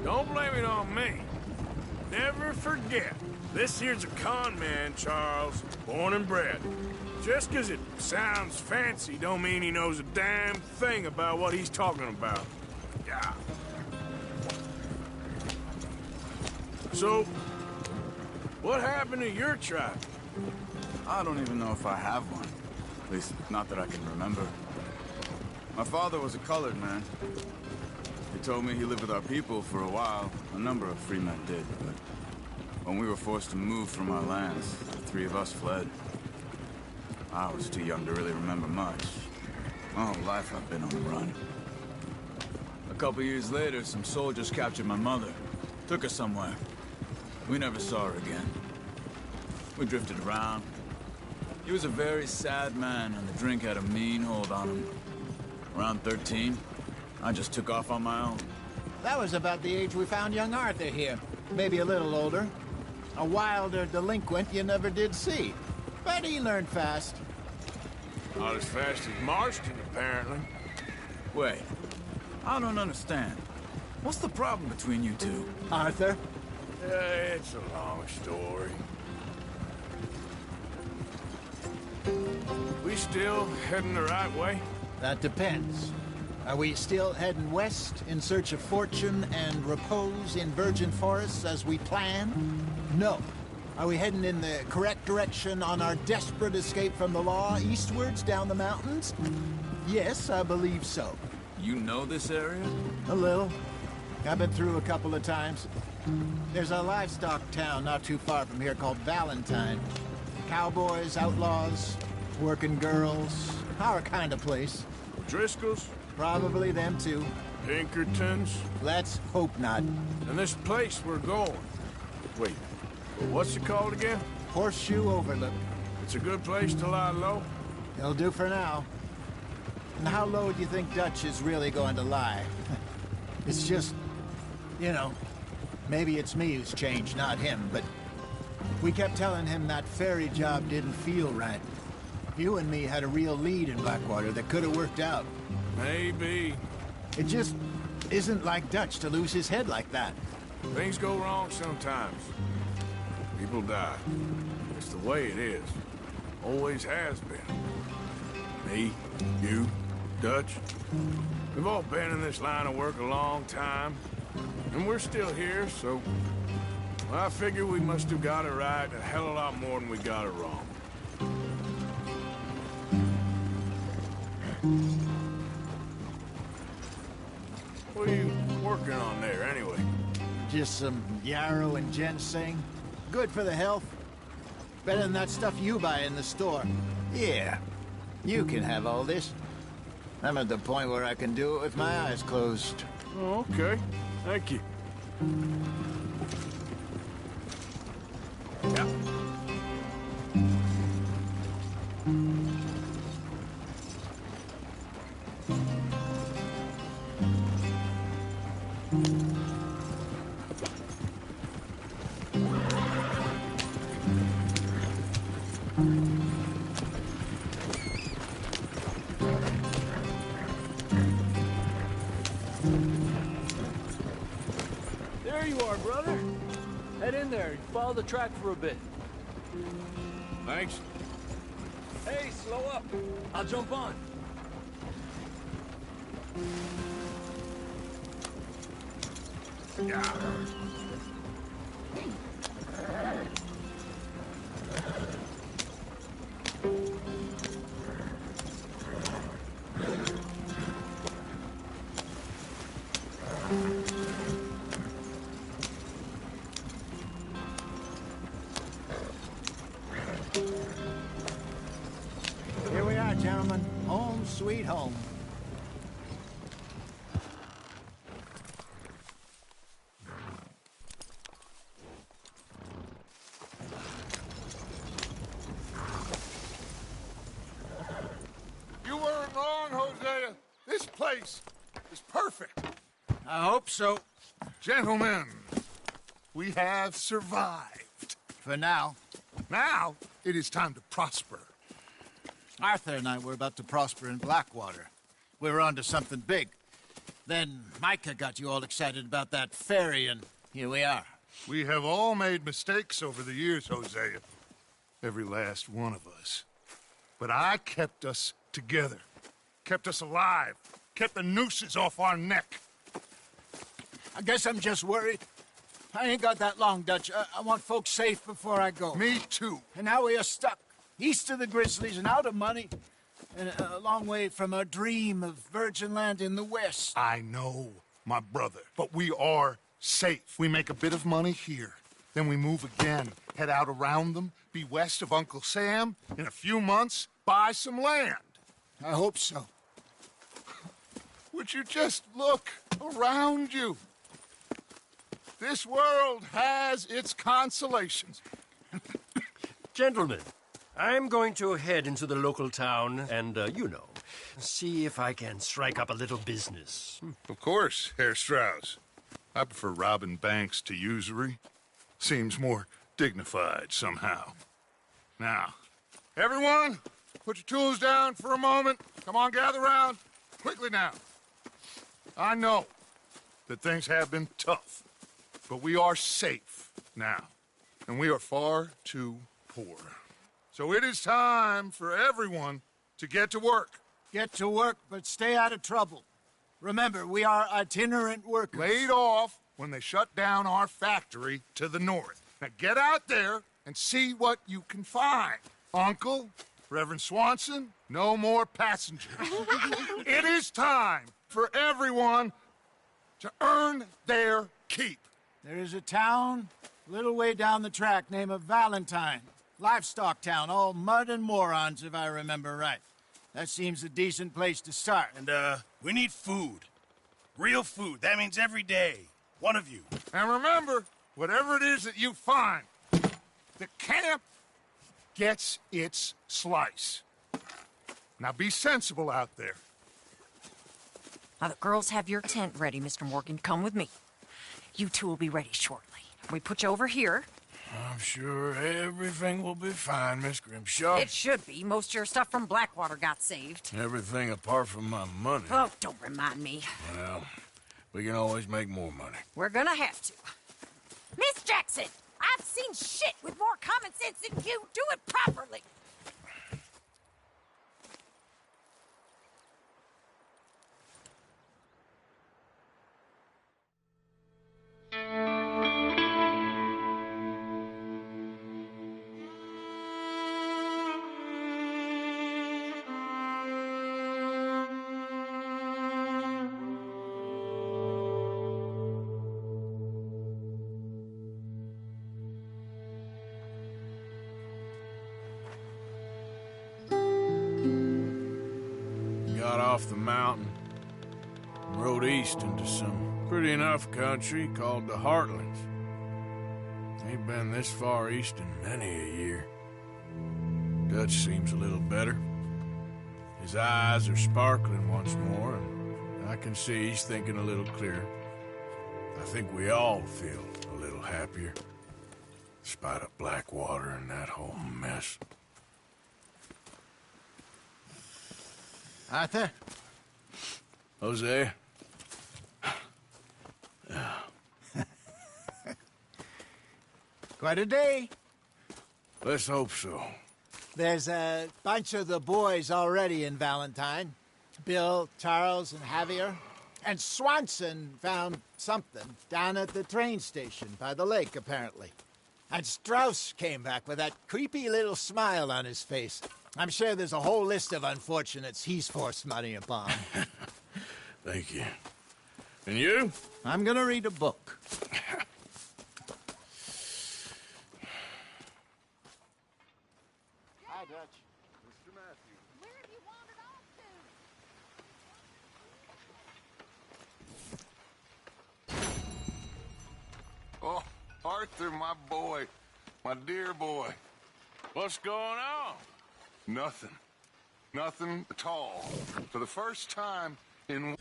don't blame it on me. Never forget, this here's a con man, Charles, born and bred. Just 'cause it sounds fancy don't mean he knows a damn thing about what he's talking about. Yeah. So, what happened to your tribe? I don't even know if I have one. At least, not that I can remember. My father was a colored man. He told me he lived with our people for a while. A number of free men did, but when we were forced to move from our lands, the three of us fled. I was too young to really remember much. My whole life I've been on the run. A couple years later, some soldiers captured my mother. Took her somewhere. We never saw her again. We drifted around. He was a very sad man, and the drink had a mean hold on him. Around 13, I just took off on my own. That was about the age we found young Arthur here. Maybe a little older. A wilder delinquent you never did see. But he learned fast. Not as fast as Marston, apparently. Wait, I don't understand. What's the problem between you two? Arthur? It's a long story. We still heading the right way? That depends. Are we still heading west in search of fortune and repose in virgin forests as we planned? No. Are we heading in the correct direction on our desperate escape from the law eastwards down the mountains? Yes, I believe so. You know this area? A little. I've been through a couple of times. There's a livestock town not too far from here called Valentine. Cowboys, outlaws, working girls, our kind of place. Driscoll's? Probably them too. Pinkertons? Let's hope not. And this place we're going. Wait, what's it called again? Horseshoe Overlook. It's a good place to lie low? It'll do for now. And how low do you think Dutch is really going to lie? It's just, you know, maybe it's me who's changed, not him, but we kept telling him that ferry job didn't feel right. You and me had a real lead in Blackwater that could have worked out. Maybe. It just isn't like Dutch to lose his head like that. Things go wrong sometimes. People die. It's the way it is. Always has been. Me, you, Dutch. We've all been in this line of work a long time. And we're still here, so... I figure we must have got it right a hell of a lot more than we got it wrong. What are you working on there, anyway? Just some yarrow and ginseng. Good for the health. Better than that stuff you buy in the store. Yeah, you can have all this. I'm at the point where I can do it with my eyes closed. Oh, okay. Thank you. Yeah. There you are, brother. Head in there. Follow the track for a bit. Thanks. Hey, slow up. I'll jump on. Yeah. sweet home. You weren't wrong, Hosea. This place is perfect. I hope so. Gentlemen, we have survived. For now. Now, it is time to prosper. Arthur and I were about to prosper in Blackwater. We were onto something big. Then Micah got you all excited about that ferry, and here we are. We have all made mistakes over the years, Hosea. Every last one of us. But I kept us together. Kept us alive. Kept the nooses off our neck. I guess I'm just worried. I ain't got that long, Dutch. I want folks safe before I go. Me too. And now we are stuck, east of the Grizzlies and out of money, and a long way from our dream of virgin land in the west. I know, my brother, but we are safe. We make a bit of money here. Then we move again, head out around them, be west of Uncle Sam. In a few months, buy some land. I hope so. Would you just look around you? This world has its consolations. Gentlemen, I'm going to head into the local town and, see if I can strike up a little business. Of course, Herr Strauss. I prefer robbing banks to usury. Seems more dignified somehow. Now, everyone, put your tools down for a moment. Come on, gather round. Quickly now. I know that things have been tough, but we are safe now, and we are far too poor. So it is time for everyone to get to work. Get to work, but stay out of trouble. Remember, we are itinerant workers. Laid off when they shut down our factory to the north. Now get out there and see what you can find. Uncle, Reverend Swanson, no more passengers. It is time for everyone to earn their keep. There is a town a little way down the track named Valentine. Livestock town, all mud and morons, if I remember right. That seems a decent place to start. And, we need food. Real food. That means every day. One of you. And remember, whatever it is that you find, the camp gets its slice. Now be sensible out there. Now, the girls have your tent ready, Mr. Morgan. Come with me. You two will be ready shortly. We put you over here. I'm sure everything will be fine, Miss Grimshaw. It should be. Most of your stuff from Blackwater got saved. Everything apart from my money. Oh, don't remind me. Well, we can always make more money. We're gonna have to. Miss Jackson, I've seen shit with more common sense than you. Do it properly. Got off the mountain and rode east into some pretty enough country called the Heartlands. Ain't been this far east in many a year. Dutch seems a little better. His eyes are sparkling once more, and I can see he's thinking a little clearer. I think we all feel a little happier, despite of Blackwater and that whole mess. Arthur? Jose? Quite a day. Let's hope so. There's a bunch of the boys already in Valentine. Bill, Charles, and Javier. And Swanson found something down at the train station by the lake, apparently. And Strauss came back with that creepy little smile on his face. I'm sure there's a whole list of unfortunates he's forced money upon. Thank you. And you? I'm gonna read a book. Hi, Dutch. Mr. Matthew. Where have you wandered off to? Arthur, my boy. My dear boy. What's going on? Nothing. Nothing at all. For the first time in...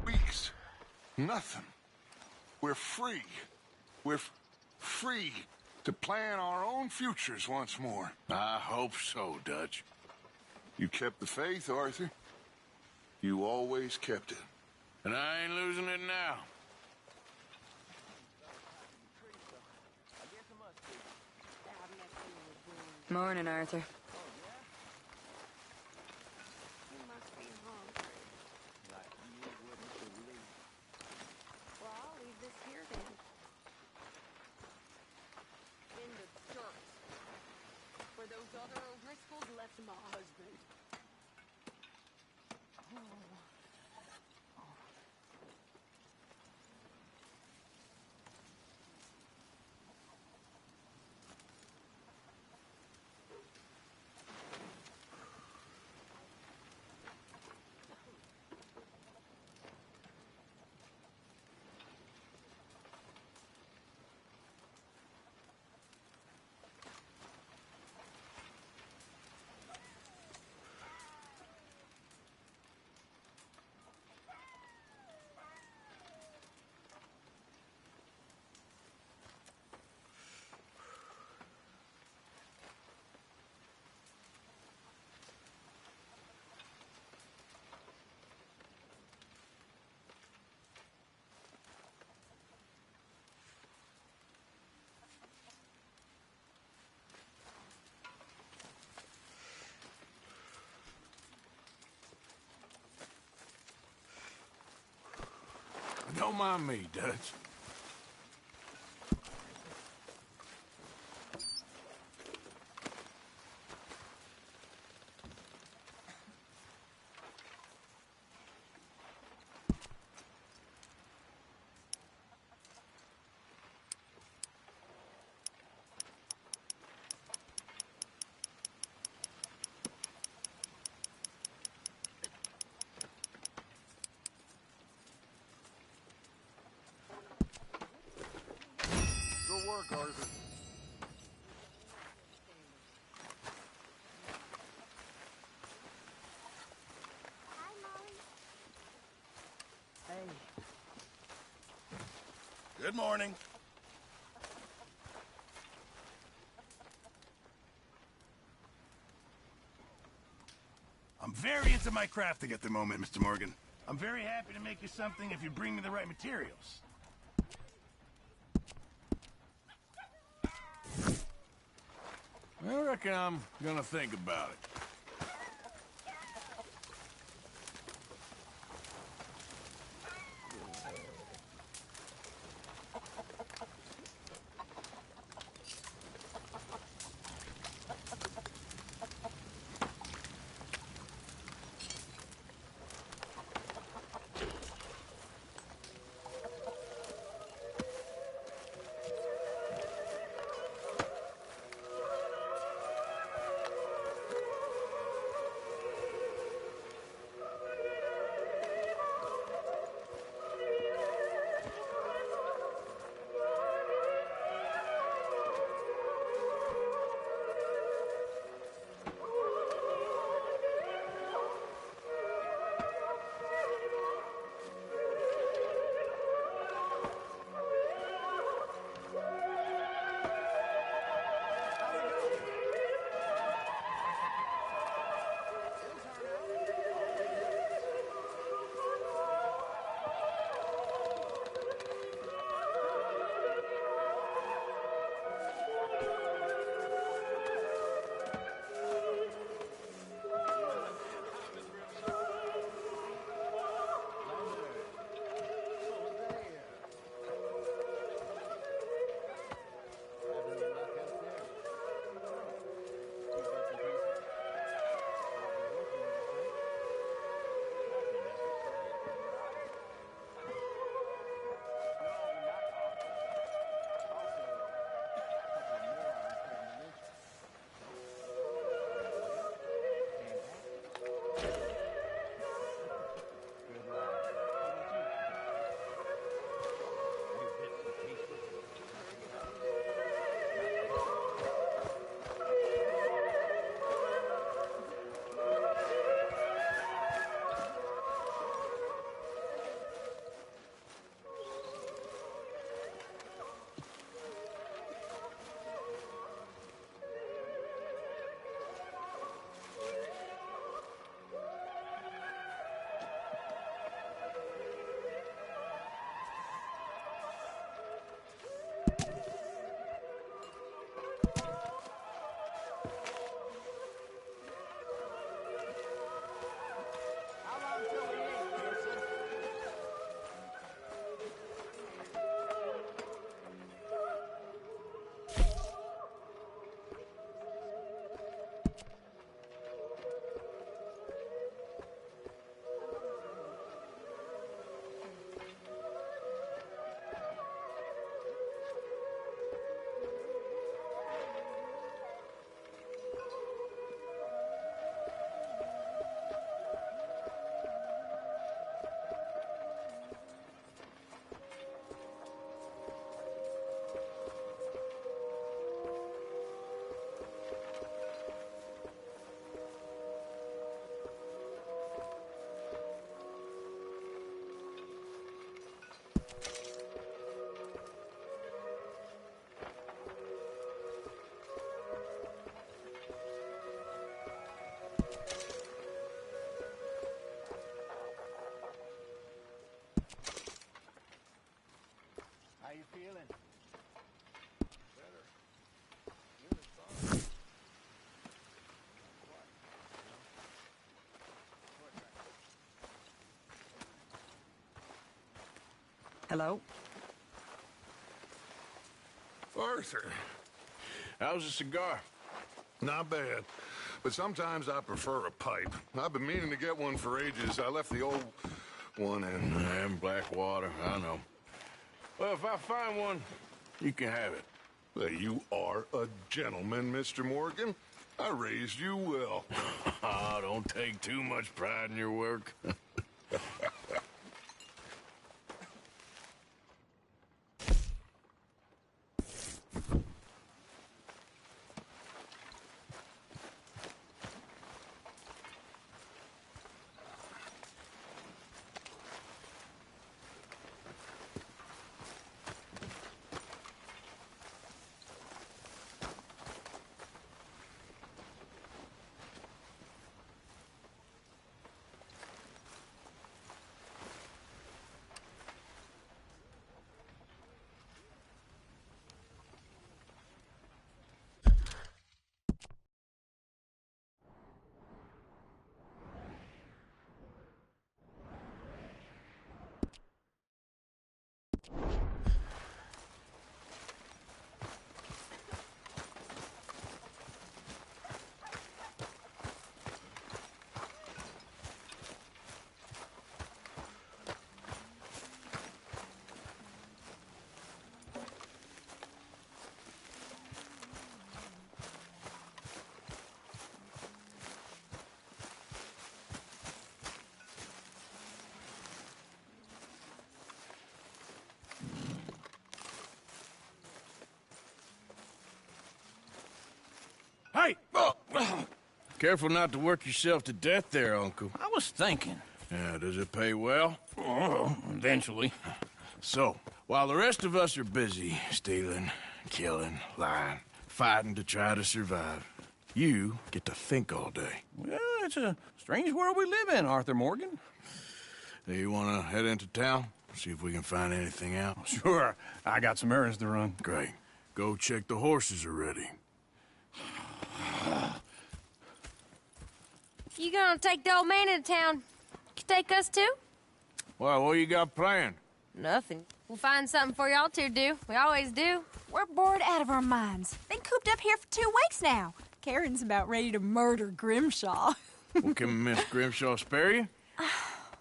weeks. Nothing. We're free. We're free to plan our own futures once more. I hope so, Dutch. You kept the faith, Arthur. You always kept it. And I ain't losing it now. Morning, Arthur. Well, I'll leave this here then. In the dirt. Where those other O'Driscolls left my husband. Don't mind me, Dutch. Good work, Arthur. Good morning. I'm very into my crafting at the moment, Mr. Morgan. I'm very happy to make you something if you bring me the right materials. I reckon I'm gonna think about it. feeling? Hello? Arthur, how's a cigar? Not bad, but sometimes I prefer a pipe. I've been meaning to get one for ages. I left the old one in Blackwater, I know. Well, if I find one, you can have it. Well, you are a gentleman, Mr. Morgan. I raised you well. Oh, don't take too much pride in your work. Hey! Oh. Careful not to work yourself to death there, Uncle. I was thinking. Yeah, does it pay well? Oh, eventually. So, while the rest of us are busy stealing, killing, lying, fighting to try to survive, you get to think all day. Well, it's a strange world we live in, Arthur Morgan. Hey, you want to head into town? See if we can find anything out? Sure. I got some errands to run. Great. Go check the horses are ready. You gonna take the old man into town? You take us too? Well, what you got planned? Nothing. We'll find something for y'all to do. We always do. We're bored out of our minds. Been cooped up here for 2 weeks now. Karen's about ready to murder Grimshaw. Well, can Miss Grimshaw spare you?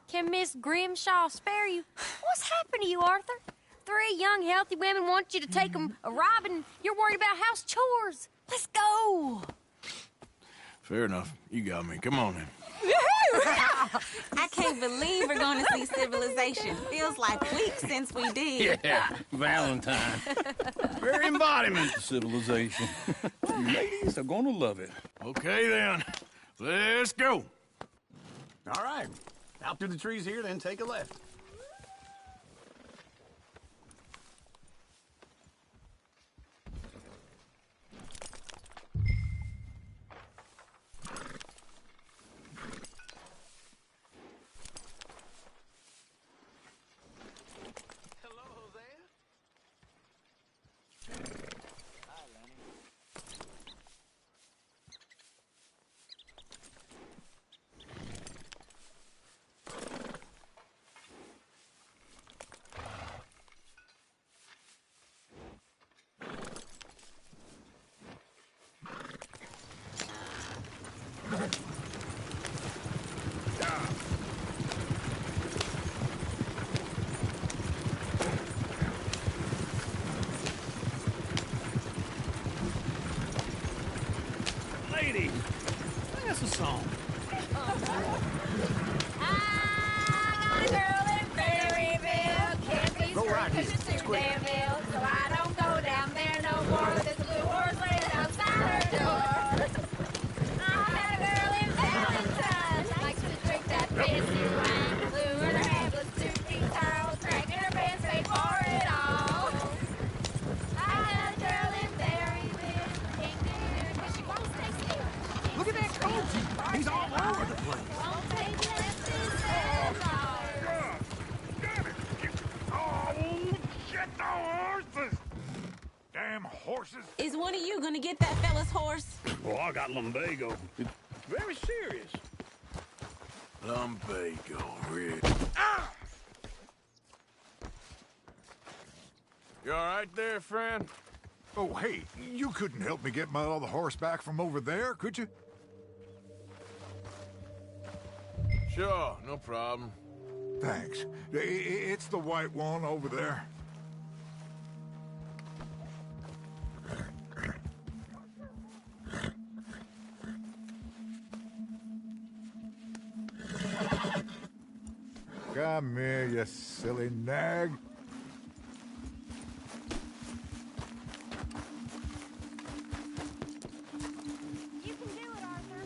Can Miss Grimshaw spare you? What's happened to you, Arthur? 3 young, healthy women want you to take them a robbing. You're worried about house chores. Let's go. Fair enough. You got me. Come on then. I can't believe we're going to see civilization. Feels like weeks since we did. Yeah, Valentine. Very embodiment of civilization. You ladies are gonna love it. Okay then. Let's go. All right. Out through the trees here, then take a left. Lady, sing us a song. Go right here. It's quick. So I don't go down there no more. There's a blue horse laying outside her door. I had a girl in Valentine. Likes to drink that fancy wine. Blue in her head was 2 feet tall. Cracking her pants, paid for it all. I had a girl in Berryville. Can't get her 'cause she won't stay still. Look at that coach. He's all over the place. Won't take left instead of right. horses! Is one of you gonna get that fella's horse? Well, I got lumbago. It's very serious. Lumbago, really. Ah! You all right there, friend? Oh, hey, you couldn't help me get my other horse back from over there, could you? Sure, no problem. Thanks. It's the white one over there. Come here, you silly nag. You can do it, Arthur.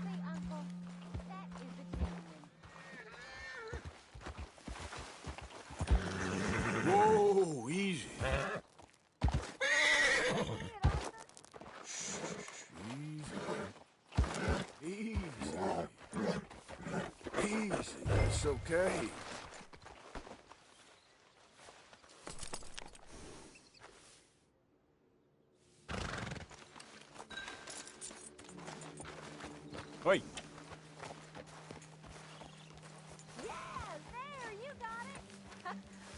See, Uncle, that is a gentleman. Whoa, easy. Easy. Easy. It's okay. Wait. Yeah, there, you got it.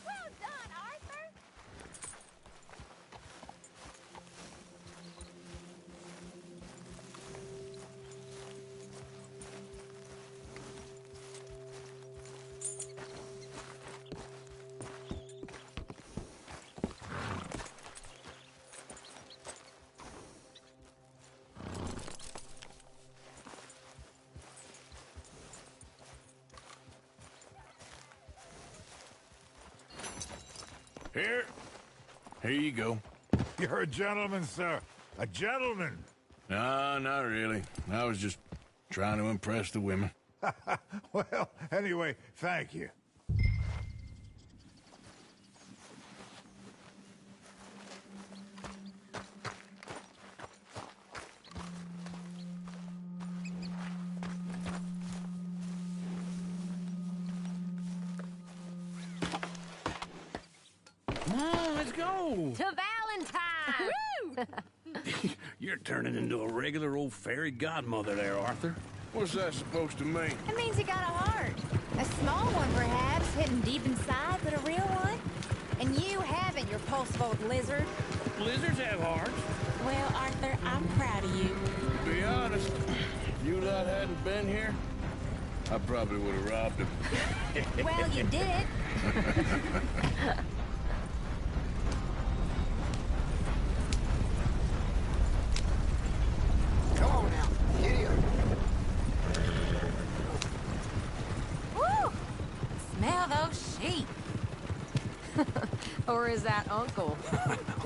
Well done, Arthur. Here you go. You're a gentleman, sir. A gentleman. No, not really. I was just trying to impress the women. Well, anyway, thank you. Come on, let's go. To Valentine! You're turning into a regular old fairy godmother there, Arthur. What's that supposed to mean? It means you got a heart. A small one, perhaps, hidden deep inside, but a real one. And you haven't, your pulse-vote lizard. Lizards have hearts. Well, Arthur, I'm proud of you. To be honest, if you lot hadn't been here, I probably would have robbed him. Well, you did. Come on now, get here. Woo! Smell those sheep. Or is that Uncle?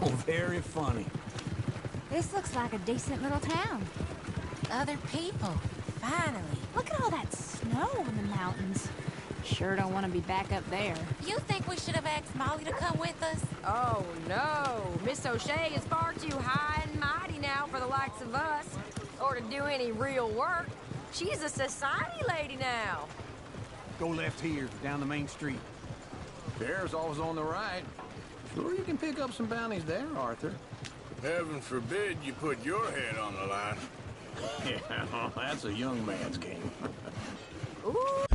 Oh, very funny. This looks like a decent little town. Other people, finally. Look at all that snow on the mountains. Sure don't want to be back up there. You think we should have asked Molly to come with us? Oh, no. Miss O'Shea is far too high and mighty now for the likes of us, or to do any real work. She's a society lady now. Go left here, down the main street. Bear's always on the right. Sure you can pick up some bounties there, Arthur. Heaven forbid you put your head on the line. Yeah, that's a young man's game. Ooh.